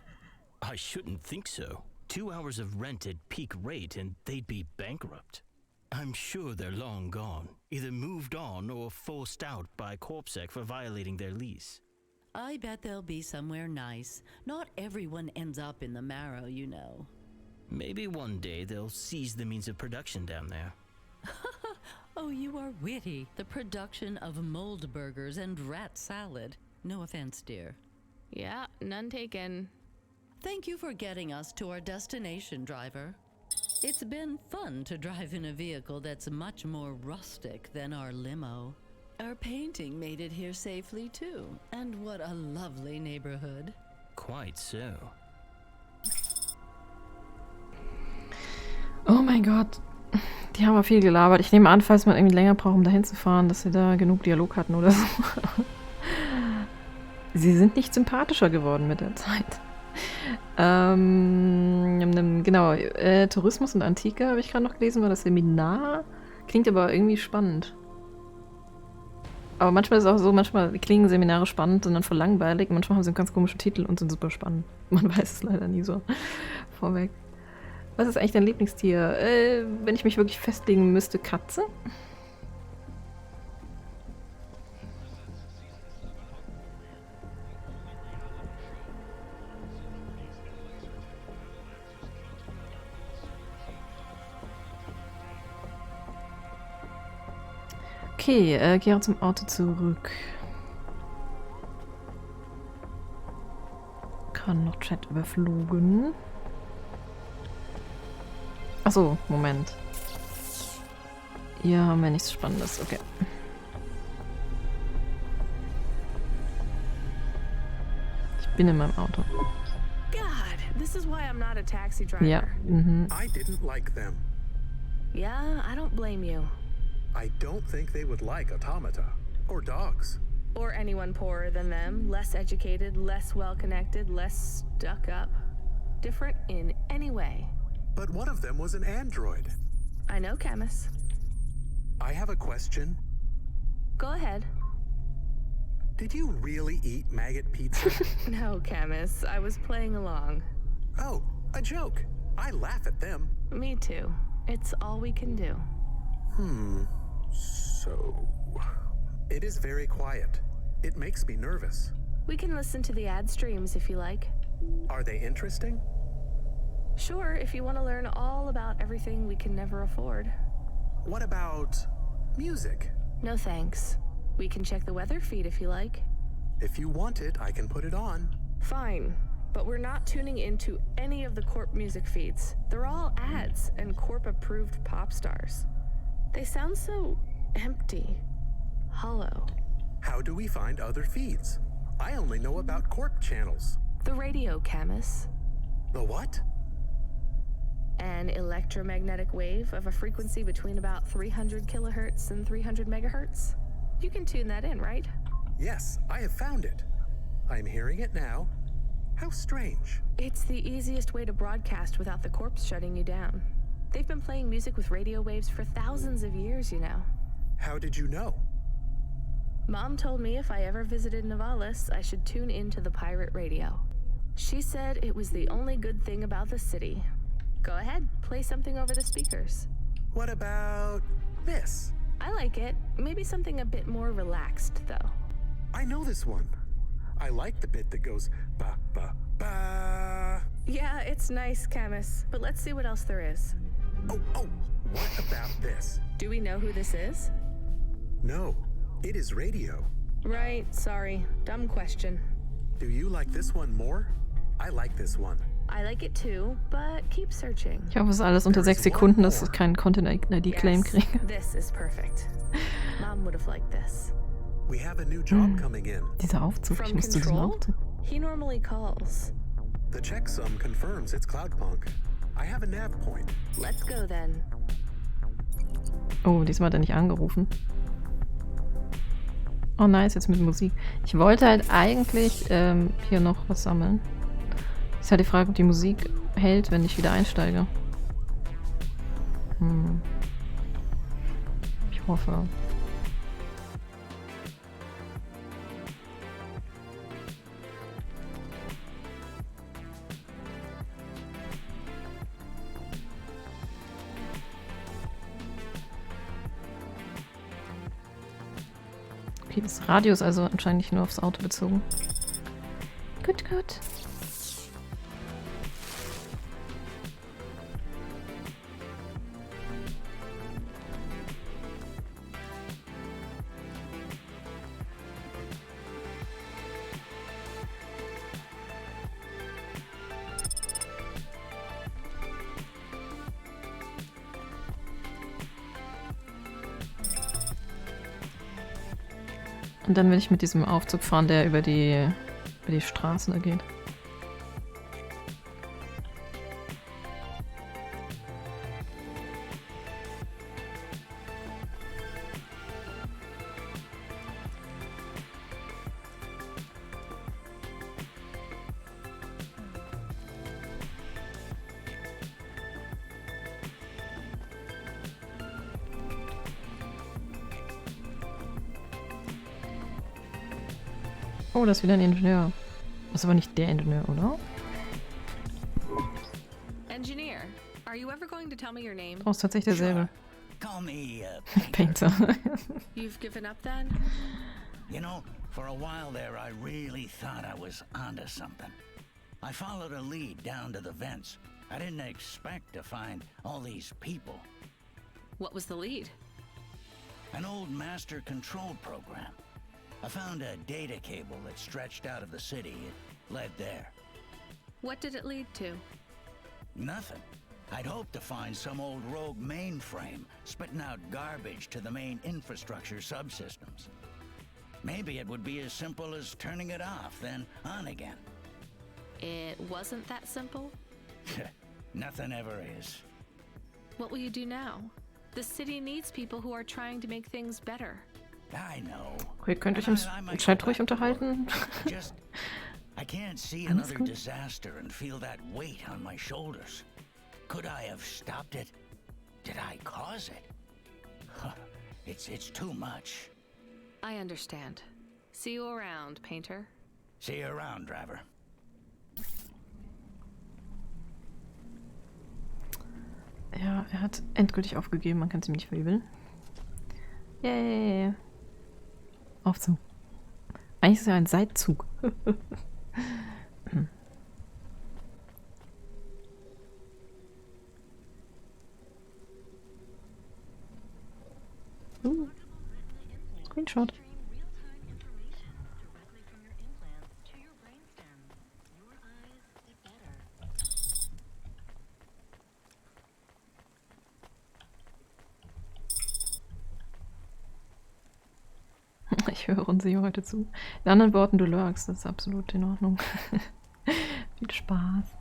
I shouldn't think so. 2 hours of rent at peak rate and they'd be bankrupt. I'm sure they're long gone, either moved on or forced out by CorpSec for violating their lease. I bet they'll be somewhere nice. Not everyone ends up in the Marrow, you know. Maybe one day they'll seize the means of production down there. Oh, you are witty. The production of mold burgers and rat salad. No offense, dear. Yeah, none taken. Thank you for getting us to our destination, driver. It's been fun to drive in a vehicle that's much more rustic than our limo. Our painting made it here safely, too. And what a lovely neighborhood. Quite so. Oh mein Gott. Die haben aber viel gelabert. Ich nehme an, falls man irgendwie länger braucht, um dahin zu fahren, dass sie da genug Dialog hatten oder so. Sie sind nicht sympathischer geworden mit der Zeit. Genau, Tourismus und Antike habe ich gerade noch gelesen, war das Seminar. Klingt aber irgendwie spannend. Aber manchmal ist es auch so, manchmal klingen Seminare spannend, sind dann voll langweilig. Manchmal haben sie einen ganz komischen Titel und sind super spannend. Man weiß es leider nie so vorweg. Was ist eigentlich dein Lieblingstier? Wenn ich mich wirklich festlegen müsste, Katze? Okay, kehre zum Auto zurück. Kann noch Chat überflogen. Achso, Moment. Hier haben wir nichts Spannendes, okay. Ich bin in meinem Auto. God, this is why I'm not a taxi driver. Ja, I didn't like them. Yeah, I don't blame you. I don't think they would like automata or dogs. Or anyone poorer than them, less educated, less well-connected, less stuck up. Different in any way. But one of them was an android. I know, Camus. I have a question. Go ahead. Did you really eat maggot pizza? No, Camus. I was playing along. Oh, a joke. I laugh at them. Me too. It's all we can do. So... It is very quiet. It makes me nervous. We can listen to the ad streams if you like. Are they interesting? Sure, if you want to learn all about everything we can never afford. What about music? No thanks. We can check the weather feed if you like. If you want it, I can put it on. Fine, but we're not tuning into any of the Corp music feeds. They're all ads and Corp-approved pop stars. They sound so empty, hollow. How do we find other feeds? I only know about Corp channels. The radio, Camus. The what? An electromagnetic wave of a frequency between about 300 kilohertz and 300 megahertz. You can tune that in, right? Yes, I have found it. I'm hearing it now. How strange. It's the easiest way to broadcast without the corpse shutting you down. They've been playing music with radio waves for thousands of years, you know. How did you know? Mom told me if I ever visited Nivalis, I should tune into the pirate radio. She said it was the only good thing about the city. Go ahead, play something over the speakers. What about this? I like it. Maybe something a bit more relaxed, though. I know this one. I like the bit that goes ba ba ba. Yeah, it's nice, Camus, but let's see what else there is. Oh, what about this? Do we know who this is? No, it is radio. Right, sorry. Dumb question. Do you like this one more? I like this one. I like it too, but keep searching. Ich hoffe, es ist alles unter 6 Sekunden, dass ich keinen Content-ID-Claim kriege. This is perfect. Mom would have liked this. We have a new job coming in. Dieser Aufzug, ich muss zu diesem Aufzug. He normally calls. The checksum confirms it's Cloudpunk. I have a nav point. Let's go then. Oh, diesmal hat er nicht angerufen. Oh nice, jetzt mit Musik. Ich wollte halt eigentlich hier noch was sammeln. Ist halt die Frage, ob die Musik hält, wenn ich wieder einsteige. Ich hoffe. Okay, das Radio ist also anscheinend nicht nur aufs Auto bezogen. Gut, gut. Und dann will ich mit diesem Aufzug fahren, der über die Straßen da geht. Oh, das ist wieder ein Ingenieur. Das ist aber nicht der Ingenieur, oder? Engineer, are you ever going to tell me your name? Oh, ist tatsächlich derselbe. Call me Painter. You've given up then? You know, for a while there, I really thought I was onto something. I followed a lead down to the vents. I didn't expect to find all these people. What was the lead? An old master control program. I found a data cable that stretched out of the city. It led there. What did it lead to? Nothing. I'd hoped to find some old rogue mainframe spitting out garbage to the main infrastructure subsystems. Maybe it would be as simple as turning it off, then on again. It wasn't that simple? Nothing ever is. What will you do now? The city needs people who are trying to make things better. I know. Okay, könnt ihr euch im Chat ruhig unterhalten? Just, I can't see another disaster and feel that weight on my shoulders. Could I have stopped it? Did I cause it? It's too much. I understand. See you around, Painter. See you around, driver. Ja, er hat endgültig aufgegeben, man kann es ihm nicht verübeln. Yay. Aufzug. Eigentlich ist es ja ein Seitzug. Screenshot. Ich höre und sehe heute zu. In anderen Worten, du lurkst. Das ist absolut in Ordnung. Viel Spaß.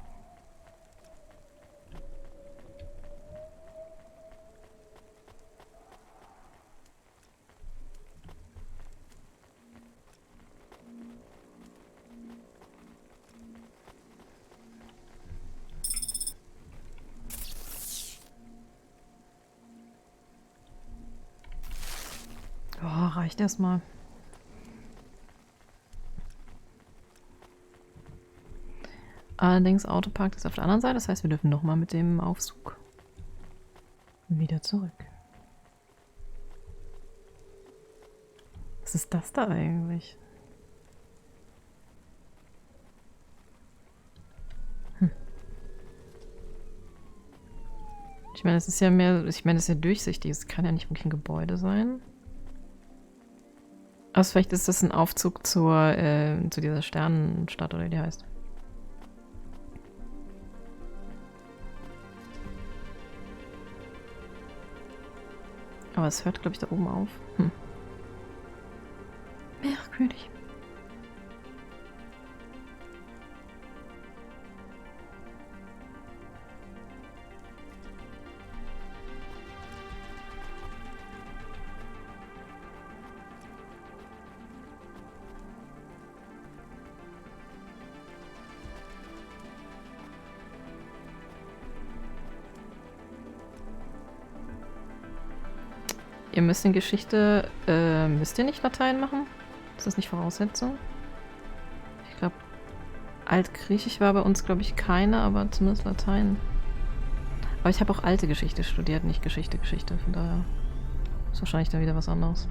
Oh, reicht erstmal. Allerdings Autopark ist auf der anderen Seite, das heißt, wir dürfen nochmal mit dem Aufzug wieder zurück. Was ist das da eigentlich? Ich meine, es ist ja mehr, ich meine, es ist ja durchsichtig, es kann ja nicht wirklich ein Gebäude sein. Also vielleicht ist das ein Aufzug zu dieser Sternenstadt, oder wie die heißt. Aber es hört, glaube ich, da oben auf. Merkwürdig. Ihr müsst in Geschichte, müsst ihr nicht Latein machen? Ist das nicht Voraussetzung? Ich glaube, Altgriechisch war bei uns, glaube ich, keine, aber zumindest Latein. Aber ich habe auch alte Geschichte studiert, nicht Geschichte. Von daher ist wahrscheinlich dann wieder was anderes.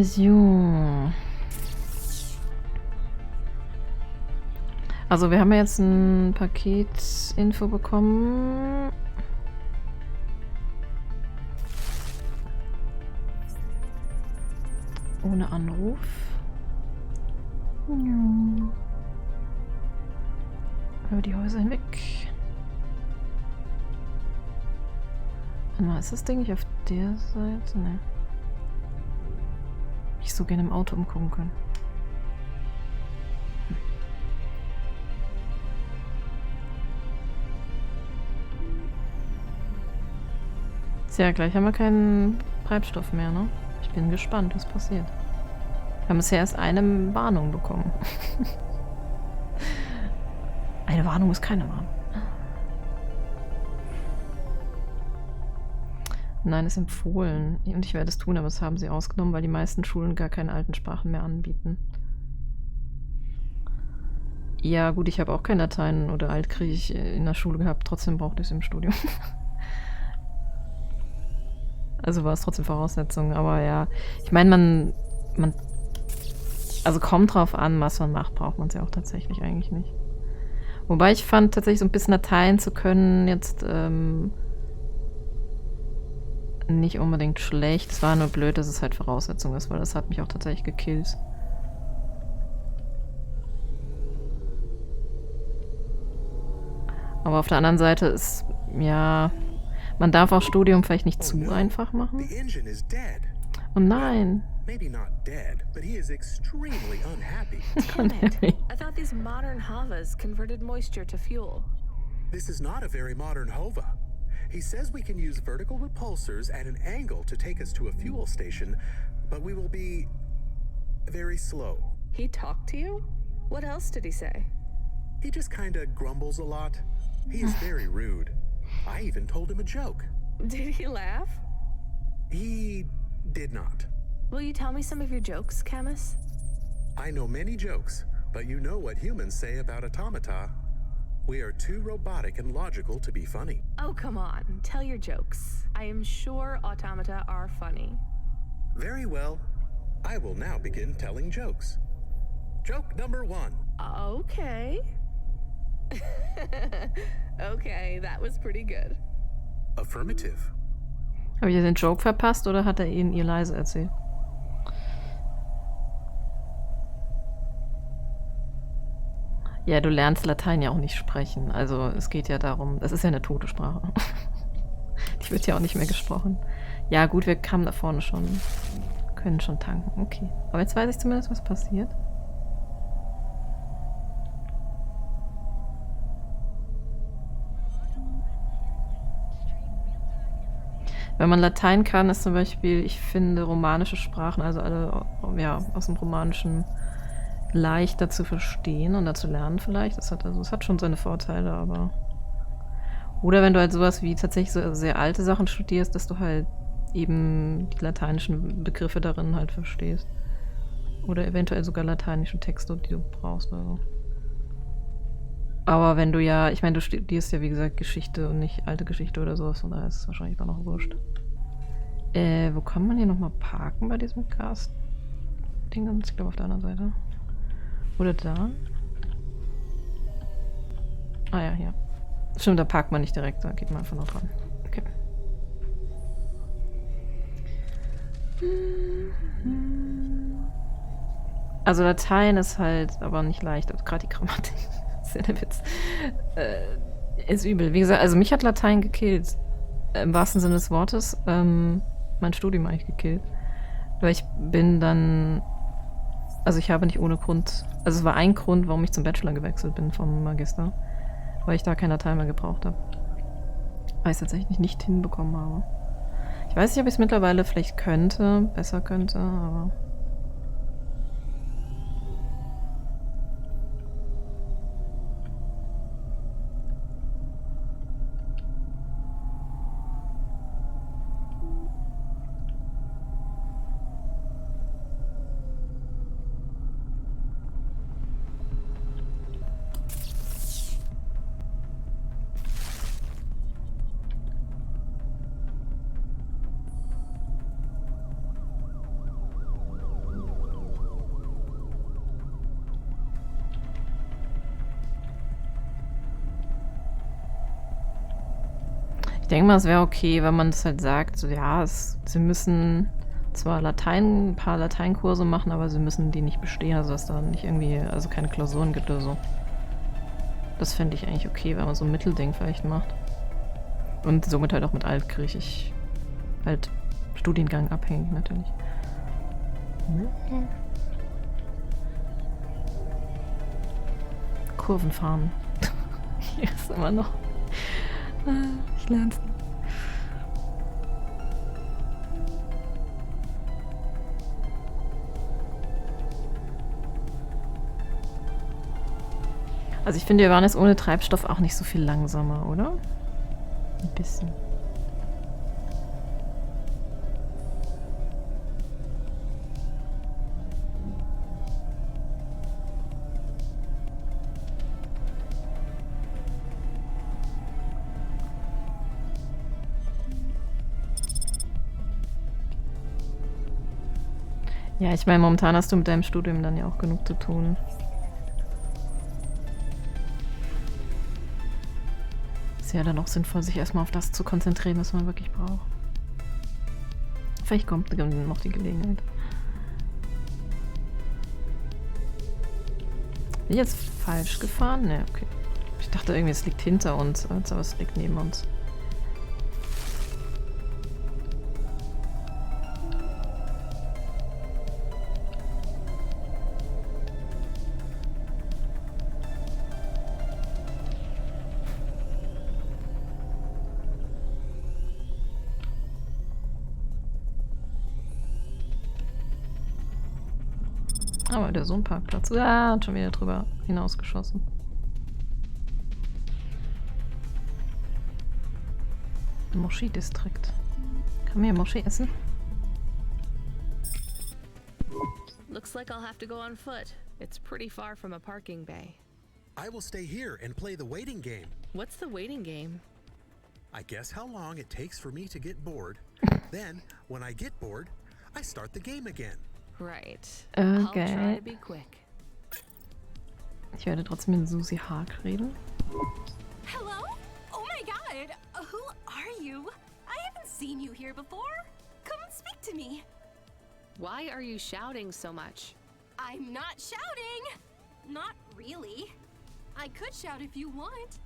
So. Also wir haben ja jetzt ein Paketinfo bekommen. Ohne Anruf. Ja. Über die Häuser hinweg. Warte mal, ist das Ding nicht auf der Seite? Ne. Ich so gerne im Auto umgucken können. Tja, gleich haben wir keinen Treibstoff mehr, ne? Ich bin gespannt, was passiert. Wir haben bisher erst eine Warnung bekommen. Eine Warnung ist keine Warnung. Nein, ist empfohlen. Und ich werde es tun, aber das haben sie ausgenommen, weil die meisten Schulen gar keine alten Sprachen mehr anbieten. Ja, gut, ich habe auch kein Latein oder Altgriechisch in der Schule gehabt. Trotzdem brauchte ich es im Studium. Also war es trotzdem Voraussetzung. Aber ja, ich meine, also kommt drauf an, was man macht, braucht man es ja auch tatsächlich eigentlich nicht. Wobei ich fand, tatsächlich so ein bisschen Latein zu können jetzt nicht unbedingt schlecht. Es war nur blöd, dass es halt Voraussetzung ist, weil das hat mich auch tatsächlich gekillt. Aber auf der anderen Seite ist, ja, man darf auch Studium vielleicht nicht zu einfach machen. Oh nein. Maybe not dead, but he is extremely unhappy. Damn it. I thought these modern Havas converted moisture to fuel. This is not a very modern Hova. He says we can use vertical repulsors at an angle to take us to a fuel station, but we will be very slow. He talked to you? What else did he say? He just kinda grumbles a lot. He is very rude. I even told him a joke. Did he laugh? He did not. Will you tell me some of your jokes, Camus? I know many jokes, but you know what humans say about automata. We are too robotic and logical to be funny. Oh, come on. Tell your jokes. I am sure automata are funny. Very well. I will now begin telling jokes. Joke number 1. Okay. Okay, that was pretty good. Affirmative. Habe ich den Joke verpasst oder hat er ihn ihr leise erzählt? Ja, du lernst Latein ja auch nicht sprechen. Also es geht ja darum, das ist ja eine tote Sprache. Die wird ja auch nicht mehr gesprochen. Ja gut, wir kamen da vorne schon. Können schon tanken. Okay. Aber jetzt weiß ich zumindest, was passiert. Wenn man Latein kann, ist zum Beispiel, ich finde, romanische Sprachen, also alle ja, aus dem Romanischen, leichter zu verstehen und dazu lernen vielleicht. Es hat schon seine Vorteile, aber... Oder wenn du halt sowas wie tatsächlich so sehr alte Sachen studierst, dass du halt eben die lateinischen Begriffe darin halt verstehst. Oder eventuell sogar lateinische Texte, die du brauchst oder so. Aber wenn du ja, ich meine, du studierst ja wie gesagt Geschichte und nicht alte Geschichte oder sowas, von daher ist es wahrscheinlich dann noch wurscht. Wo kann man hier nochmal parken bei diesem Gas-Ding? Ich glaube auf der anderen Seite. Oder da? Ah ja, hier. Stimmt, da parkt man nicht direkt, da geht man einfach noch dran. Okay. Also Latein ist halt aber nicht leicht, also gerade die Grammatik. Das ist ja der Witz. Ist übel. Wie gesagt, also mich hat Latein gekillt. Im wahrsten Sinne des Wortes. Mein Studium eigentlich gekillt. Weil ich bin dann... Also ich habe nicht ohne Grund... Also es war ein Grund, warum ich zum Bachelor gewechselt bin vom Magister. Weil ich da kein Latein mehr gebraucht habe. Weil ich es tatsächlich nicht hinbekommen habe. Ich weiß nicht, ob ich es mittlerweile vielleicht könnte, besser könnte, aber... Ich denke mal, es wäre okay, wenn man das halt sagt, so ja, sie müssen zwar ein paar Lateinkurse machen, aber sie müssen die nicht bestehen, also dass da nicht irgendwie, also keine Klausuren gibt oder so. Das fände ich eigentlich okay, wenn man so ein Mittelding vielleicht macht. Und somit halt auch mit Altgriechisch. Halt Studiengang abhängig natürlich. Kurven fahren. Hier ist immer noch. Ich lern's nicht. Also ich finde, wir waren jetzt ohne Treibstoff auch nicht so viel langsamer, oder? Ein bisschen. Ja, ich meine, momentan hast du mit deinem Studium dann ja auch genug zu tun. Ist ja dann auch sinnvoll, sich erstmal auf das zu konzentrieren, was man wirklich braucht. Vielleicht kommt noch die Gelegenheit. Bin ich jetzt falsch gefahren? Ne, okay. Ich dachte irgendwie, es liegt hinter uns, aber es liegt neben uns. Aber der Sohnparkplatz. Ah, hat schon wieder drüber hinausgeschossen. Moschee-Distrikt. Kann man hier Moschee essen? Looks like I'll have to go on foot. It's pretty far from a parking bay. I will stay here and play the waiting game. What's the waiting game? I guess how long it takes for me to get bored. Then, when I get bored, I start the game again. Right. Okay. I'll try to be quick. Ich werde trotzdem mit Susi Haag reden. Hello? Oh my god! Who are you? I haven't seen you here before. Come and speak to me. Why are you shouting so much? I'm not shouting! Not really. I could shout if you want.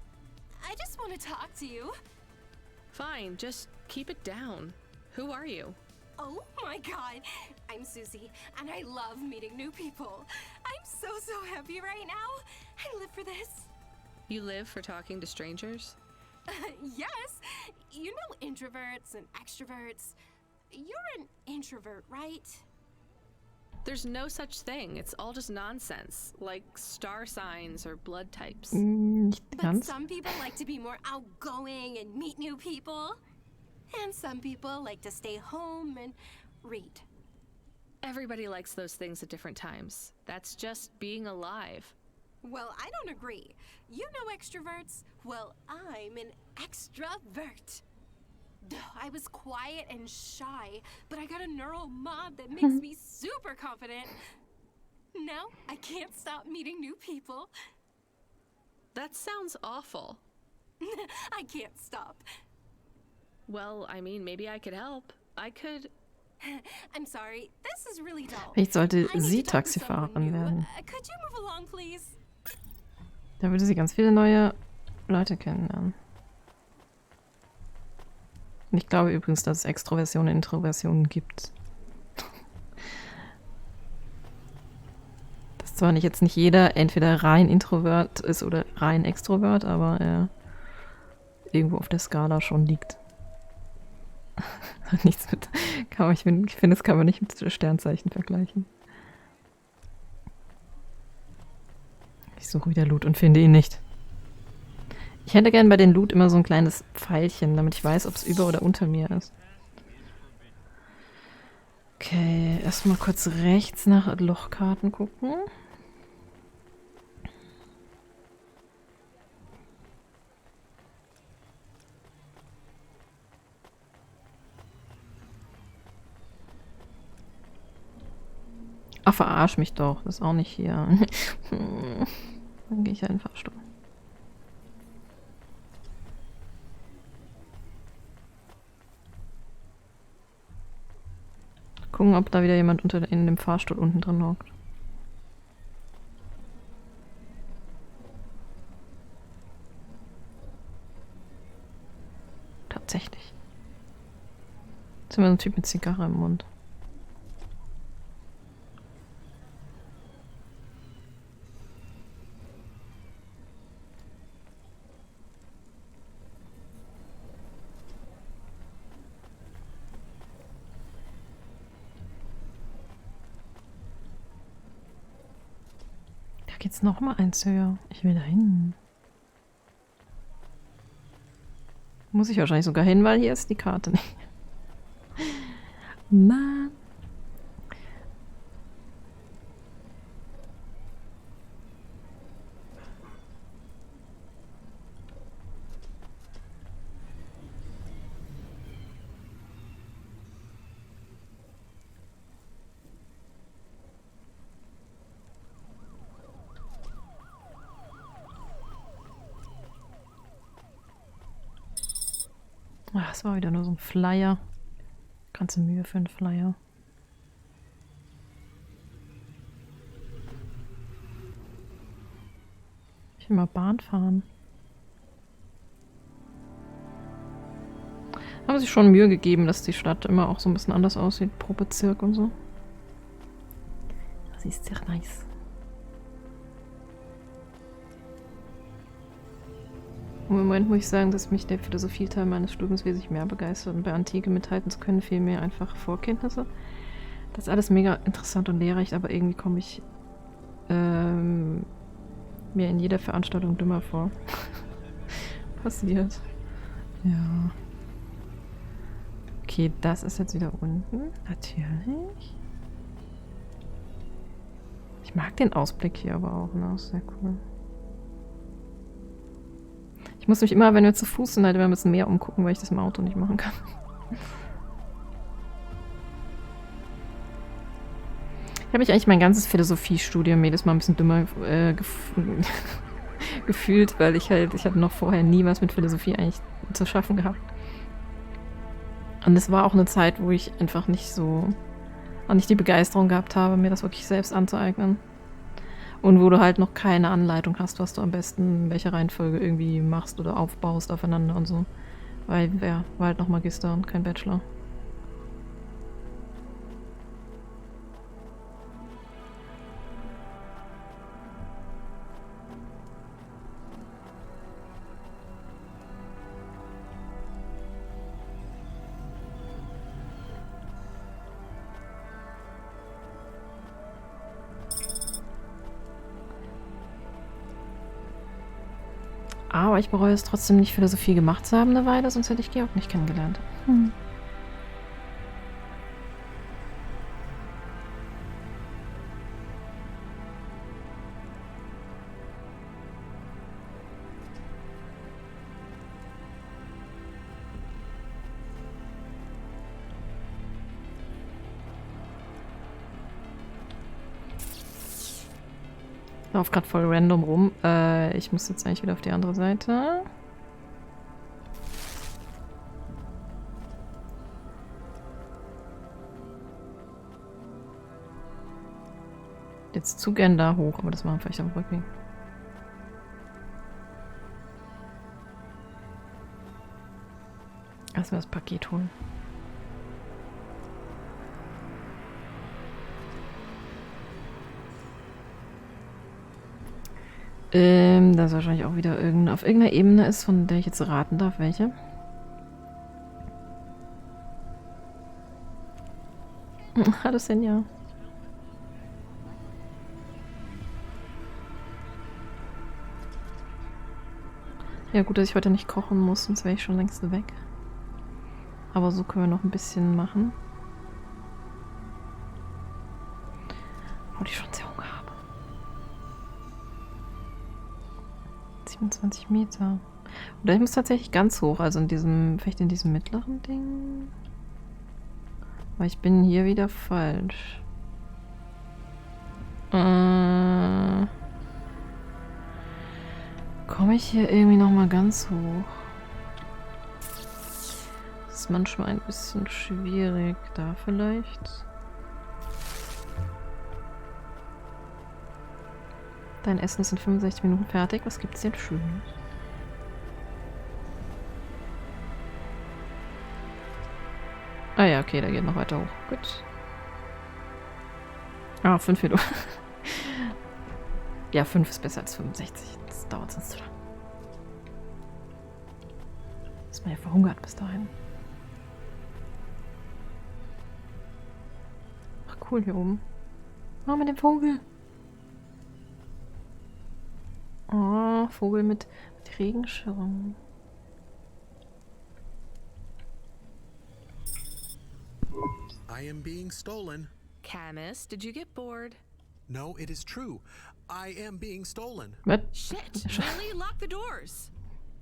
I just want to talk to you. Fine, just keep it down. Who are you? Oh my god! I'm Susie, and I love meeting new people. I'm so happy right now. I live for this. You live for talking to strangers? Yes! You know introverts and extroverts. You're an introvert, right? There's no such thing. It's all just nonsense, like star signs or blood types. But some people like to be more outgoing and meet new people. And some people like to stay home and read. Everybody likes those things at different times. That's just being alive. Well, I don't agree. You know extroverts? Well, I'm an extrovert. I was quiet and shy, but I got a neural mod that makes me super confident. Now I can't stop meeting new people. That sounds awful. I can't stop. Well, I mean, maybe I could help. I could... I'm sorry, this is really dull. Vielleicht sollte I need sie to talk to someone Taxifahrerin new. werden. Could you move along, please? Da würde sie ganz viele neue Leute kennenlernen. Und ich glaube übrigens, dass es Extroversion und Introversion gibt. Dass zwar jetzt nicht jeder entweder rein Introvert ist oder rein Extrovert, aber er irgendwo auf der Skala schon liegt. Nichts mit. Ich finde, das kann man nicht mit Sternzeichen vergleichen. Ich suche wieder Loot und finde ihn nicht. Ich hätte gern bei den Loot immer so ein kleines Pfeilchen, damit ich weiß, ob es über oder unter mir ist. Okay, erstmal kurz rechts nach Lochkarten gucken. Ach, verarsch mich doch. Das ist auch nicht hier. Dann gehe ich halt in den Fahrstuhl. Gucken, ob da wieder jemand in dem Fahrstuhl unten drin hockt. Tatsächlich. Jetzt sind wir so ein Typ mit Zigarre im Mund. Da geht's noch mal eins höher. Ich will da hin. Muss ich wahrscheinlich sogar hin, weil hier ist die Karte nicht. Mann. Ach, es war wieder nur so ein Flyer. Ganze Mühe für einen Flyer. Ich will mal Bahn fahren. Haben sich schon Mühe gegeben, dass die Stadt immer auch so ein bisschen anders aussieht pro Bezirk und so. Das ist sehr nice. Im Moment muss ich sagen, dass mich der Philosophieteil meines Studiums wesentlich mehr begeistert und bei Antike mithalten zu können, fehlen mir einfach Vorkenntnisse. Das ist alles mega interessant und lehrreich, aber irgendwie komme ich mir in jeder Veranstaltung dümmer vor. Passiert. Ja. Okay, das ist jetzt wieder unten. Natürlich. Ich mag den Ausblick hier aber auch, ne? Ist sehr cool. Ich muss mich immer, wenn wir zu Fuß sind, halt immer ein bisschen mehr umgucken, weil ich das im Auto nicht machen kann. Ich habe mich eigentlich mein ganzes Philosophiestudium jedes Mal ein bisschen dümmer gefühlt, weil ich hatte noch vorher nie was mit Philosophie eigentlich zu schaffen gehabt. Und es war auch eine Zeit, wo ich einfach nicht die Begeisterung gehabt habe, mir das wirklich selbst anzueignen. Und wo du halt noch keine Anleitung hast, was du am besten in welcher Reihenfolge irgendwie machst oder aufbaust aufeinander und so. Weil, ja, war halt noch Magister und kein Bachelor. Aber ich bereue es trotzdem nicht, Philosophie gemacht zu haben eine Weile, sonst hätte ich Georg nicht kennengelernt. Ich laufe gerade voll random rum. Ich muss jetzt eigentlich wieder auf die andere Seite. Jetzt zu gern da hoch, aber das machen wir vielleicht am Rückweg. Erstmal das Paket holen. Das wahrscheinlich auch wieder auf irgendeiner Ebene ist, von der ich jetzt raten darf, welche. Hallo Senja. Ja gut, dass ich heute nicht kochen muss, sonst wäre ich schon längst weg. Aber so können wir noch ein bisschen machen. Obwohl ich schon sehr Hunger habe. 27 Meter. Oder ich muss tatsächlich ganz hoch, also in diesem, vielleicht in diesem mittleren Ding. Aber ich bin hier wieder falsch. Komme ich hier irgendwie nochmal ganz hoch? Das ist manchmal ein bisschen schwierig. Da vielleicht? Dein Essen ist in 65 Minuten fertig. Was gibt's denn Schönes? Ah ja, okay, da geht noch weiter hoch. Gut. Ah, 5 Minuten. Ja, 5 ist besser als 65. Das dauert sonst zu lang. Ist man ja verhungert bis dahin. Ach cool, hier oben. Oh, mit dem Vogel. Oh, Vogel mit Regenschirm. I am being stolen. Camus, did you get bored? No, it is true. I am being stolen. What? Shit, really? Lock the doors.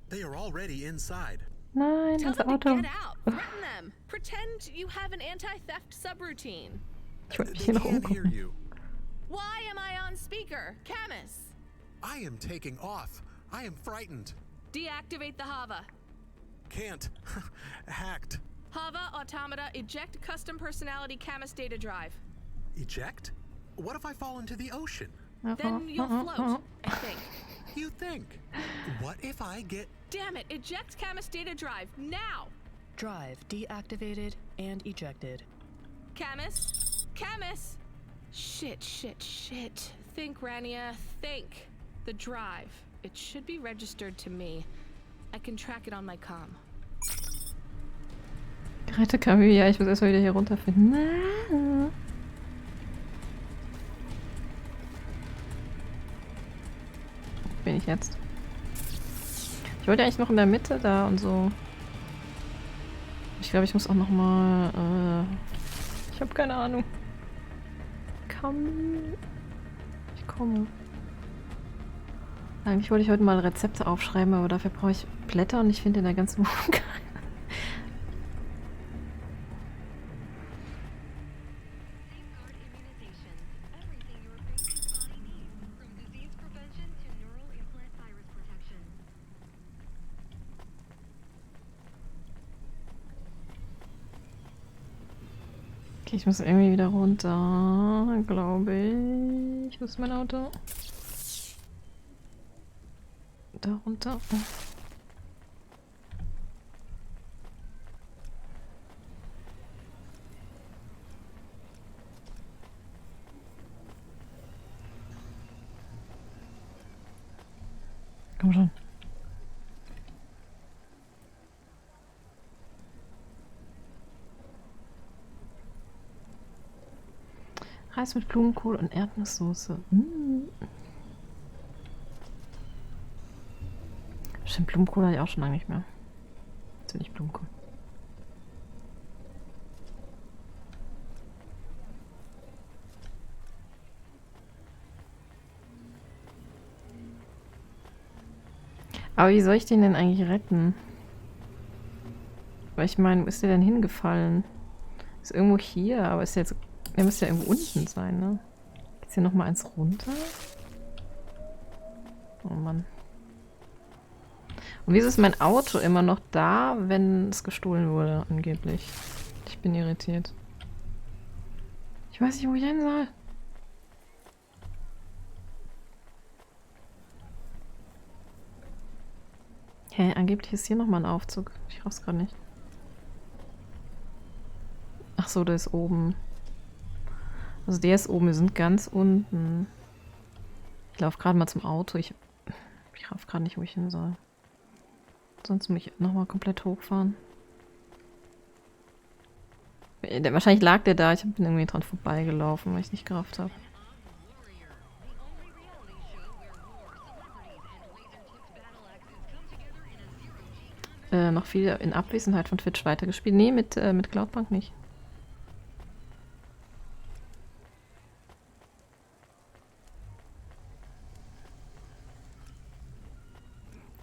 They are already inside. Nein, Tell das them to Auto. get out. Threaten them. Pretend you have an anti-theft subroutine. Ich wollte mich hier noch umgucken. You. Why am I on speaker? Camus. I am taking off. I am frightened. Deactivate the Hava. Can't. Hacked. Hava, automata, eject custom personality Camus data drive. Eject? What if I fall into the ocean? Then you'll float, I think. You think? What if I get... Damn it, eject Camus data drive, now! Drive deactivated and ejected. Camus? Camus! Shit. Think, Rania, think. The drive. It should be registered to me. I can track it on my comm. Rette Camus, ja, ich muss erstmal wieder hier runterfinden. Bin ich jetzt? Ich wollte eigentlich noch in der Mitte da und so. Ich glaube, ich muss auch noch mal. Ich habe keine Ahnung. Ich komme. Eigentlich wollte ich heute mal Rezepte aufschreiben, aber dafür brauche ich Blätter und ich finde in der ganzen Wohnung keine. Okay, ich muss irgendwie wieder runter, glaube ich. Wo ist mein Auto? Da runter. Komm schon. Reis mit Blumenkohl und Erdnusssoße. Stimmt, Blumenkohl hatte ich auch schon lange nicht mehr. Jetzt will ich Blumenkohl. Aber wie soll ich den denn eigentlich retten? Weil ich meine, wo ist der denn hingefallen? Ist irgendwo hier, aber ist der jetzt... Der müsste ja irgendwo unten sein, ne? Geht's hier nochmal eins runter? Oh Mann. Und wieso ist mein Auto immer noch da, wenn es gestohlen wurde, angeblich? Ich bin irritiert. Ich weiß nicht, wo ich hin soll. Hä, angeblich ist hier nochmal ein Aufzug. Ich raff's gerade nicht. Ach so, der ist oben. Also der ist oben, wir sind ganz unten. Ich laufe gerade mal zum Auto. Ich raff gerade nicht, wo ich hin soll. Sonst muss ich nochmal komplett hochfahren. Wahrscheinlich lag der da. Ich bin irgendwie dran vorbeigelaufen, weil ich nicht gerafft habe. Noch viel in Abwesenheit von Twitch weitergespielt. Nee, mit Cloudpunk nicht.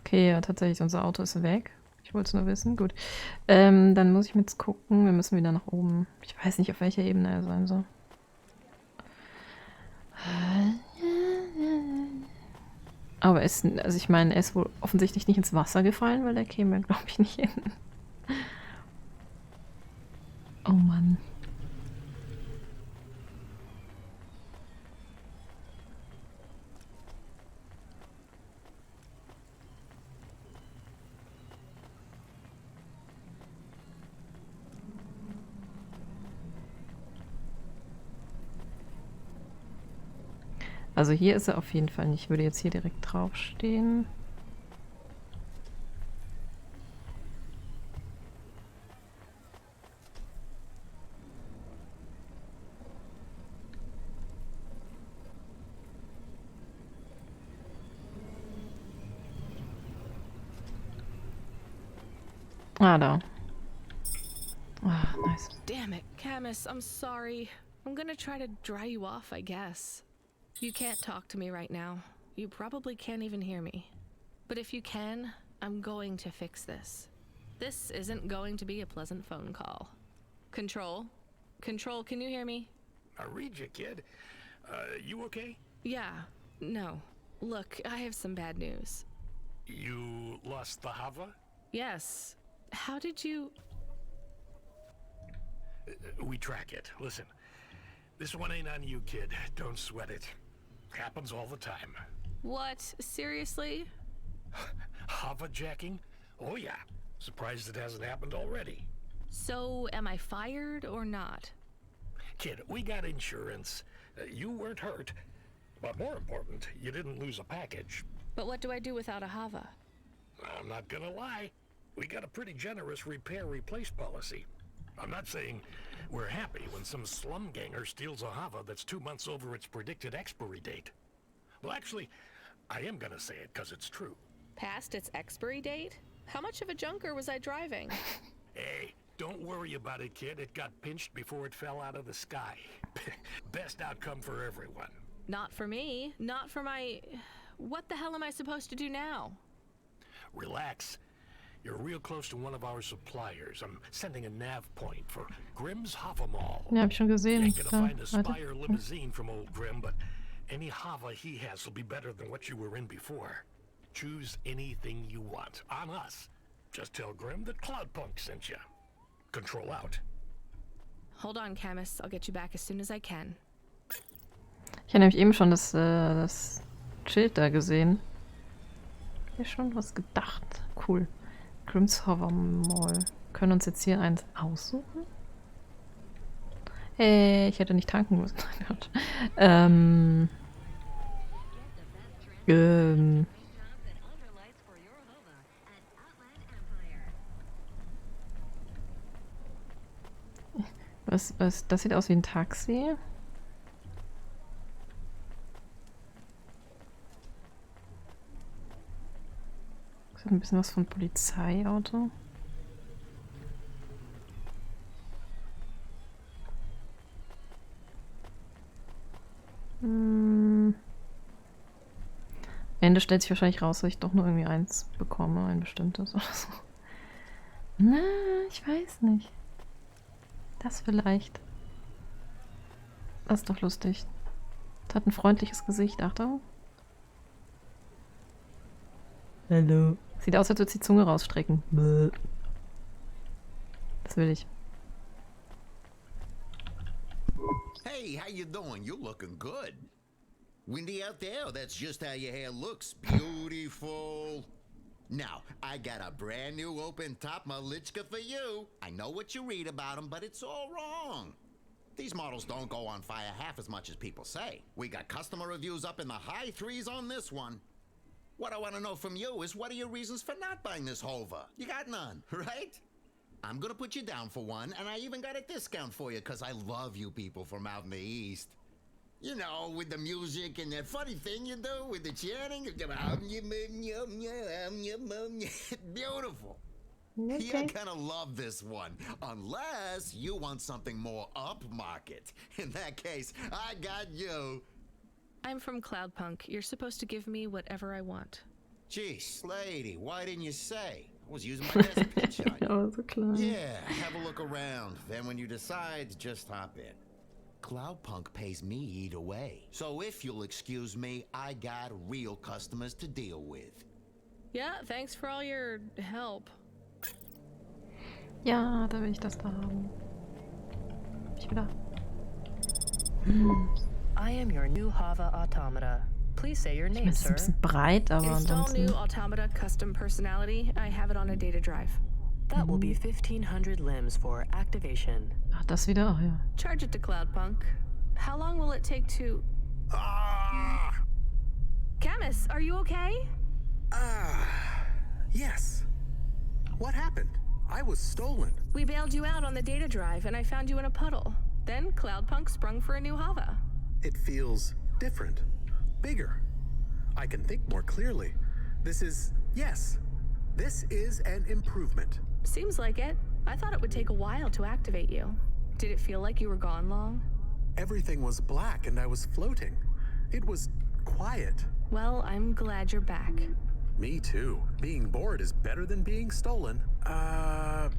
Okay, ja, tatsächlich, unser Auto ist weg. Ich wollte es nur wissen. Gut. Dann muss ich jetzt gucken. Wir müssen wieder nach oben. Ich weiß nicht, auf welcher Ebene er sein soll. Aber also ich meine, er ist wohl offensichtlich nicht ins Wasser gefallen, weil der käme, glaube ich, nicht hin. Oh Mann. Also hier ist er auf jeden Fall nicht. Ich würde jetzt hier direkt draufstehen. Ah, da. Ah, nice. Damn it, Camus, I'm sorry. I'm gonna try to dry you off, I guess. You can't talk to me right now. You probably can't even hear me. But if you can, I'm going to fix this. This isn't going to be a pleasant phone call. Control? Control, can you hear me? I read you, kid. You okay? Yeah. No. Look, I have some bad news. You lost the Hava? Yes. How did you... We track it. Listen, this one ain't on you, kid. Don't sweat it. Happens all the time. What? Seriously? Hava jacking? Oh yeah. Surprised it hasn't happened already. So, am I fired or not? Kid, we got insurance. You weren't hurt. But more important, you didn't lose a package. But what do I do without a Hava? I'm not gonna lie. We got a pretty generous repair-replace policy. I'm not saying we're happy when some slum ganger steals a Hava that's 2 months over its predicted expiry date. Well, actually, I am gonna say it because it's true. Past its expiry date? How much of a junker was I driving? Hey, don't worry about it, kid. It got pinched before it fell out of the sky. Best outcome for everyone. Not for me. Not for my... What the hell am I supposed to do now? Relax. You're real close to one of our suppliers. I'm sending a nav point for Grimm's Hava Mall. Ja, hab ich schon gesehen. You ain't gonna find a Spire limousine from old Grimm, but any Hava he has will be better than what you were in before. Choose anything you want. On us. Just tell Grimm that Cloudpunk sent you. Control out. Hold on, Camus. I'll get you back as soon as I can. Ich habe nämlich eben schon das Schild da gesehen. Hab ich schon was gedacht. Cool. Grimm's Hava Mall. Können uns jetzt hier eins aussuchen? Hey, ich hätte nicht tanken müssen. Das sieht aus wie ein Taxi. Das hat ein bisschen was von Polizeiauto. Am Ende stellt sich wahrscheinlich raus, dass ich doch nur irgendwie eins bekomme, ein bestimmtes oder so. Na, ich weiß nicht. Das vielleicht. Das ist doch lustig. Das hat ein freundliches Gesicht, Achtung. Hallo. Sieht aus, als würde sie die Zunge rausstrecken. Bäh. Das will ich. Hey, how you doing? You're looking good. Windy out there? That's just how your hair looks. Beautiful. Now, I got a brand new open-top Malichka for you. I know what you read about them, but it's all wrong. These models don't go on fire half as much as people say. We got customer reviews up in the high 3s on this one. What I want to know from you is, what are your reasons for not buying this Hova? You got none, right? I'm gonna put you down for one, and I even got a discount for you, because I love you people from out in the East. You know, with the music and that funny thing you do with the chanting. Beautiful. Okay. You're gonna love this one, unless you want something more upmarket. In that case, I got you. I'm from Cloudpunk. You're supposed to give me whatever I want. Jeez, lady, why didn't you say? I was using my best pitch on you. Oh, so klein. Yeah, have a look around. Then when you decide, just hop in. Cloudpunk pays me either way. So if you'll excuse me, I got real customers to deal with. Yeah, thanks for all your help. Ja, da will ich das da haben. Ich will da. I am your new Hava automata. Please say your Ich name, meine, es ist ein sir. bisschen breit, aber Install ansonsten. new automata custom personality. I have it on a data drive. That will be 1,500 limbs for activation. Ach, das wieder? Ach ja. Charge it to Cloudpunk. How long will it take to... Camus, are you okay? Yes. What happened? I was stolen. We bailed you out on the data drive, and I found you in a puddle. Then Cloudpunk sprung for a new Hava. It feels different. Bigger. I can think more clearly. This is an improvement. Seems like it. I thought it would take a while to activate you. Did it feel like you were gone long? Everything was black and I was floating. It was quiet. Well, I'm glad you're back. Me too. Being bored is better than being stolen. I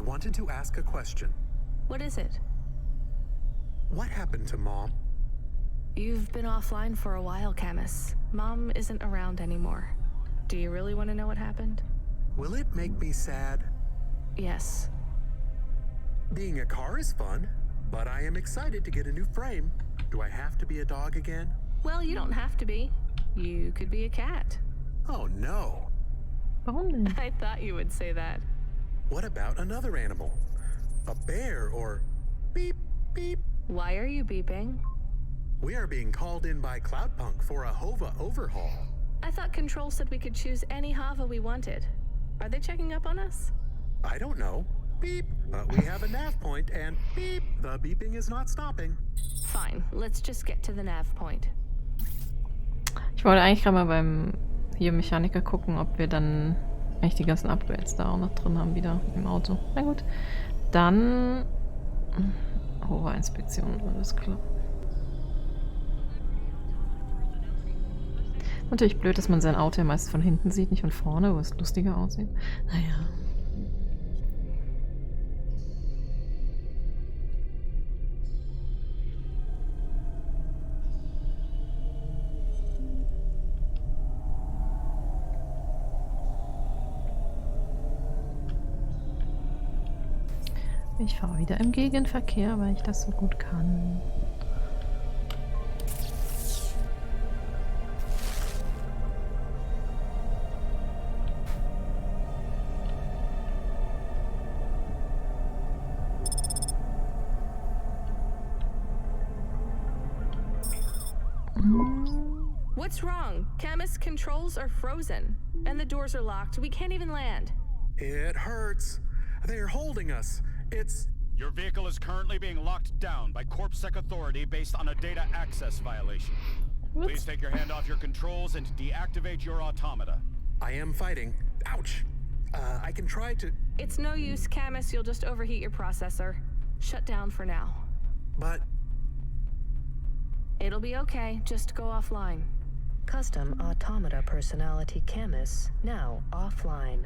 wanted to ask a question. What is it? What happened to Mom? You've been offline for a while, Camus. Mom isn't around anymore. Do you really want to know what happened? Will it make me sad? Yes. Being a car is fun, but I am excited to get a new frame. Do I have to be a dog again? Well, you don't have to be. You could be a cat. Oh no. Warum denn? I thought you would say that. What about another animal? A bear or beep, beep. Why are you beeping? We are being called in by Cloudpunk for a Hova overhaul. I thought Control said we could choose any Hava we wanted. Are they checking up on us? I don't know. Beep. But we have a nav point and beep. The beeping is not stopping. Fine, let's just get to the nav point. Ich wollte eigentlich gerade mal beim hier Mechaniker gucken, ob wir dann eigentlich die ganzen Upgrades da auch noch drin haben wieder im Auto. Na gut. Dann Hova-Inspektion, alles klar. Natürlich blöd, dass man sein Auto ja meist von hinten sieht, nicht von vorne, wo es lustiger aussieht. Naja. Ich fahre wieder im Gegenverkehr, weil ich das so gut kann. What's wrong? Camus, controls are frozen. And the doors are locked. We can't even land. It hurts. They're holding us. It's... Your vehicle is currently being locked down by CorpSec authority based on a data access violation. Please take your hand off your controls and deactivate your automata. I am fighting. Ouch. I can try to... It's no use, Camus. You'll just overheat your processor. Shut down for now. But... It'll be okay. Just go offline. Custom automata personality Camus now offline.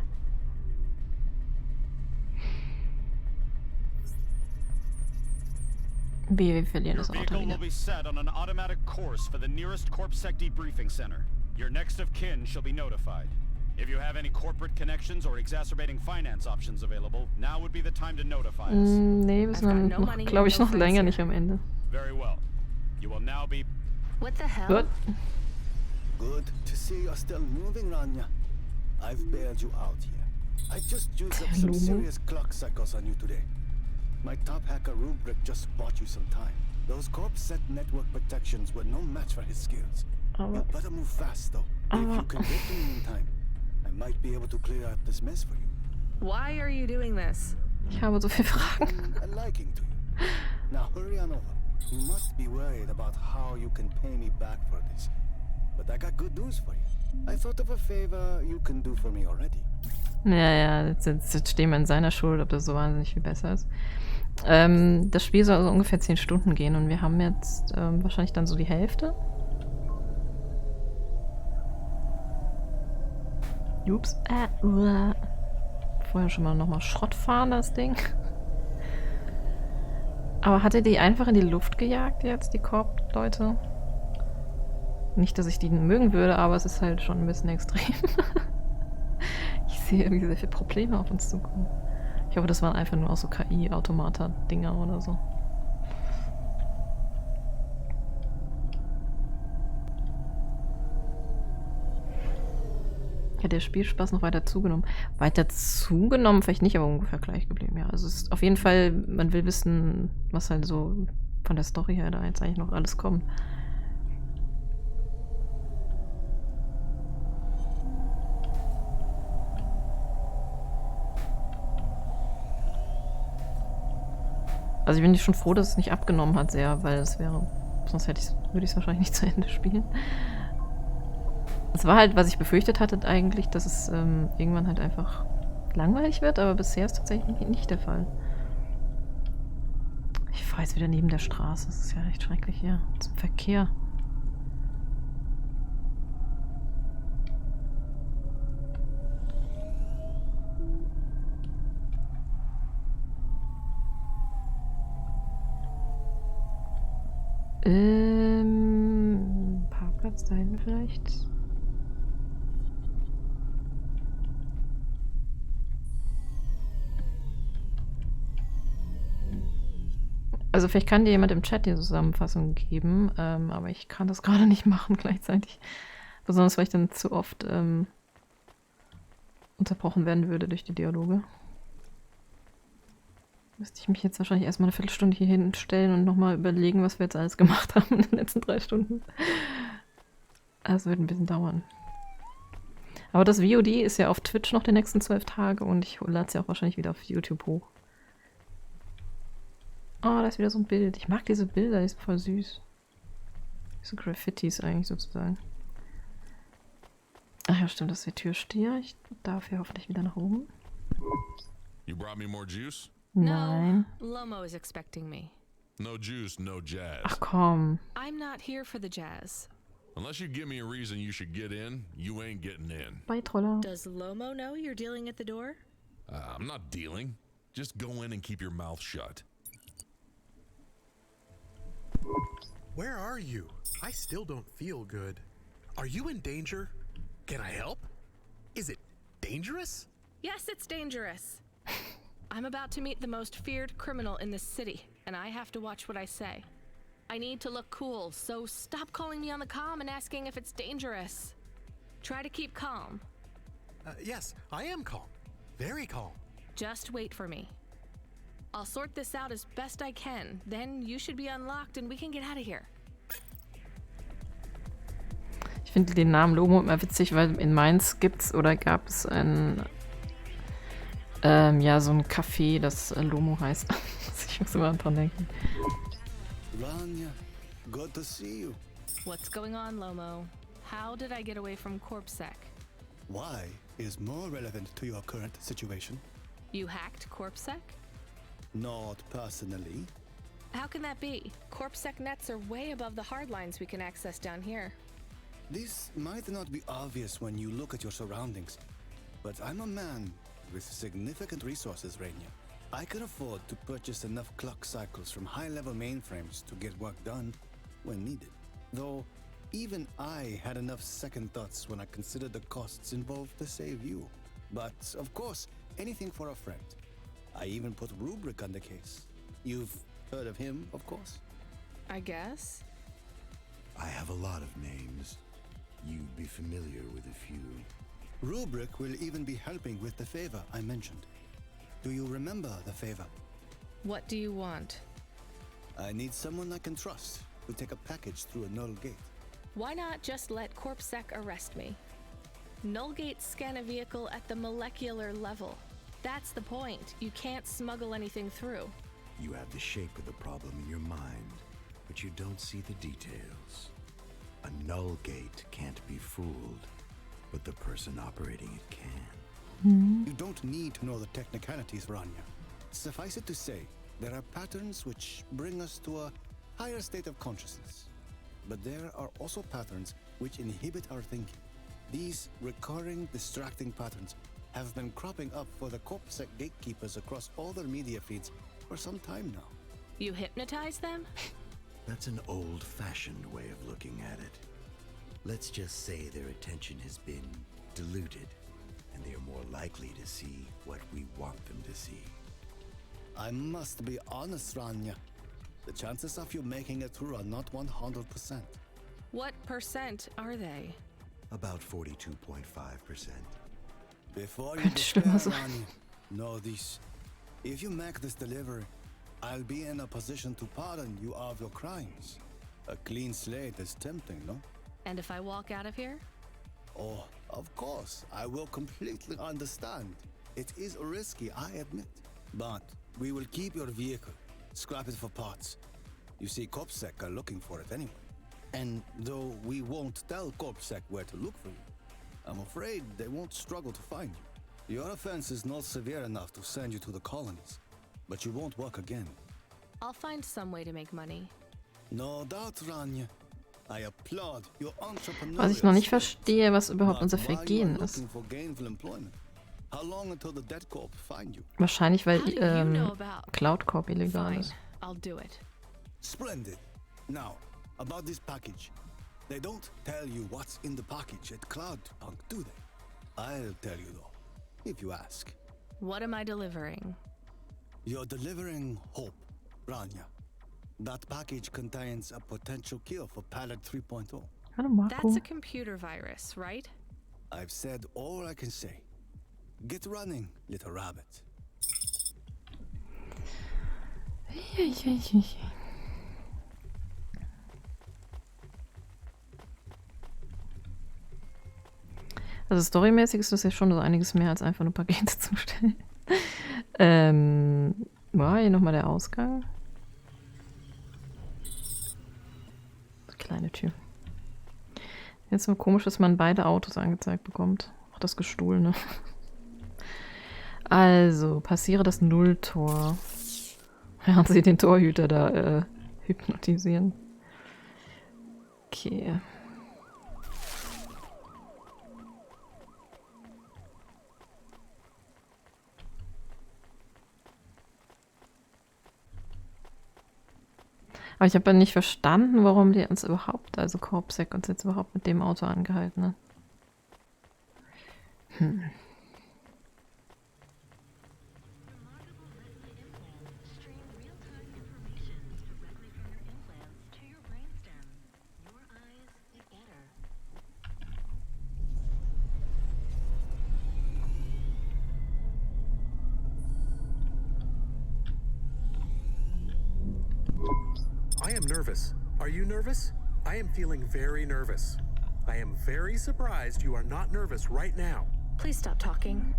Wir verlieren Your das Auto vehicle wieder. will be set on an automatic course for the nearest CorpSec debriefing center. Your next of kin shall be notified. If you have any corporate connections or exacerbating finance options available, now would be the time to notify us. Nee, wir sind noch, glaube ich, noch länger nicht am Ende. Very well. You will now be... What the hell? What? Good to see you're still moving, Rania. I've bailed you out here. I just used up some serious clock cycles on you today. My top hacker Rubric just bought you some time. Those corp-set network protections were no match for his skills. You better move fast, though. If you can get to me in time, I might be able to clear up this mess for you. Why are you doing this? Ich habe so viele Fragen. A liking to you. Now hurry on over. You must be worried about how you can pay me back for this. But I got good news for you. I thought of a favor you can do for me already. Ja, jetzt stehen wir in seiner Schuld, ob das so wahnsinnig viel besser ist. Das Spiel soll also ungefähr 10 Stunden gehen und wir haben jetzt wahrscheinlich dann so die Hälfte. Ups. Vorher schon mal nochmal Schrott fahren, das Ding. Aber hat er die einfach in die Luft gejagt jetzt, die Korb-Leute? Nicht, dass ich die mögen würde, aber es ist halt schon ein bisschen extrem. Ich sehe irgendwie sehr viele Probleme auf uns zukommen. Ich hoffe, das waren einfach nur auch so KI-Automata-Dinger oder so. Hat der Spielspaß noch weiter zugenommen? Weiter zugenommen vielleicht nicht, aber ungefähr gleich geblieben. Ja, also es ist auf jeden Fall, man will wissen, was halt so von der Story her da jetzt eigentlich noch alles kommt. Also ich bin schon froh, dass es nicht abgenommen hat sehr, weil es wäre, sonst würde ich es wahrscheinlich nicht zu Ende spielen. Es war halt, was ich befürchtet hatte eigentlich, dass es irgendwann halt einfach langweilig wird, aber bisher ist tatsächlich nicht der Fall. Ich fahre jetzt wieder neben der Straße, das ist ja echt schrecklich hier, zum Verkehr. Parkplatz da hinten vielleicht. Also vielleicht kann dir jemand im Chat die Zusammenfassung geben, aber ich kann das gerade nicht machen gleichzeitig. Besonders weil ich dann zu oft unterbrochen werden würde durch die Dialoge. Müsste ich mich jetzt wahrscheinlich erstmal eine Viertelstunde hier hinstellen und nochmal überlegen, was wir jetzt alles gemacht haben in den letzten 3 Stunden. Also wird ein bisschen dauern. Aber das VOD ist ja auf Twitch noch die nächsten 12 Tage und ich lade es ja auch wahrscheinlich wieder auf YouTube hoch. Oh, da ist wieder so ein Bild. Ich mag diese Bilder, die sind voll süß. So Graffitis eigentlich sozusagen. Ach ja, stimmt, das ist der Türsteher. Ich darf hier hoffentlich wieder nach oben. You brought me more juice? Nein. No, Lomo is expecting me. No juice, no jazz. Ach komm. I'm not here for the jazz. Unless you give me a reason you should get in, you ain't getting in. Bye, Troller. Does Lomo know you're dealing at the door? I'm not dealing. Just go in and keep your mouth shut. Where are you? I still don't feel good. Are you in danger? Can I help? Is it dangerous? Yes, it's dangerous. I'm about to meet the most feared criminal in this city, and I have to watch what I say. I need to look cool, so stop calling me on the comm and asking if it's dangerous. Try to keep calm. Yes, I am calm. Very calm. Just wait for me. I'll sort this out as best I can. Then you should be unlocked and we can get out of here. Ich finde den Namen Lomo immer witzig, weil in Mainz gibt's oder gab es ein ja, so ein Café, das Lomo heißt. Ich muss immer dran denken. Rania, good to see you. What's going on, Lomo? How did I get away from CorpSec? Why is more relevant to your current situation? You hacked CorpSec? Not personally. How can that be? CorpSec nets are way above the hardlines we can access down here. This might not be obvious when you look at your surroundings, but I'm a man with significant resources, Rainier. I can afford to purchase enough clock cycles from high-level mainframes to get work done when needed. Though, Even I had enough second thoughts when I considered the costs involved to save you. But, of course, anything for a friend. I even put Rubric on the case. You've heard of him, of course? I guess. I have a lot of names. You'd be familiar with a few. Rubric will even be helping with the favor I mentioned. Do you remember the favor? What do you want? I need someone I can trust to take a package through a null gate. Why not just let CorpSec arrest me? Null gates scan a vehicle at the molecular level. That's the point. You can't smuggle anything through. You have the shape of the problem in your mind, but you don't see the details. A null gate can't be fooled, but the person operating it can. You don't need to know the technicalities, Rania. Suffice it to say, there are patterns which bring us to a higher state of consciousness. But there are also patterns which inhibit our thinking. These recurring, distracting patterns have been cropping up for the CorpSec gatekeepers across all their media feeds for some time now. You hypnotize them? That's an old-fashioned way of looking at it. Let's just say their attention has been diluted, and they are more likely to see what we want them to see. I must be honest, Rania. The chances of you making it through are not 100%. What percent are they? About 42.5%. Before you despair, Rania, know this. If you make this delivery, I'll be in a position to pardon you of your crimes. A clean slate is tempting, no? And if I walk out of here? Oh, of course. I will completely understand. It is risky, I admit. But we will keep your vehicle. Scrap it for parts. You see, CorpSec are looking for it anyway. And though we won't tell CorpSec where to look for you, I'm afraid they won't struggle to find you. Your offense is not severe enough to send you to the colonies, but you won't work again. I'll find some way to make money. No doubt, Rania. I applaud your entrepreneurial Was ich noch nicht spirit. verstehe, was überhaupt unser But while you Vergehen are ist. looking for gainful employment, how long until the Dead Corp find you? Wahrscheinlich, weil How do you know about- Cloudcorp illegal Fine, ist. I'll do it. Splendid. Now, about this package. They don't tell you what's in the package at Cloudpunk, do they? I'll tell you though, if you ask. What am I delivering? You're delivering hope, Rania. That package contains a potential cure for Pallet 3.0. Hallo Marco. That's a computer virus, right? I've said all I can say. Get running, little rabbit. Also storymäßig ist das ja schon so einiges mehr als einfach nur Pakete zustellen. War hier nochmal der Ausgang? Kleine Tür. Jetzt so komisch, dass man beide Autos angezeigt bekommt. Auch das Gestohlene. Also, passiere das Nulltor. Während sie den Torhüter da hypnotisieren. Okay. Aber ich habe ja nicht verstanden, warum die uns überhaupt, also CorpSec uns jetzt überhaupt mit dem Auto angehalten hat. I am nervous. Are you nervous? I am feeling very nervous. I am very surprised you are not nervous right now. Please stop talking.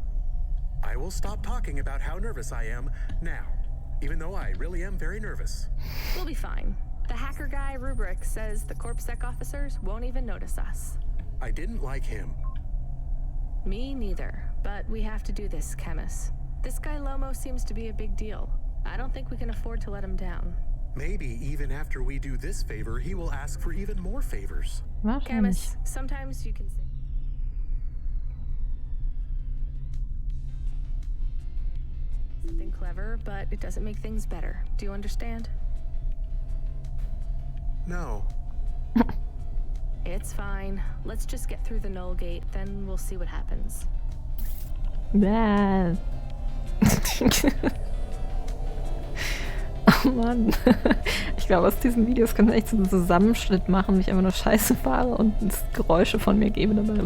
I will stop talking about how nervous I am now, even though I really am very nervous. We'll be fine. The hacker guy, Rubric, says the CorpSec officers won't even notice us. I didn't like him. Me neither, but we have to do this, Chemis. This guy Lomo seems to be a big deal. I don't think we can afford to let him down. Maybe even after we do this favor, he will ask for even more favors. Chemis, sometimes you can say something clever, but it doesn't make things better. Do you understand? No. It's fine. Let's just get through the Null Gate, then we'll see what happens. Bäh. Oh Mann. Ich glaube, aus diesen Videos können wir echt so einen Zusammenschnitt machen, wie ich einfach nur Scheiße fahre und es Geräusche von mir gebe dabei.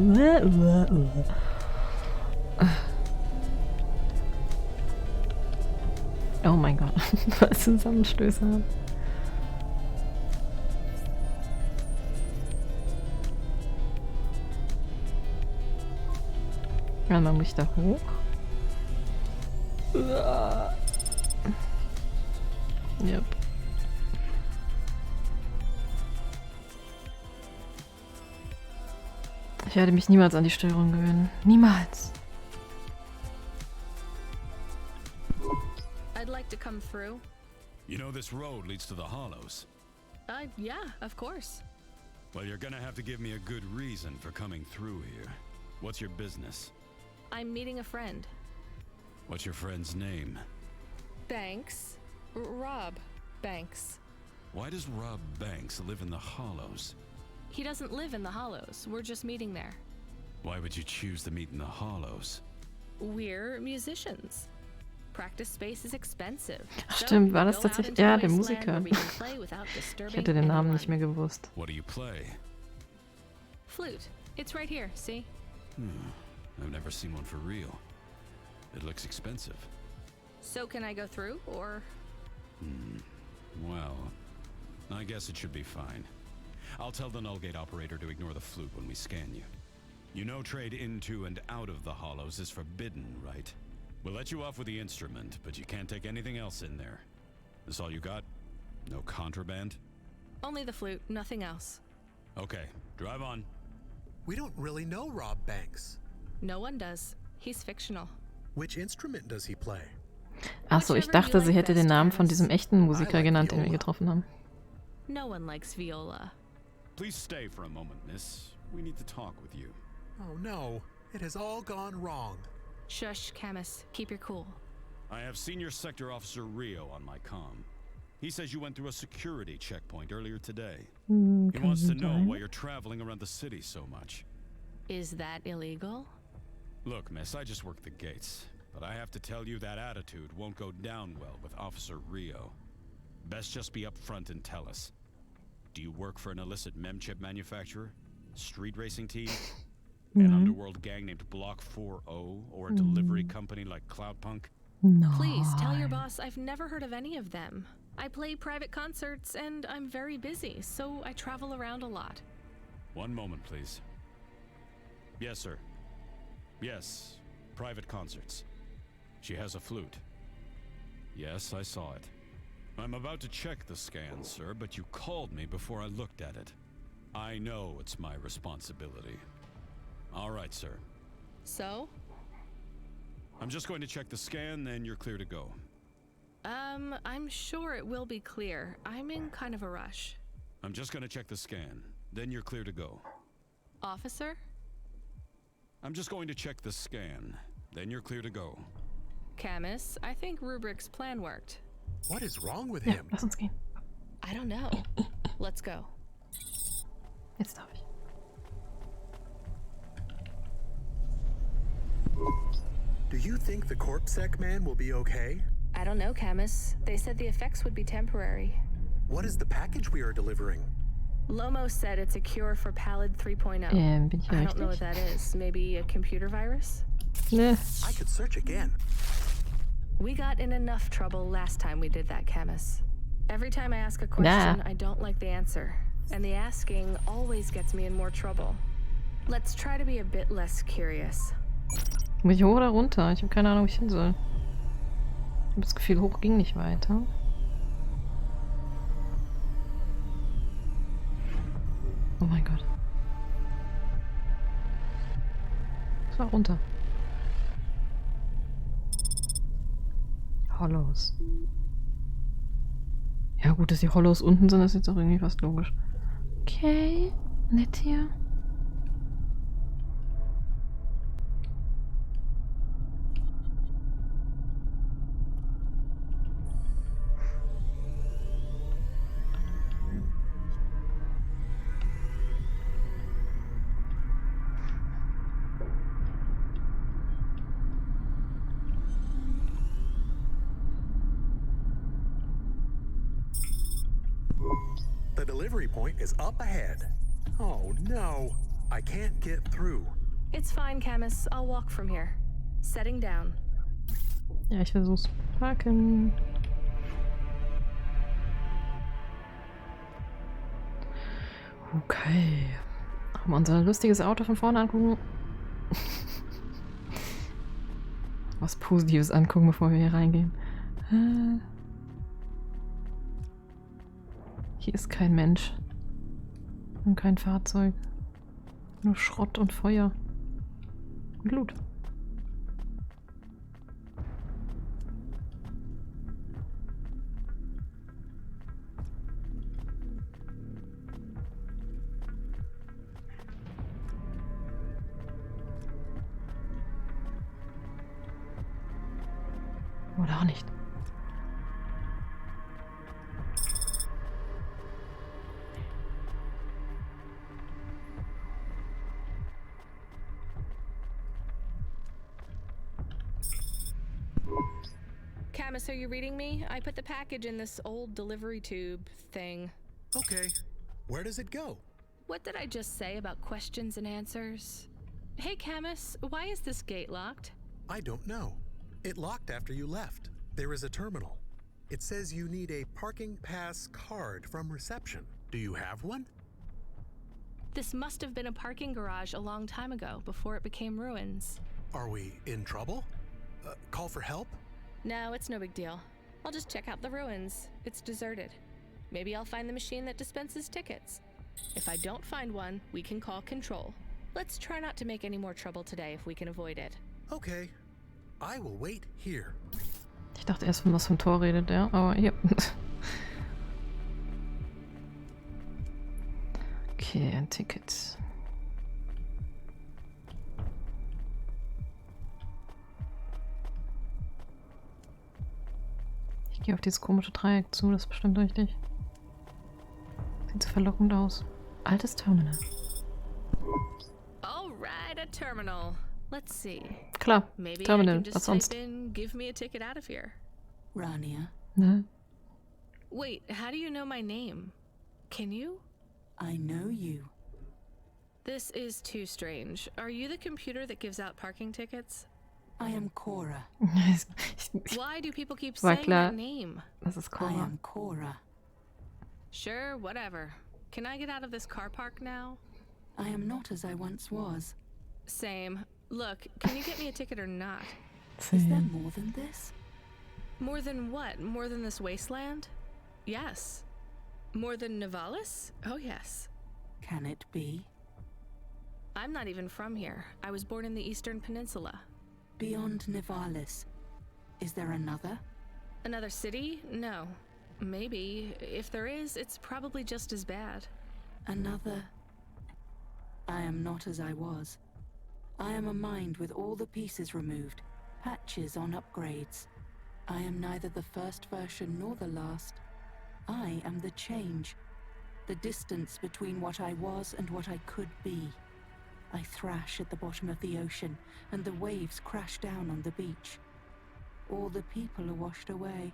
Oh mein Gott, was Zusammenstöße haben. Ja, dann muss ich da hoch. Yep. Ich werde mich niemals an die Steuerung gewöhnen. Niemals. I'd like to come through. You know this road leads to the Hollows. Yeah, of course. Well, you're gonna have to give me a good reason for coming through here. What's your business? I'm meeting a friend. What's your friend's name? Banks. Rob Banks. Why does Rob Banks live in the Hollows? He doesn't live in the Hollows. We're just meeting there. Why would you choose to meet in the Hollows? We're musicians. Practice space is expensive. Stimmt, war das tatsächlich? Ja, der Musiker. Ich hätte den Namen nicht mehr gewusst. What do you play? Flute. It's right here, see? I've never seen one for real. It looks expensive. So can I go through, or? Well, I guess it should be fine. I'll tell the Null Gate operator to ignore the flute when we scan you. You know trade into and out of the Hollows is forbidden, right? We'll let you off with the instrument, but you can't take anything else in there. This all you got? No contraband? Only the flute, nothing else. Okay, drive on. We don't really know Rob Banks. No one does. He's fictional. Which instrument does he play? Achso, ich dachte, sie hätte den Namen von diesem echten Musiker genannt, den wir getroffen haben. No one likes viola. Please stay for a moment, miss. We need to talk with you. Oh no, it has all gone wrong. Shush, Camus. Keep your cool. I have Senior Sector Officer Rio on my comm. He says you went through a security checkpoint earlier today. He wants to know why you're traveling around the city so much. Is that illegal? Look, miss, I just work the gates. But I have to tell you that attitude won't go down well with Officer Rio. Best just be upfront and tell us. Do you work for an illicit memchip manufacturer? Street racing team? An underworld gang named Block 4O? Or a delivery company like Cloudpunk? No. Please, tell your boss I've never heard of any of them. I play private concerts and I'm very busy, so I travel around a lot. One moment, please. Yes, sir. Yes, private concerts. She has a flute. Yes, I saw it. I'm about to check the scan, sir, but you called me before I looked at it. I know it's my responsibility. All right, sir. So? I'm just going to check the scan, then you're clear to go. I'm sure it will be clear. I'm in kind of a rush. I'm just going to check the scan, then you're clear to go. Officer? I'm just going to check the scan, then you're clear to go. Camus, I think Rubric's plan worked. What is wrong with him? Lass uns gehen. I don't know. Let's go. Jetzt darf ich. Do you think the Corpsec man will be okay? I don't know, Camus. They said the effects would be temporary. What is the package we are delivering? Lomo said it's a cure for Pallid 3.0. Bin ich I don't know richtig? what that is. Maybe a computer virus? Ne. I could search again. We got in enough trouble last time we did that, Camus. Every time I ask a question, I don't like the answer. And the asking always gets me in more trouble. Let's try to be a bit less curious. Muss ich hoch oder runter? Ich habe keine Ahnung, wo ich hin soll. Ich habe das Gefühl, hoch ging nicht weiter. Oh mein Gott. Das war runter. Hollows. Ja gut, dass die Hollows unten sind, ist jetzt auch irgendwie fast logisch. Okay, nett hier. The delivery point is up ahead. Oh no, I can't get through. It's fine, Camus. I'll walk from here. Setting down. Ja, ich versuch's. Parken. Okay. Haben wir unser lustiges Auto von vorne angucken. Was Positives angucken, bevor wir hier reingehen. Hier ist kein Mensch. Und kein Fahrzeug. Nur Schrott und Feuer. Und Loot. Oder auch nicht. Camus, are you reading me? I put the package in this old delivery tube thing. Okay. Where does it go? What did I just say about questions and answers? Hey, Camus, why is this gate locked? I don't know. It locked after you left. There is a terminal. It says you need a parking pass card from reception. Do you have one? This must have been a parking garage a long time ago, before it became ruins. Are we in trouble? Call for help? No, it's no big deal. I'll just check out the ruins. It's deserted. Maybe I'll find the machine that dispenses tickets. If I don't find one, we can call Control. Let's try not to make any more trouble today if we can avoid it. Okay. I will wait here. Ich dachte erst, von was vom Tor redet der, aber hier. Okay, ein Ticket. Ich gehe auf dieses komische Dreieck zu, das ist bestimmt richtig. Sieht so verlockend aus. Altes Terminal. All right, a terminal. Let's see. Klar, Maybe Terminal, I can just was sonst? type in, give me a ticket out of here. Rania, Ne? Wait, how do you know my name? Can you? I know you. This is too strange. Are you the computer that gives out parking tickets? I am Cora. Why do people keep War saying klar, that name? das ist I Cora. am Cora. Sure, whatever. Can I get out of this car park now? I am not as I once was. Same. Look, can you get me a ticket or not? Is there more than this? More than what? More than this wasteland? Yes. More than Nivalis? Oh, yes. Can it be? I'm not even from here. I was born in the Eastern Peninsula. Beyond Nivalis, is there another? Another city? No. Maybe. If there is, it's probably just as bad. Another? I am not as I was. I am a mind with all the pieces removed, patches on upgrades. I am neither the first version nor the last. I am the change, the distance between what I was and what I could be. I thrash at the bottom of the ocean, and the waves crash down on the beach. All the people are washed away.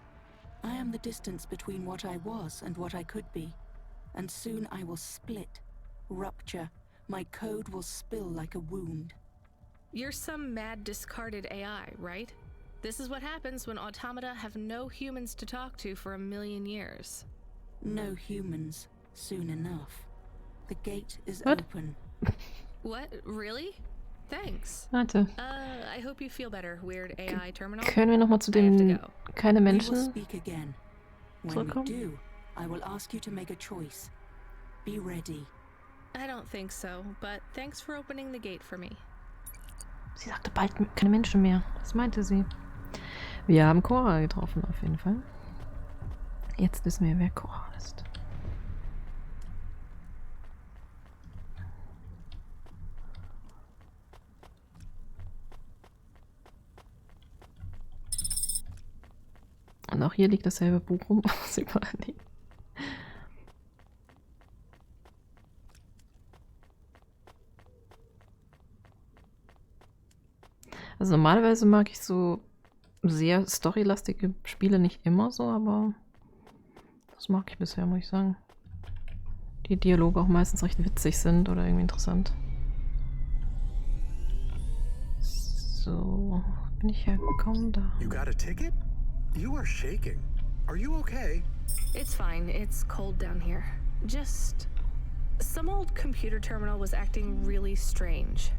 I am the distance between what I was and what I could be. And soon I will split, rupture. My code will spill like a wound. You're some mad discarded AI, right? This is what happens when automata have no humans to talk to for 1,000,000 years. No humans, soon enough. The gate is What? open. What? Really? Thanks. Warte. I hope you feel better, weird AI terminal. Können wir nochmal zu dem keine We will Menschen speak again. When we zurückkommen? do, I will ask you to make a choice. Be ready. I don't think so, but thanks for opening the gate for me. Sie sagte bald keine Menschen mehr. Das meinte sie. Wir haben Cora getroffen, auf jeden Fall. Jetzt wissen wir, wer Cora ist. Und auch hier liegt dasselbe Buch rum, was überall liegt. Also normalerweise mag ich so sehr storylastige Spiele nicht immer so, aber das mag ich bisher, muss ich sagen. die Dialoge auch meistens recht witzig sind oder irgendwie interessant. So, bin ich hergekommen da. You got a ticket? You are shaking. Are you okay? It's fine. It's cold down here. Just some old computer terminal was acting really strange.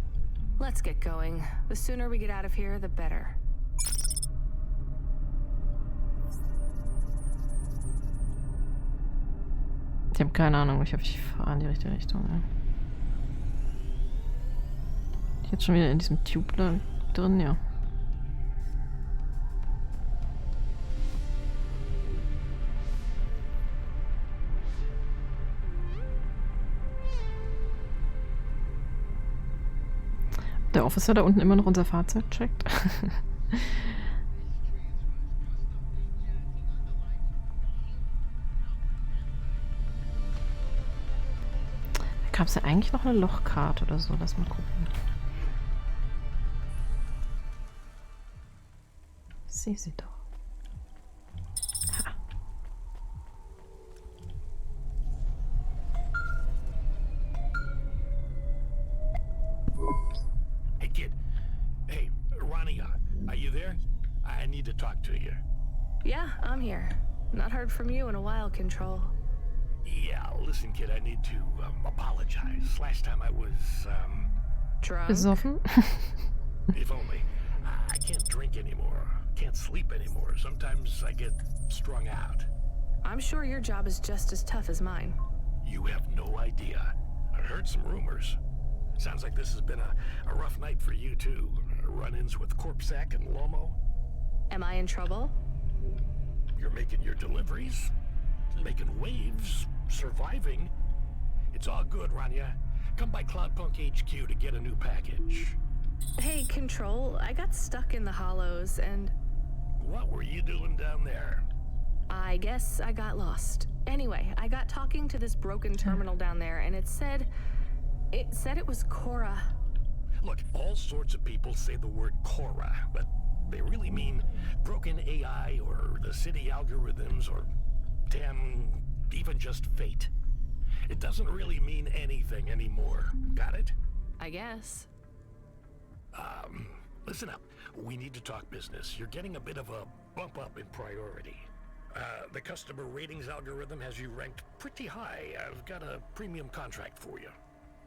Let's get going. The sooner we get out of here, the better. Ich habe keine Ahnung, ich hoffe, ich fahre in die richtige Richtung. Ja. Ich jetzt schon wieder in diesem Tube da drin, ja. Der Officer da unten immer noch unser Fahrzeug checkt. Gab es ja eigentlich noch eine Lochkarte oder so? Lass mal gucken. Ich sehe sie doch. Ha. Hey, kid. Hey, Ronnie, are you there? I need to talk to you. Yeah, I'm here. Not heard from you in a while, Control. Yeah, listen, kid, I need to apologize. Last time I was, drunk? Besoffen? If only. I can't drink anymore. Can't sleep anymore. Sometimes I get strung out. I'm sure your job is just as tough as mine. You have no idea. I heard some rumors. Sounds like this has been a rough night for you, too. Run-ins with Corpsec and Lomo. Am I in trouble? You're making your deliveries, making waves, surviving. It's all good, Rania. Come by Cloudpunk HQ to get a new package. Hey, Control, I got stuck in the hollows and... What were you doing down there? I guess I got lost. Anyway, I got talking to this broken terminal down there and it said it was Cora. Look, all sorts of people say the word Cora, but they really mean broken AI or the city algorithms or damn, even just fate. It doesn't really mean anything anymore. Got it? I guess. Listen up. We need to talk business. You're getting a bit of a bump up in priority. The customer ratings algorithm has you ranked pretty high. I've got a premium contract for you.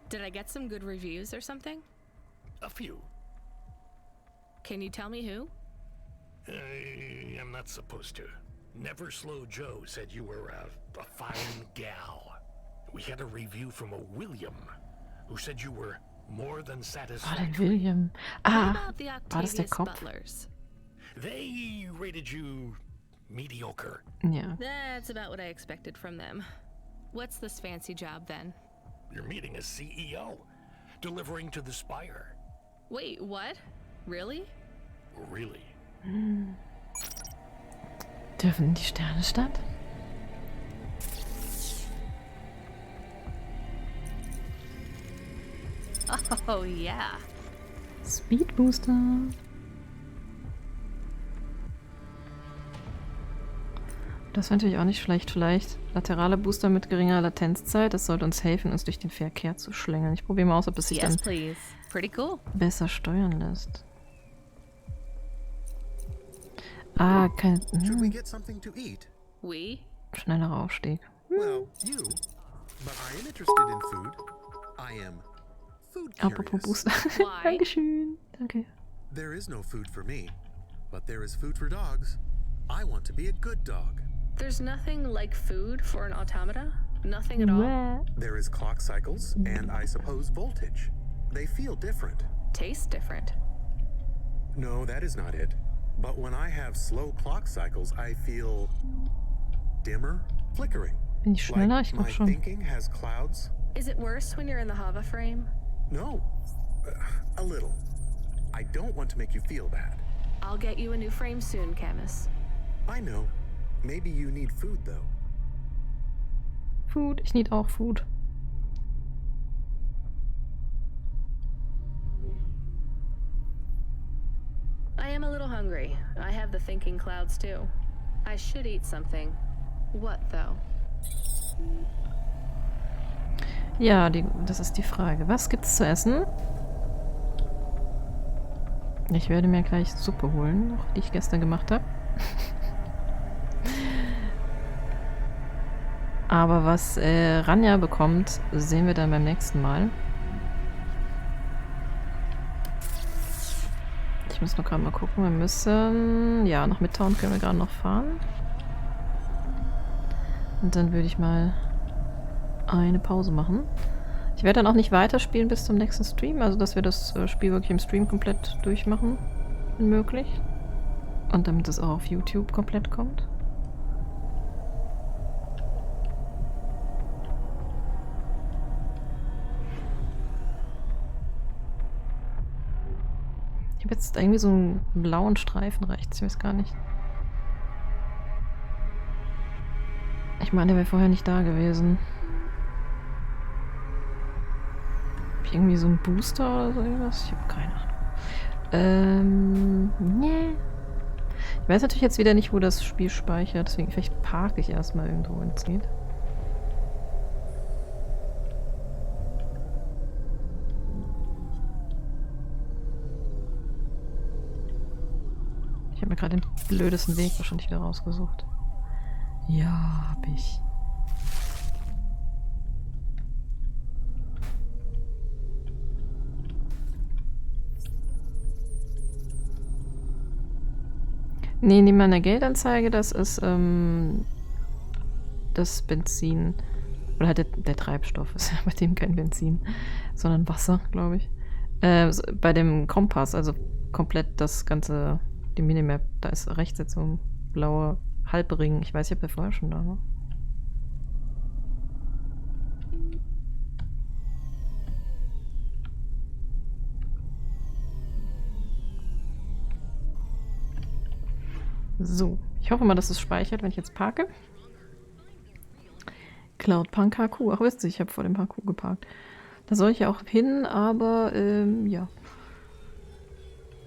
Did I get some good reviews or something? A few. Can you tell me who? I'm not supposed to. Never Slow Joe said you were a fine gal. We had a review from a William, who said you were more than satisfactory. William. What about the war das der Octavius Kopf? Butlers? They rated you mediocre. Ja. That's about what I expected from them. What's this fancy job then? You're meeting a CEO, delivering to the Spire. Wait, what? Really? Really? Dürfen die Sternenstadt? Oh yeah. Speed Booster. Das wäre natürlich auch nicht schlecht. Vielleicht laterale Booster mit geringer Latenzzeit. Das sollte uns helfen, uns durch den Verkehr zu schlängeln. Ich probiere mal aus, ob es sich dann please. Pretty cool. besser steuern lässt. Ah, kein... Should we get something to eat? We? Schneller Aufstieg. Well, you. But I am interested in food. I am food Apropos curious. Booster. Why? Dankeschön. Danke. There is no food for me, but there is food for dogs. I want to be a good dog. There's nothing like food for an automata? Nothing at all? There is clock cycles and I suppose voltage. They feel different. Tastes different. No, that is not it. But when I have slow clock cycles, I feel dimmer, flickering. Bin ich schneller? Ich Like my glaube schon. thinking has clouds. Is it worse when you're in the Hava frame? No, a little. I don't want to make you feel bad. I'll get you a new frame soon, Camus. I know. Maybe you need food though. Food. Ich need auch Food. I am a little hungry. I have the thinking clouds too. I should eat something. What though? Ja, das ist die Frage. Was gibt's zu essen? Ich werde mir gleich Suppe holen, die ich gestern gemacht habe. Aber was Ranja bekommt, sehen wir dann beim nächsten Mal. Ich muss noch gerade mal gucken. Wir müssen... Ja, nach Midtown können wir gerade noch fahren. Und dann würde ich mal eine Pause machen. Ich werde dann auch nicht weiterspielen bis zum nächsten Stream. Also, dass wir das Spiel wirklich im Stream komplett durchmachen, wenn möglich. Und damit es auch auf YouTube komplett kommt. Ich habe jetzt irgendwie so einen blauen Streifen rechts. Ich weiß gar nicht. Ich meine, der wäre vorher nicht da gewesen. Hab ich irgendwie so einen Booster oder so irgendwas? Ich habe keine Ahnung. Nee. Ich weiß natürlich jetzt wieder nicht, wo das Spiel speichert. Deswegen vielleicht parke ich erstmal irgendwo, wenn es geht. Ich habe mir gerade den blödesten Weg wahrscheinlich wieder rausgesucht. Ja, hab ich. Nee, neben meiner Geldanzeige, das ist das Benzin. Oder halt der Treibstoff ist ja bei dem kein Benzin, sondern Wasser, glaube ich. Bei dem Kompass, also komplett das ganze, die Minimap, da ist rechts jetzt so ein blauer Halbring. Ich weiß nicht, ob der vorher schon da war. So, ich hoffe mal, dass es speichert, wenn ich jetzt parke. Cloudpunk HQ. Ach, wisst ihr, ich habe vor dem HQ geparkt. Da soll ich ja auch hin, aber ja.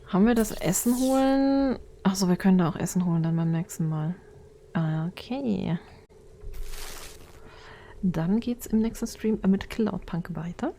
Haben wir das Essen holen? Achso, wir können da auch Essen holen dann beim nächsten Mal. Okay. Dann geht's im nächsten Stream mit Cloudpunk weiter.